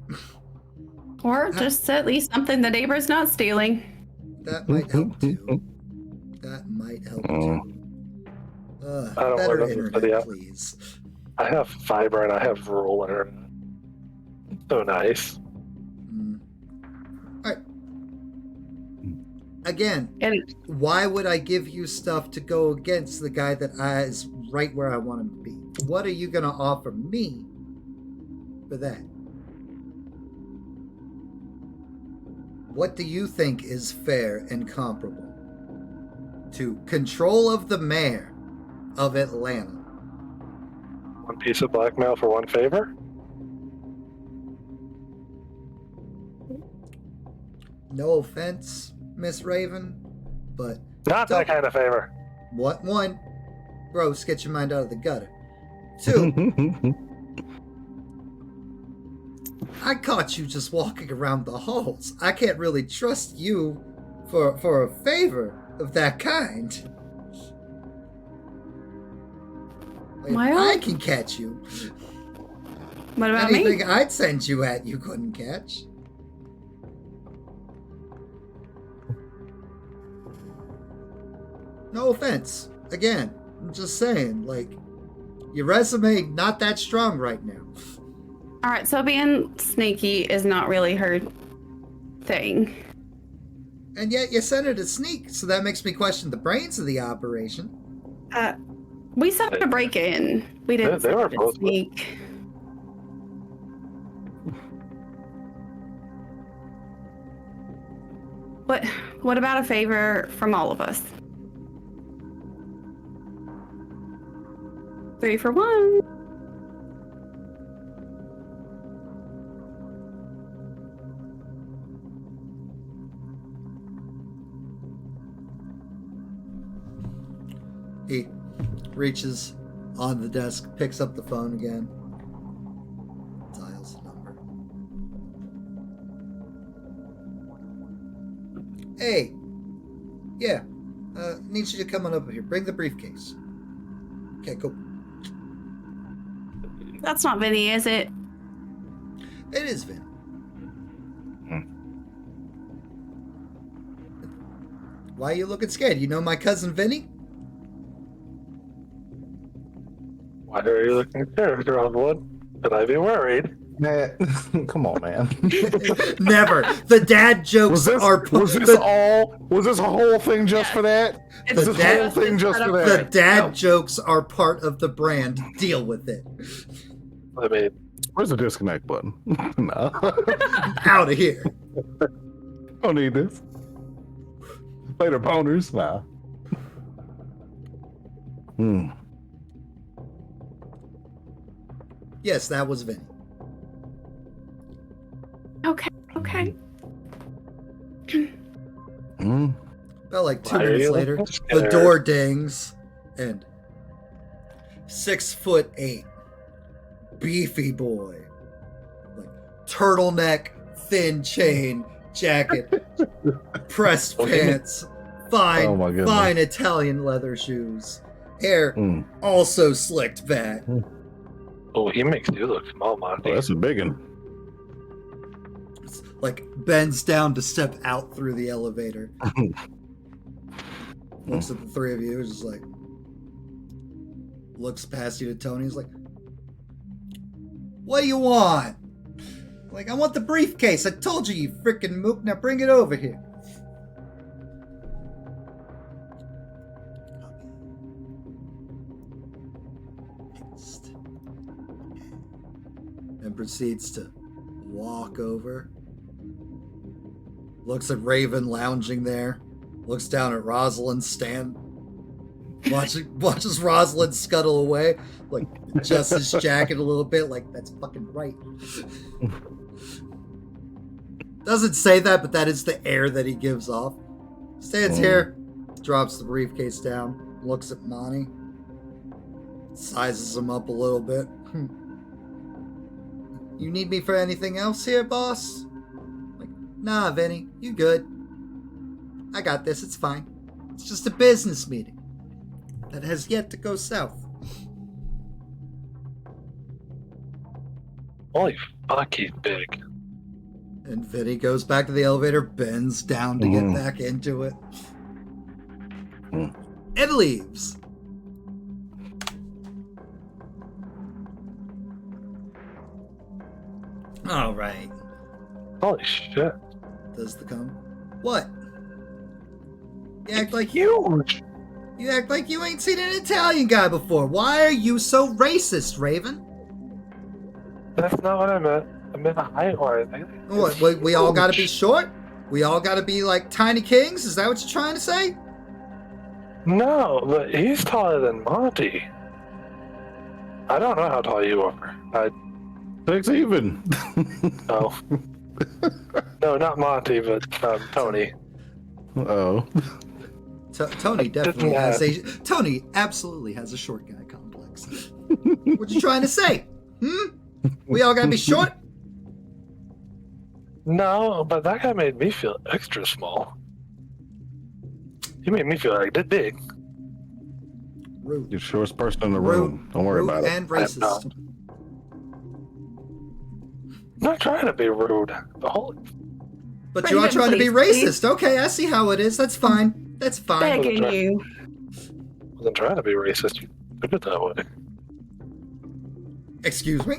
Or just at least something the neighbor's not stealing. That might help too. That might help too. I don't Better want to internet, please. I have fiber and I have rural internet. So nice. Alright. Again, why would I give you stuff to go against the guy that is right where I want him to be? What are you going to offer me for that? What do you think is fair and comparable to control of the mayor of Atlanta? One piece of blackmail for one favor? No offense, Miss Raven, but... Not that kind of favor. What? One, gross, get your mind out of the gutter. Two, I caught you just walking around the halls. I can't really trust you for a favor of that kind. If I can catch you. What about Anything me? I'd send you at, you couldn't catch. No offense. Again, I'm just saying, like, your resume not that strong right now. All right, so being sneaky is not really her thing. And yet you sent her to sneak, so that makes me question the brains of the operation. We set her to break in. We didn't They set were her to both- sneak. What about a favor from all of us? 3 for 1. He reaches on the desk, picks up the phone again, dials the number. Hey, yeah, need you to come on over here. Bring the briefcase. Okay, cool. That's not Vinny, is it? It is Vin. Why are you looking scared? You know my cousin Vinny? Why are you looking at character on one? Could I be worried? Man, come on, man. Never. The dad jokes are was this a whole thing just for that? Was this dad- whole thing just for the that? dad jokes are part of the brand. Deal with it. I mean, Where's the disconnect button? No. Out of here. Don't need this. Later, boners. Nah. Yes, that was Vinny. Okay. About like 2 Why are minutes you later, looking the scared? door dings, and 6'8", beefy boy, like turtleneck, thin chain, jacket, pressed pants, Oh my goodness. fine Italian leather shoes, hair also slicked back. oh, he makes you look small, Monty. Oh, that's a big one. Like bends down to step out through the elevator. Looks at the three of you, is just like looks past you to Tony. He's like, "What do you want?" Like, "I want the briefcase. I told you, you freaking mook. Now bring it over here." And proceeds to walk over. Looks at Raven lounging there. Looks down at Rosalind stand. Watches Rosalind scuttle away. Like, adjusts his jacket a little bit. Like, that's fucking right. Doesn't say that, but that is the air that he gives off. Stands here. Drops the briefcase down. Looks at Monty. Sizes him up a little bit. You need me for anything else here, boss? Like, nah, Vinny, you good. I got this, it's fine. It's just a business meeting that has yet to go south. Holy fuck, he's big. And Vinny goes back to the elevator, bends down to get back into it. And leaves. All right. Holy shit. Does the come? What? You act like Huge. you act like you ain't seen an Italian guy before. Why are you so racist, Raven? That's not what I meant. I meant height wise. What? We all got to be short? We all got to be like tiny kings? Is that what you're trying to say? No, but he's taller than Monty. I don't know how tall you are. Six even. No. No, not Monty, but Tony. Oh. Tony definitely Didn't has a Tony absolutely has a short guy complex. What you trying to say? We all gotta be short? No, but that guy made me feel extra small. He made me feel like that big. Rude. You're the shortest person in the room. Don't worry Rude about it. and racist. I'm not trying to be rude. The whole But you are Raven, trying to be please. racist. Okay, I see how it is. That's fine. That's fine. Begging you. wasn't trying to be racist. You took it that way. Excuse me?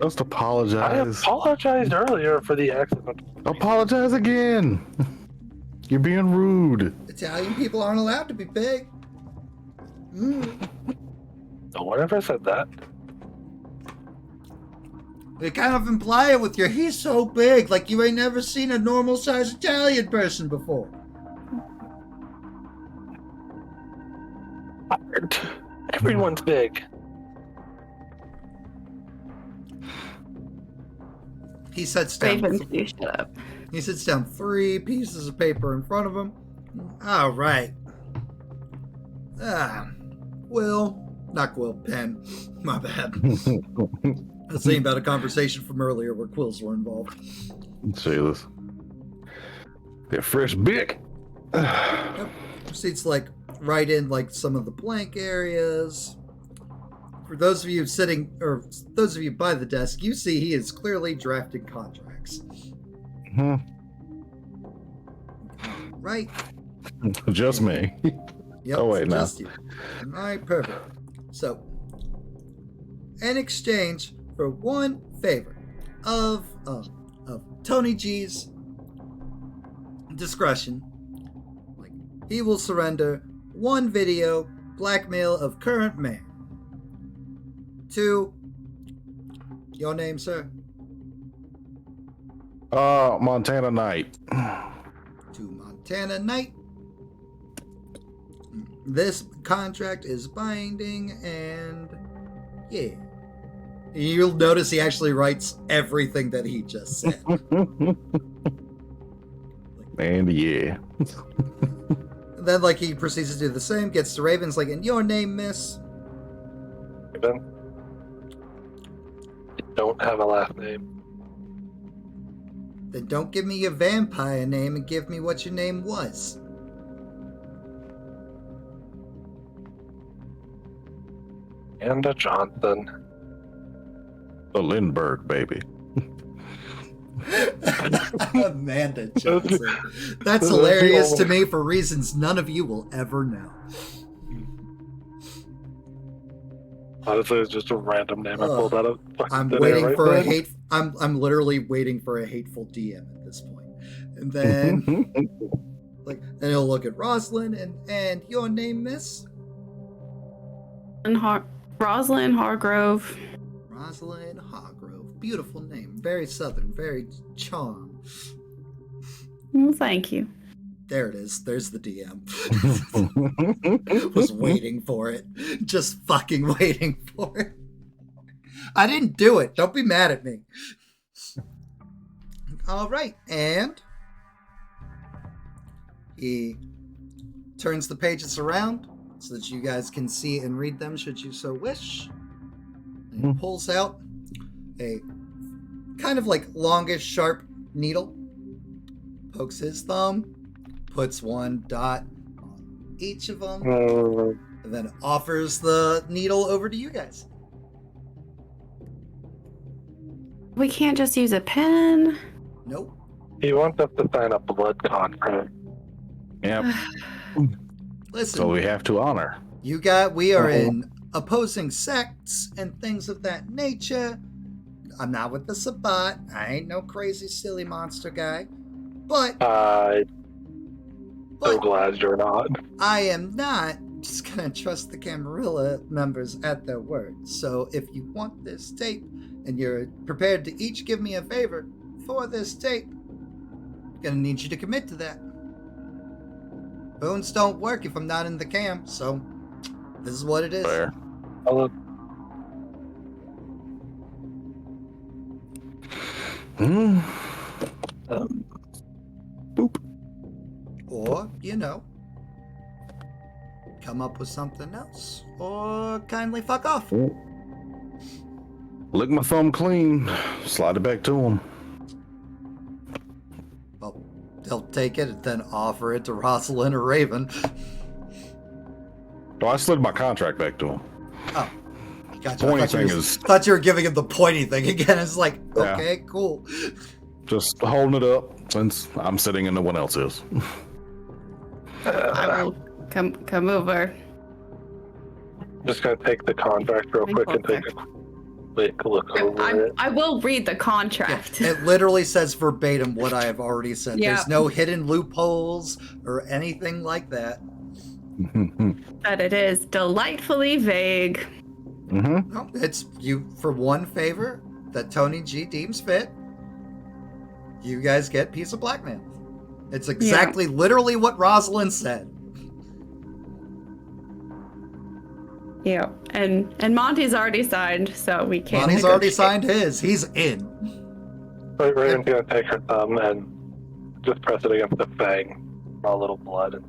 Just I apologize. apologized earlier for the accident. Apologize again. You're being rude. Italian people aren't allowed to be big. No one ever said that. You kind of imply it with your "he's so big," like you ain't never seen a normal sized Italian person before. Everyone's big. He sits down. Raven, you shut up. He sits down 3 pieces of paper in front of him. All right. Not Quill, pen. My bad. I was thinking about a conversation from earlier where quills were involved. Jesus. They're fresh big. Yep. Proceeds to write in some of the blank areas. For those of you sitting, or those of you by the desk, you see he is clearly drafting contracts. Right? Just me. Yep. Oh, wait, no. just you. All right, perfect. So, in exchange for one favor of Tony G's discretion, like, he will surrender one video blackmail of current man to your name, sir. Montana Knight. To Montana Knight. This contract is binding, and yeah. You'll notice he actually writes everything that he just said. And yeah. And then, like, he proceeds to do the same, gets to Raven's like, "In your name, miss." Raven? You don't have a last name. Then don't give me your vampire name and give me what your name was. Amanda Johnson. The Lindbergh, baby. Amanda Johnson. That's hilarious to me for reasons none of you will ever know. Honestly, it's just a random name I pulled out of. I'm waiting for a hate. I'm literally waiting for a hateful DM at this point, and then then he'll look at Rosalind and your name, miss. And Rosalind Hargrove. Rosalind Hargrove, beautiful name, very southern, very charm. Well, thank you. There it is. There's the DM. Was waiting for it. Just fucking waiting for it. I didn't do it. Don't be mad at me. All right. And he turns the pages around so that you guys can see and read them should you so wish. And he pulls out a kind of like longish, sharp needle, pokes his thumb, puts one dot on each of them, and then offers the needle over to you guys. We can't just use a pen. Nope. He wants us to sign a blood contract. Yep. Listen, So we have to honor. we are in opposing sects and things of that nature. I'm not with the Sabbat. I ain't no crazy silly monster guy. But So glad you're not. I am not just gonna trust the Camarilla members at their word. So if you want this tape and you're prepared to each give me a favor for this tape, I'm gonna need you to commit to that. Boons don't work if I'm not in the cam, so this is what it is. Fair. Boop. Or, come up with something else. Or kindly fuck off. Lick my thumb clean. Slide it back to him. Well, they'll take it and then offer it to Rosalind or Raven. Oh, I slid my contract back to him. Oh, gotcha. Pointy thing is thought you were giving him the pointy thing again. It's like, Yeah. okay, cool. just holding it up since I'm sitting and no one else is. I will come over. Just gonna take the contract real quick and take a quick look over it. I will read the contract. It literally says verbatim what I have already said. Yeah. There's no hidden loopholes or anything like that. That it is delightfully vague. No, it's you for one favor that Tony G deems fit. You guys get piece of blackmail. It's exactly literally what Rosalind said. Yeah, and Monty's already signed, so we can't. Monty's already negotiate. signed his. He's in. Raven's gonna take her thumb and just press it against the fang. A little blood.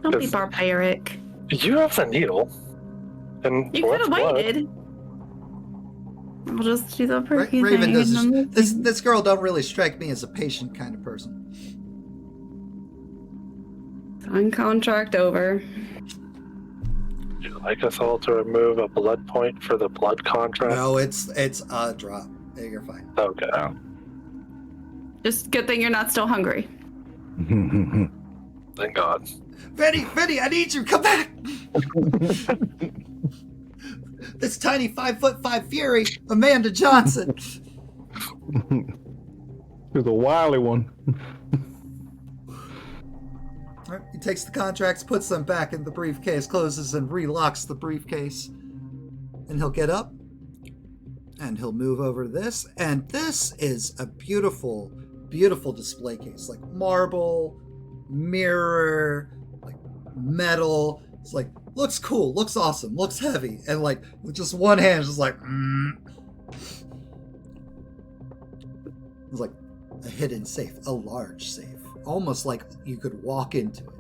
Don't be barbaric. You have the needle. And You could have blood? waited. I'll just do the perky Raven thing. this girl don't really strike me as a patient kind of person. Sign contract over. Would you like us all to remove a blood point for the blood contract? No, it's a drop. You're fine. Okay. Just good thing you're not still hungry. Thank God. Vinny, I need you. Come back. this tiny 5'5" fury, Amanda Johnson. There's a wily one. All right, he takes the contracts, puts them back in the briefcase, closes and relocks the briefcase. And he'll get up and he'll move over to this. And this is a beautiful, beautiful display case. Like marble, mirror, like metal. It's like, looks cool, looks awesome, looks heavy. And like, with just one hand, just like, It's like a hidden safe, a large safe. Almost like you could walk into it.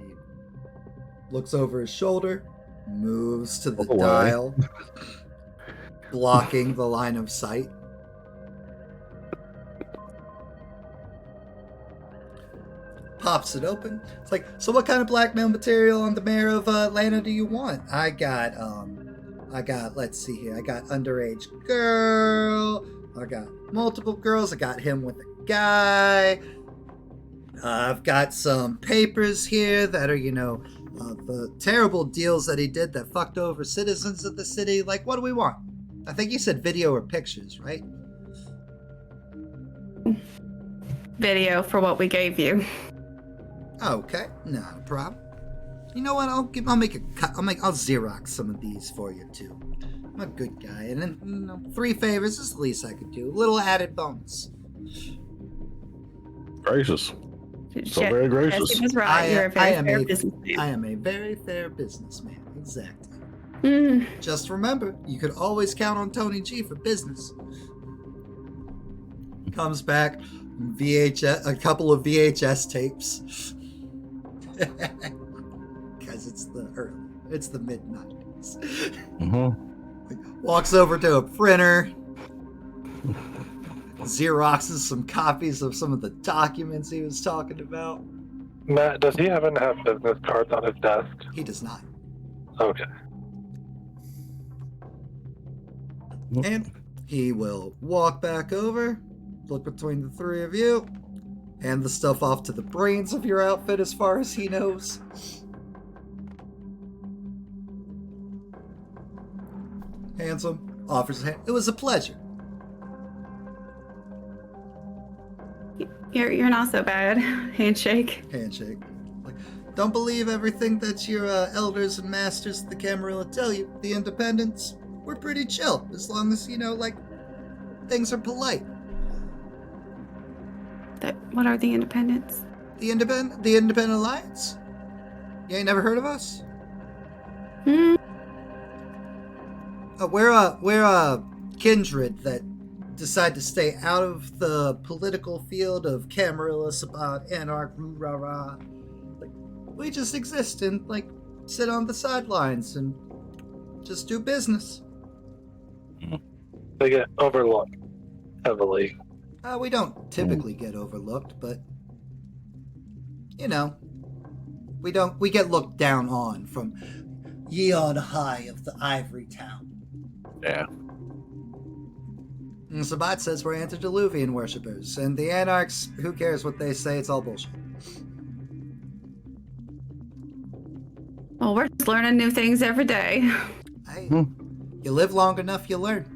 He looks over his shoulder, moves to the dial, blocking the line of sight. Pops it open. It's like, so what kind of blackmail material on the mayor of Atlanta do you want? I got, let's see here. I got underage girl. I got multiple girls. I got him with a guy. I've got some papers here that are, the terrible deals that he did that fucked over citizens of the city. Like, what do we want? I think you said video or pictures, right? Video for what we gave you. Okay, not a problem. You know what? I'll make a cut. I'll Xerox some of these for you too. I'm a good guy, and then 3 favors is the least I could do. A little added bonus. Gracious. So very gracious. Yes, he was right. You're a very fair businessman. I am a very fair businessman. Exactly. Mm. Just remember, you could always count on Tony G for business. Comes back, a couple of VHS tapes. Because it's the mid-90s. Mm-hmm. Walks over to a printer. Xeroxes some copies of some of the documents he was talking about. Matt, does he happen to have business cards on his desk? He does not. Okay. And he will walk back over, look between the 3 of you, hand the stuff off to the brains of your outfit as far as he knows. Hands him, offers a hand. It was a pleasure. You're not so bad. Handshake. Handshake. Like, don't believe everything that your elders and masters of the Camarilla tell you. The independents, we're pretty chill, as long as, things are polite. What are the independents? The Independent Alliance? You ain't never heard of us? Hmm. We're a kindred that decide to stay out of the political field of Camarilla, Sabat, Anarch, Rah-Rah. Like, we just exist and, sit on the sidelines and just do business. They get overlooked heavily. We don't typically get overlooked, but, we get looked down on from ye on high of the ivory town. Yeah. And Sabat says we're antediluvian worshippers, and the Anarchs, who cares what they say, it's all bullshit. Well, we're just learning new things every day. Hey, you live long enough, you learn.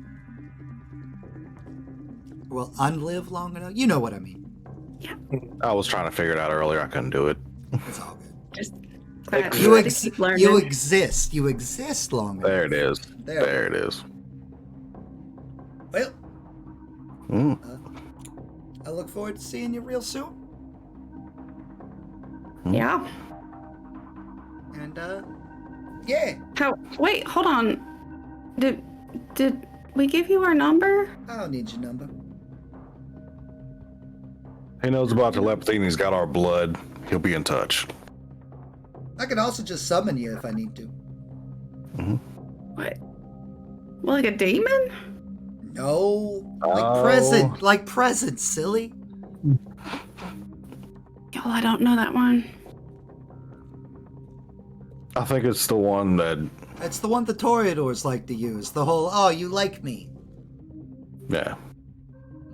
Well, unlive long enough, you know what I mean. Yeah. I was trying to figure it out earlier. I couldn't do it. It's all good. Just You exist. You exist long enough. There it is. There it is. Well, I look forward to seeing you real soon. Yeah. And, yeah. Wait, hold on. Did we give you our number? I don't need your number. He knows about telepathy and he's got our blood. He'll be in touch. I can also just summon you if I need to. Mm-hmm. What? Well, like a demon? No. Oh. Like present, silly. Y'all, I don't know that one. I think it's the one that... It's the one the Toreadors like to use. The whole, oh, you like me. Yeah.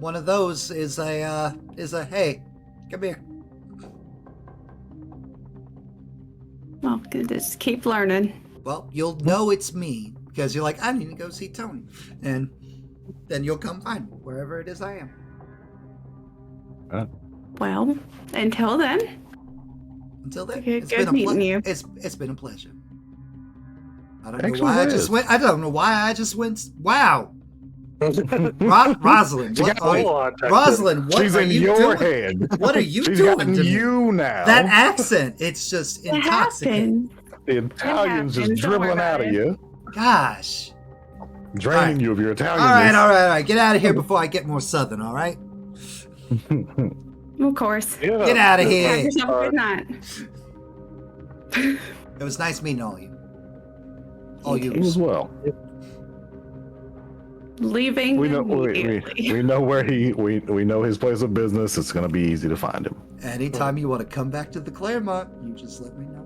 One of those is a, hey, come here. Well, just keep learning. Well, you'll know it's me because you're like, I need to go see Tony, and then you'll come find me wherever it is I am. Well, until then. Until then, Good meeting you. It's been a pleasure. I don't know why I just went. I don't know why I just went. Wow. Rosalind, Rosalind, what She's are in you your doing? head. What are you She's doing gotten to me? you now. That accent, it's just It intoxicating. happened. The Italian's just happens, don't worry dribbling out about of it. you, Gosh. draining you of your Italian. All right. Get out of here before I get more southern. All right. Of course. Yeah. Get out of Have here. yourself a good night. It was nice meeting all you. All You you. as well. Leaving We know immediately. we know where we know his place of business. It's gonna be easy to find him. Anytime you want to come back to the Claremont, you just let me know.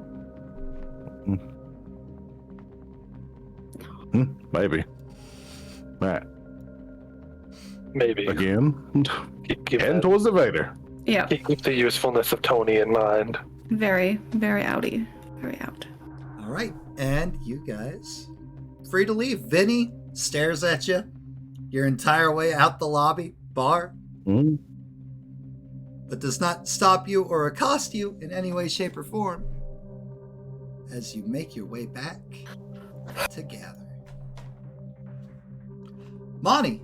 Maybe. All right. Maybe. Again, Keep heading that- towards the Vader. Yeah, keep the usefulness of Tony in mind. very, very outy. Very out. All right, and you guys free to leave. Vinny stares at you your entire way out the lobby bar, Mm. but does not stop you or accost you in any way, shape, or form as you make your way back together. Monty,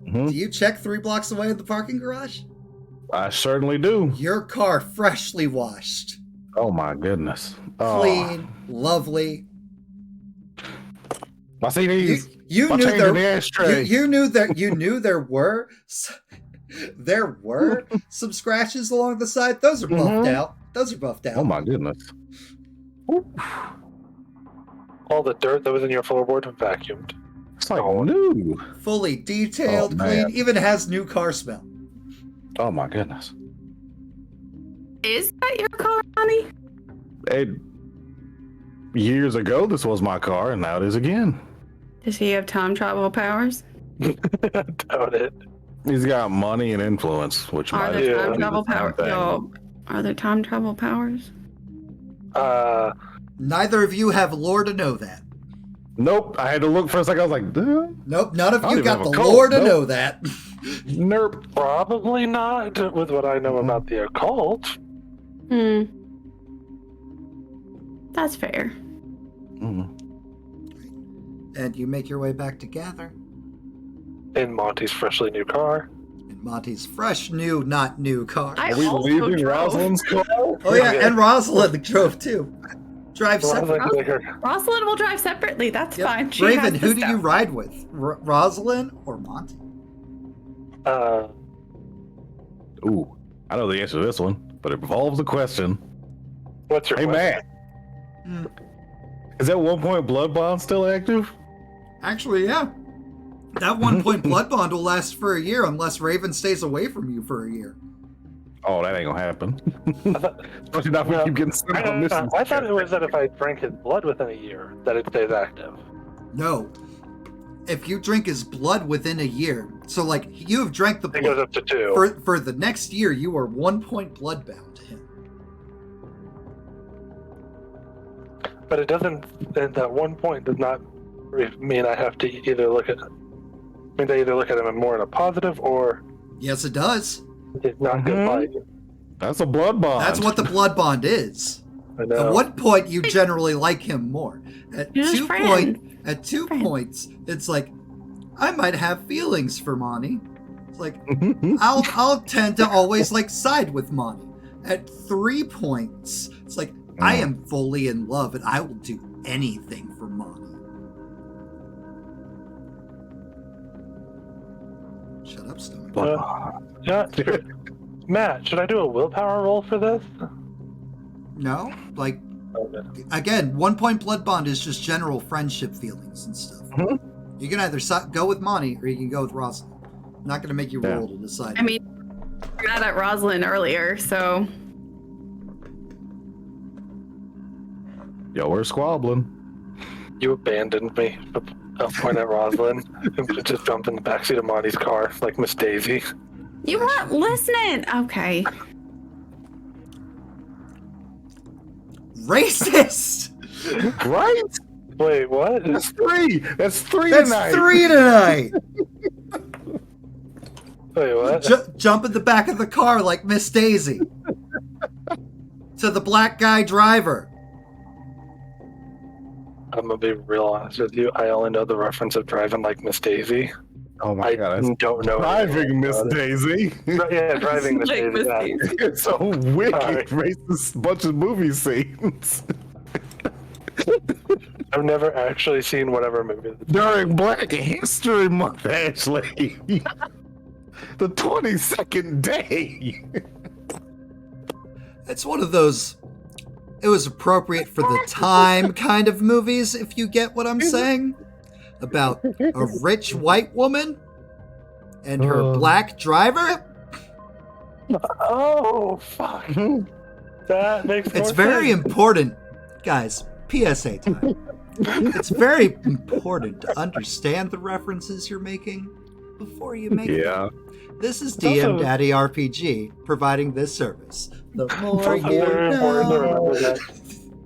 Mhm. do you check 3 blocks away at the parking garage? I certainly do. Your car freshly washed, Oh my goodness. Oh, clean, lovely. my CDs. You My knew change in the there. ashtray. You knew there were some scratches along the side. Those are buffed out. Oh my goodness. All the dirt that was in your floorboard vacuumed. It's like new. Fully detailed, Oh, clean. man. Even has new car smell. Oh my goodness. Is that your car, honey? Years ago, this was my car, and now it is again. Does he have time travel powers? Doubt it. He's got money and influence, which Are might there Yeah. time be travel the same powers? thing. Yo, are there time travel powers? Neither of you have lore to know that. Nope. I had to look for a second. I was like, duh. Nope, none of I don't you even got have the a cult. lore to Nope. know that. Nerp. Probably not with what I know about the occult. That's fair. Mm. And you make your way back together In Monty's freshly new car. in Monty's fresh, new, not new car. I Are we also leaving drove. Rosalind's car? Oh yeah, and Rosalind drove too. Drive separate. Rosalind will drive separately. That's Yep. fine. She Raven, has the who do you stuff. ride with? Rosalind or Monty? Ooh, I know the answer to this one, but it involves a question. What's your Hey, question? Matt. Is that 1 point blood bond still active? Actually, yeah. That 1 point blood bond will last for a year unless Raven stays away from you for a year. Oh, that ain't gonna happen. thought- Especially not when No. you get sent on missions. I thought it was that if I drank his blood within a year, that it stays active. No. If you drink his blood within a year, so like you have drank the It goes blood up to 2. for the next year, you are 1 point blood bound to him. But it doesn't. And that 1 point does not mean I have to either look at. Means I either look at him more in a positive or Yes, it does. it's not good Mhm. light. That's a blood bond. That's what the blood bond is. I know. At what point you generally like him more? At You're just 2 friends. at 2 Friends. points, it's like I might have feelings for Monty. It's like I'll tend to always like side with Monty. At 3 points, it's like I am fully in love and I will do anything for Monty. Shut up, Stone. Yeah. Matt, should I do a willpower roll for this? No, like Okay. again, 1 point blood bond is just general friendship feelings and stuff. Mhm. You can either go with Monty or you can go with Rosalind. I'm not going to make you Yeah. roll to decide. I mean, I got at Rosalind earlier, so Yo, we're squabbling. You abandoned me. I'll point at Rosalind and just jump in the backseat of Monty's car like Miss Daisy. you weren't listening. Okay. Racist! Right? Wait, what? That's three. That's three That's tonight. 3 tonight. Wait, what? Jump in the back of the car like Miss Daisy. To the black guy driver. I'm gonna be real honest with you. I only know the reference of driving like Miss Daisy. Oh my I god. That's don't know. driving Miss about it. Daisy. Yeah, driving Miss Like Daisy. Miss yeah. Daisy. It's a wicked Sorry. racist bunch of movie scenes. I've never actually seen whatever movie. During Black History Month, Ashley. The 22nd day. It's one of those, it was appropriate for the time kind of movies, if you get what I'm saying. About a rich white woman and her black driver. Oh, fuck. That makes more It's very sense. important, guys, PSA time. It's very important to understand the references you're making before you make Yeah. them. This is also- DM Daddy RPG providing this service. The It's more also you very important to know. remember that.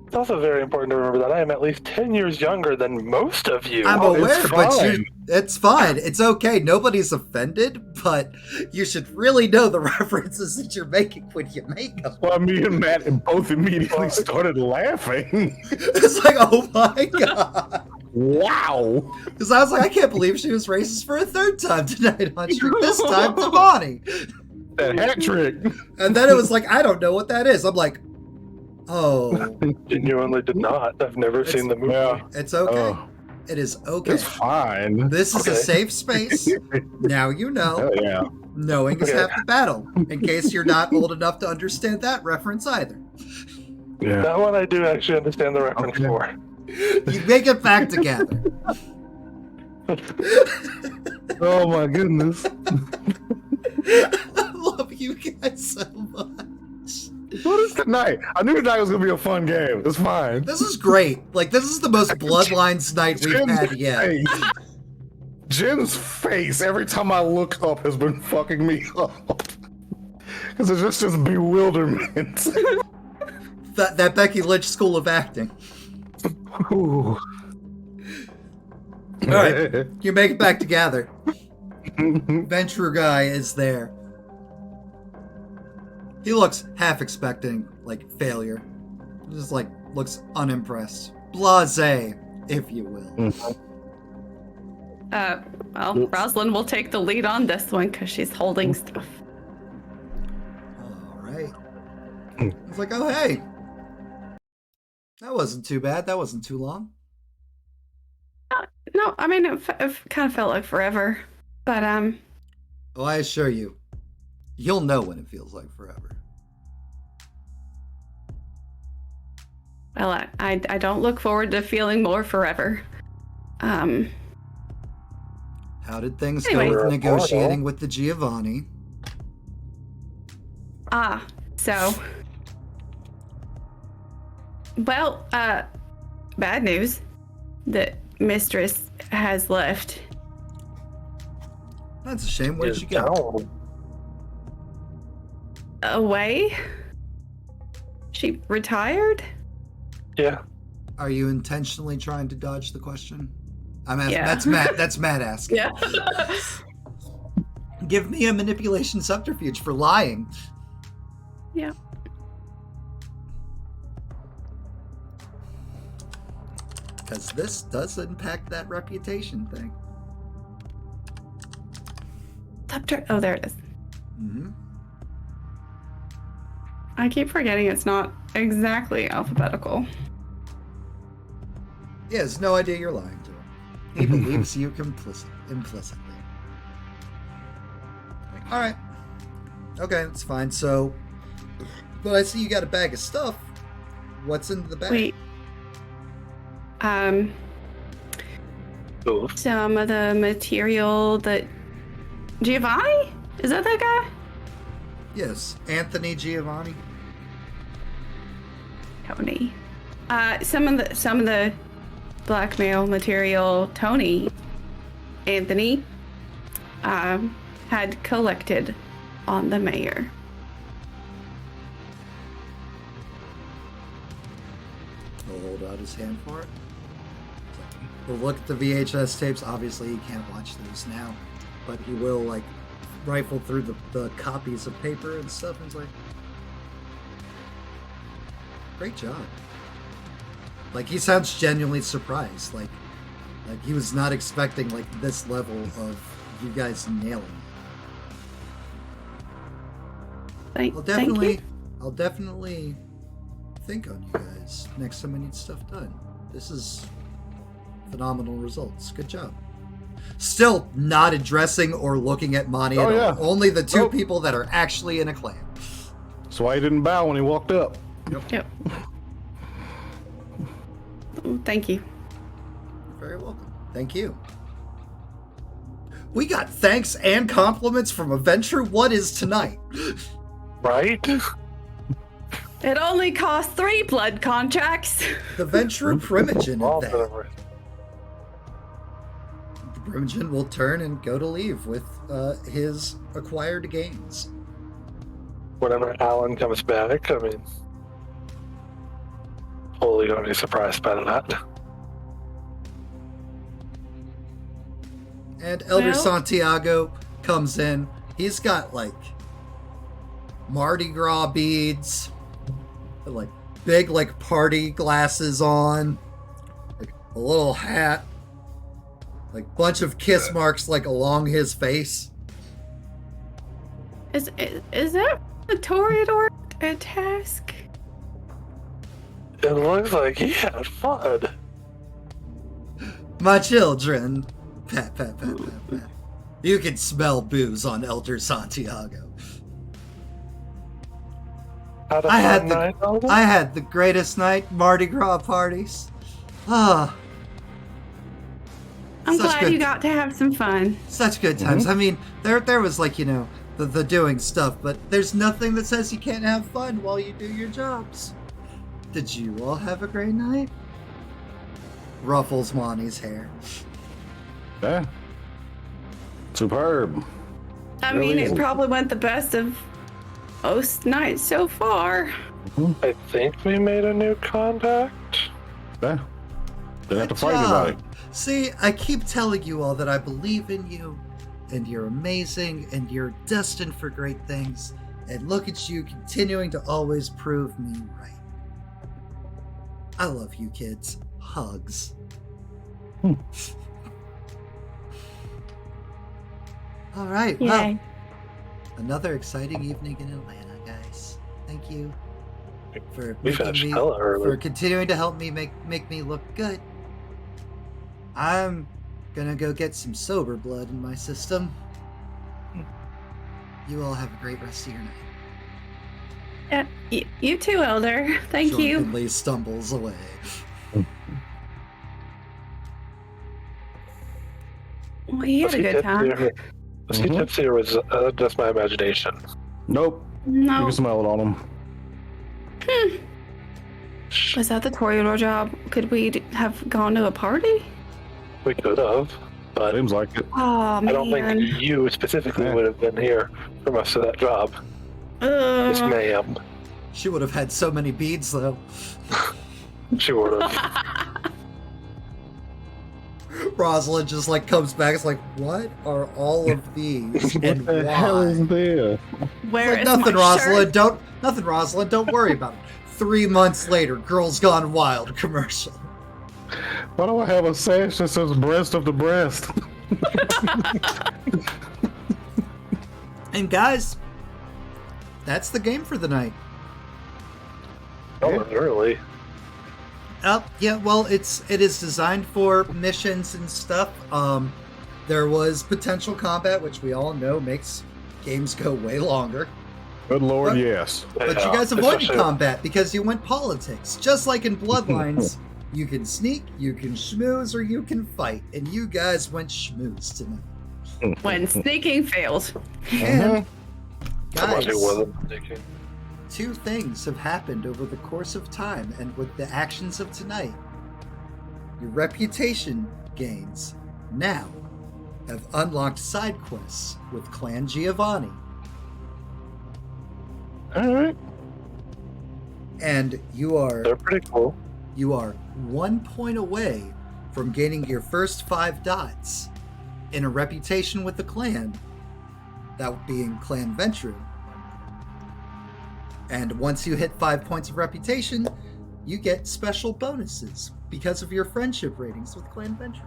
It's also very important to remember that I am at least 10 years younger than most of you. I'm Oh, aware, it's but fine. it's fine. It's okay. Nobody's offended, but you should really know the references that you're making when you make them. Well, me and Matt both immediately started laughing. It's like, oh my god. Wow. Because I was like, I can't believe she was racist for a third time tonight on stream. This time to Bonnie. That hat trick. And then it was like, I don't know what that is. I'm like, oh, Genuinely did not. I've never seen the movie. Yeah. it's okay. Oh, It is okay. it's fine. This is a Okay. safe space. Now you know. Oh, yeah. Knowing is Okay. half the battle. In case you're not old enough to understand that reference either. Yeah. That one I do actually understand the reference Okay. for. You make it back together. Oh my goodness. I love you guys so much. What is tonight? I knew tonight was gonna be a fun game. It's fine. This is great. Like, this is the most Bloodlines night we've had yet. face. Jen's face every time I look up has been fucking me up. Because it's just this bewilderment. That Becky Lynch School of Acting. Ooh. All right, you make it back together. Ventrue guy is there. He looks half expecting, like, failure. Just, like, looks unimpressed. Blasé, if you will. Well, Rosalind will take the lead on this one because she's holding stuff. All right. It's like, oh, hey. That wasn't too bad. That wasn't too long. No, I mean, it kind of felt like forever. But, Oh, I assure you, you'll know when it feels like forever. well, I don't look forward to feeling more forever. How did things Anyway. go with negotiating with the Giovanni? So. Well, bad news. The mistress has left. That's a shame. Where did Is she go? down. Away? She retired? Yeah. Are you intentionally trying to dodge the question? I'm asking. Yeah. That's Matt. That's Matt asking. Yeah. Give me a manipulation subterfuge for lying. Yeah. Because this does impact that reputation thing. Oh, there it is. Mm-hmm. I keep forgetting it's not exactly alphabetical. He has no idea you're lying to him. He believes you implicitly. Like, all right. Okay, that's fine. So, but I see you got a bag of stuff. What's in the bag? Wait. Oof. Some of the material that Giovanni? Is that guy? Yes, Anthony Giovanni. Tony. Some of the blackmail material Tony, Anthony, had collected on the mayor. He'll hold out his hand for it. He'll look at the VHS tapes. Obviously, he can't watch those now, but he will like rifle through the copies of paper and stuff, and he's like, "Great job." Like he sounds genuinely surprised. Like he was not expecting like this level of you guys nailing it. I'll definitely think on you guys next time I need stuff done. This is phenomenal results. Good job. Still not addressing or looking at Monty at all. Only the two people that are actually in a clan. That's why he didn't bow when he walked up. Yep. Thank you. You're very welcome. Thank you. We got thanks and compliments from a Ventrue. What is tonight? Right? It only cost 3 blood contracts. The Ventrue Primogen of that. The Primogen will turn and go to leave with his acquired gains. Whenever Alan comes back, I mean, totally gonna be surprised by that. And Elder Santiago comes in. He's got like Mardi Gras beads, like big like party glasses on, like a little hat, like bunch of kiss marks like along his face. Is that a Toreador task? It looks like he had fun. My children, pat, pat, pat, pat, pat. You can smell booze on Elder Santiago. I had the greatest night, Mardi Gras parties. I'm glad you got to have some fun. Such good times. I mean, there was like, you know, the doing stuff, but there's nothing that says you can't have fun while you do your jobs. Did you all have a great night? Ruffles Monty's hair. Yeah. Superb. I mean, it probably went the best of most nights so far. I think we made a new contact. Yeah. Didn't have to fight anybody. See, I keep telling you all that I believe in you, and you're amazing, and you're destined for great things. And look at you continuing to always prove me right. I love you, kids. Hugs. All right. Yay. Well, another exciting evening in Atlanta, guys. Thank you for continuing to help me make me look good. I'm gonna go get some sober blood in my system. You all have a great rest of your night. You too, Elder. Thank you. Drunkenly stumbles away. Well, you had a good time. Was he tipsy or was just my imagination? Nope. No. You can smell it on him. Was that the Toreador job? Could we have gone to a party? We could have, but Seems like it. Oh, man. I don't think you specifically would have been here for most of that job. Yes, ma'am. She would have had so many beads, though. She would have. Rosalind just like comes back. It's like, what are all of these and What the why? hell is there? Where Like, is nothing, my Rosalind. shirt? Nothing, Rosalind. Don't worry about it. 3 months later, Girls Gone Wild commercial. Why do I have a sash that says breast of the breast? And guys, that's the game for the night. Oh, really? Yeah, well, it is designed for missions and stuff. There was potential combat, which we all know makes games go way longer. Good lord, But- yes. But you guys avoided combat because you went politics. Just like in Bloodlines, you can sneak, you can schmooze, or you can fight. And you guys went schmooze tonight. When sneaking failed. And Someone who guys, wasn't thinking. 2 things have happened over the course of time, and with the actions of tonight, your reputation gains now have unlocked side quests with Clan Giovanni. Alright. And you are They're pretty cool. 1 point away from gaining your first 5 dots in a reputation with the clan, that being Clan Ventrue. And once you hit 5 points of reputation, you get special bonuses because of your friendship ratings with Clan Ventrue.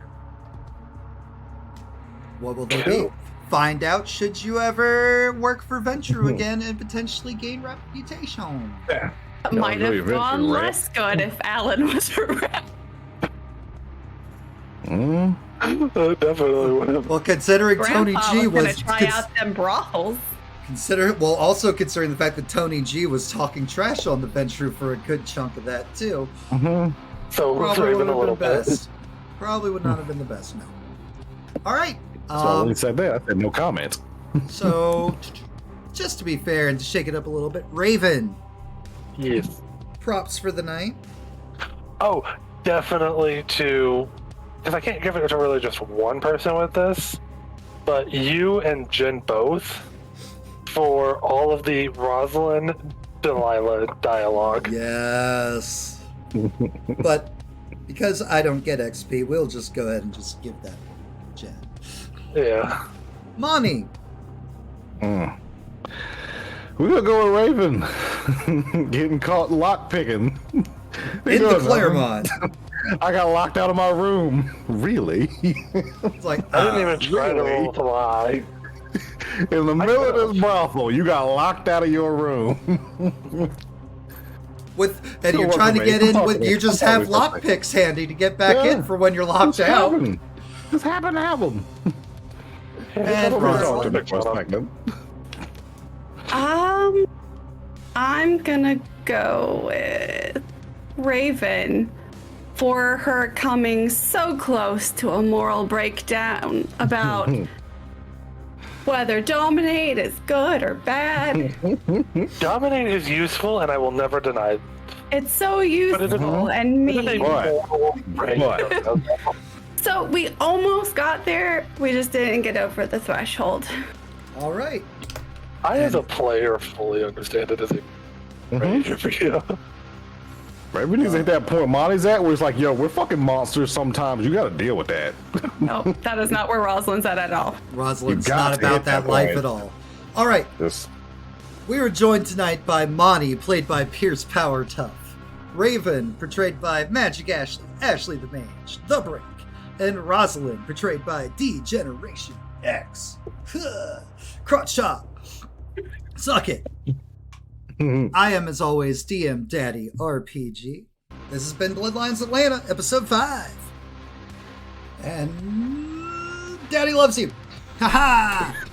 What will they be? Find out should you ever work for Ventrue again and potentially gain reputation. Yeah. That might have gone less good if Alan was around. Definitely would have. Well, considering Grandpa Tony G was was gonna try out them brothels. also considering the fact that Tony G was talking trash on the Ventrue for a good chunk of that too. So Probably Raven would a have little been bit. best. Probably would not have been the best. No. All right. So he said that. I said no comment. So, just to be fair and to shake it up a little bit, Raven, Yes. props for the night. Oh, definitely to, because I can't give it to really just one person with this, but you and Jen both for all of the Rosalind Delilah dialogue. Yes. But because I don't get XP, we'll just go ahead and just give that to Jen. Yeah. Monty. We're gonna go with Raven. Getting caught lockpicking. In the Claremont. I got locked out of my room. Really? It's like, I didn't even try to really? roll to lie. In the middle of this brothel, you got locked out of your room. and you're trying to get in with, you just have lockpicks handy to get back in for when you're locked out. Just happen to have them. And Rosalind. I'm gonna go with Raven for her coming so close to a moral breakdown about whether dominate is good or bad. Dominate is useful, and I will never deny it. It's so useful and It is a mean. moral breakdown. So we almost got there. We just didn't get over the threshold. All right. I, as a player, fully understand it as a rager for you. Raven is at that point Monty's at where it's like, yo, we're fucking monsters sometimes. You gotta deal with that. No, that is not where Rosalind's at all. Rosalind's You got not to about hit that that life point. at all. All right. Just We were joined tonight by Monty, played by Pierce Power Tough. Raven, portrayed by Magic Ashley, Ashley the Mage, The Break. And Rosalind, portrayed by D-Generation X. Crotch Chop. Suck it. I am, as always, DM Daddy RPG. This has been Bloodlines Atlanta, episode 5. And Daddy loves you. Ha ha!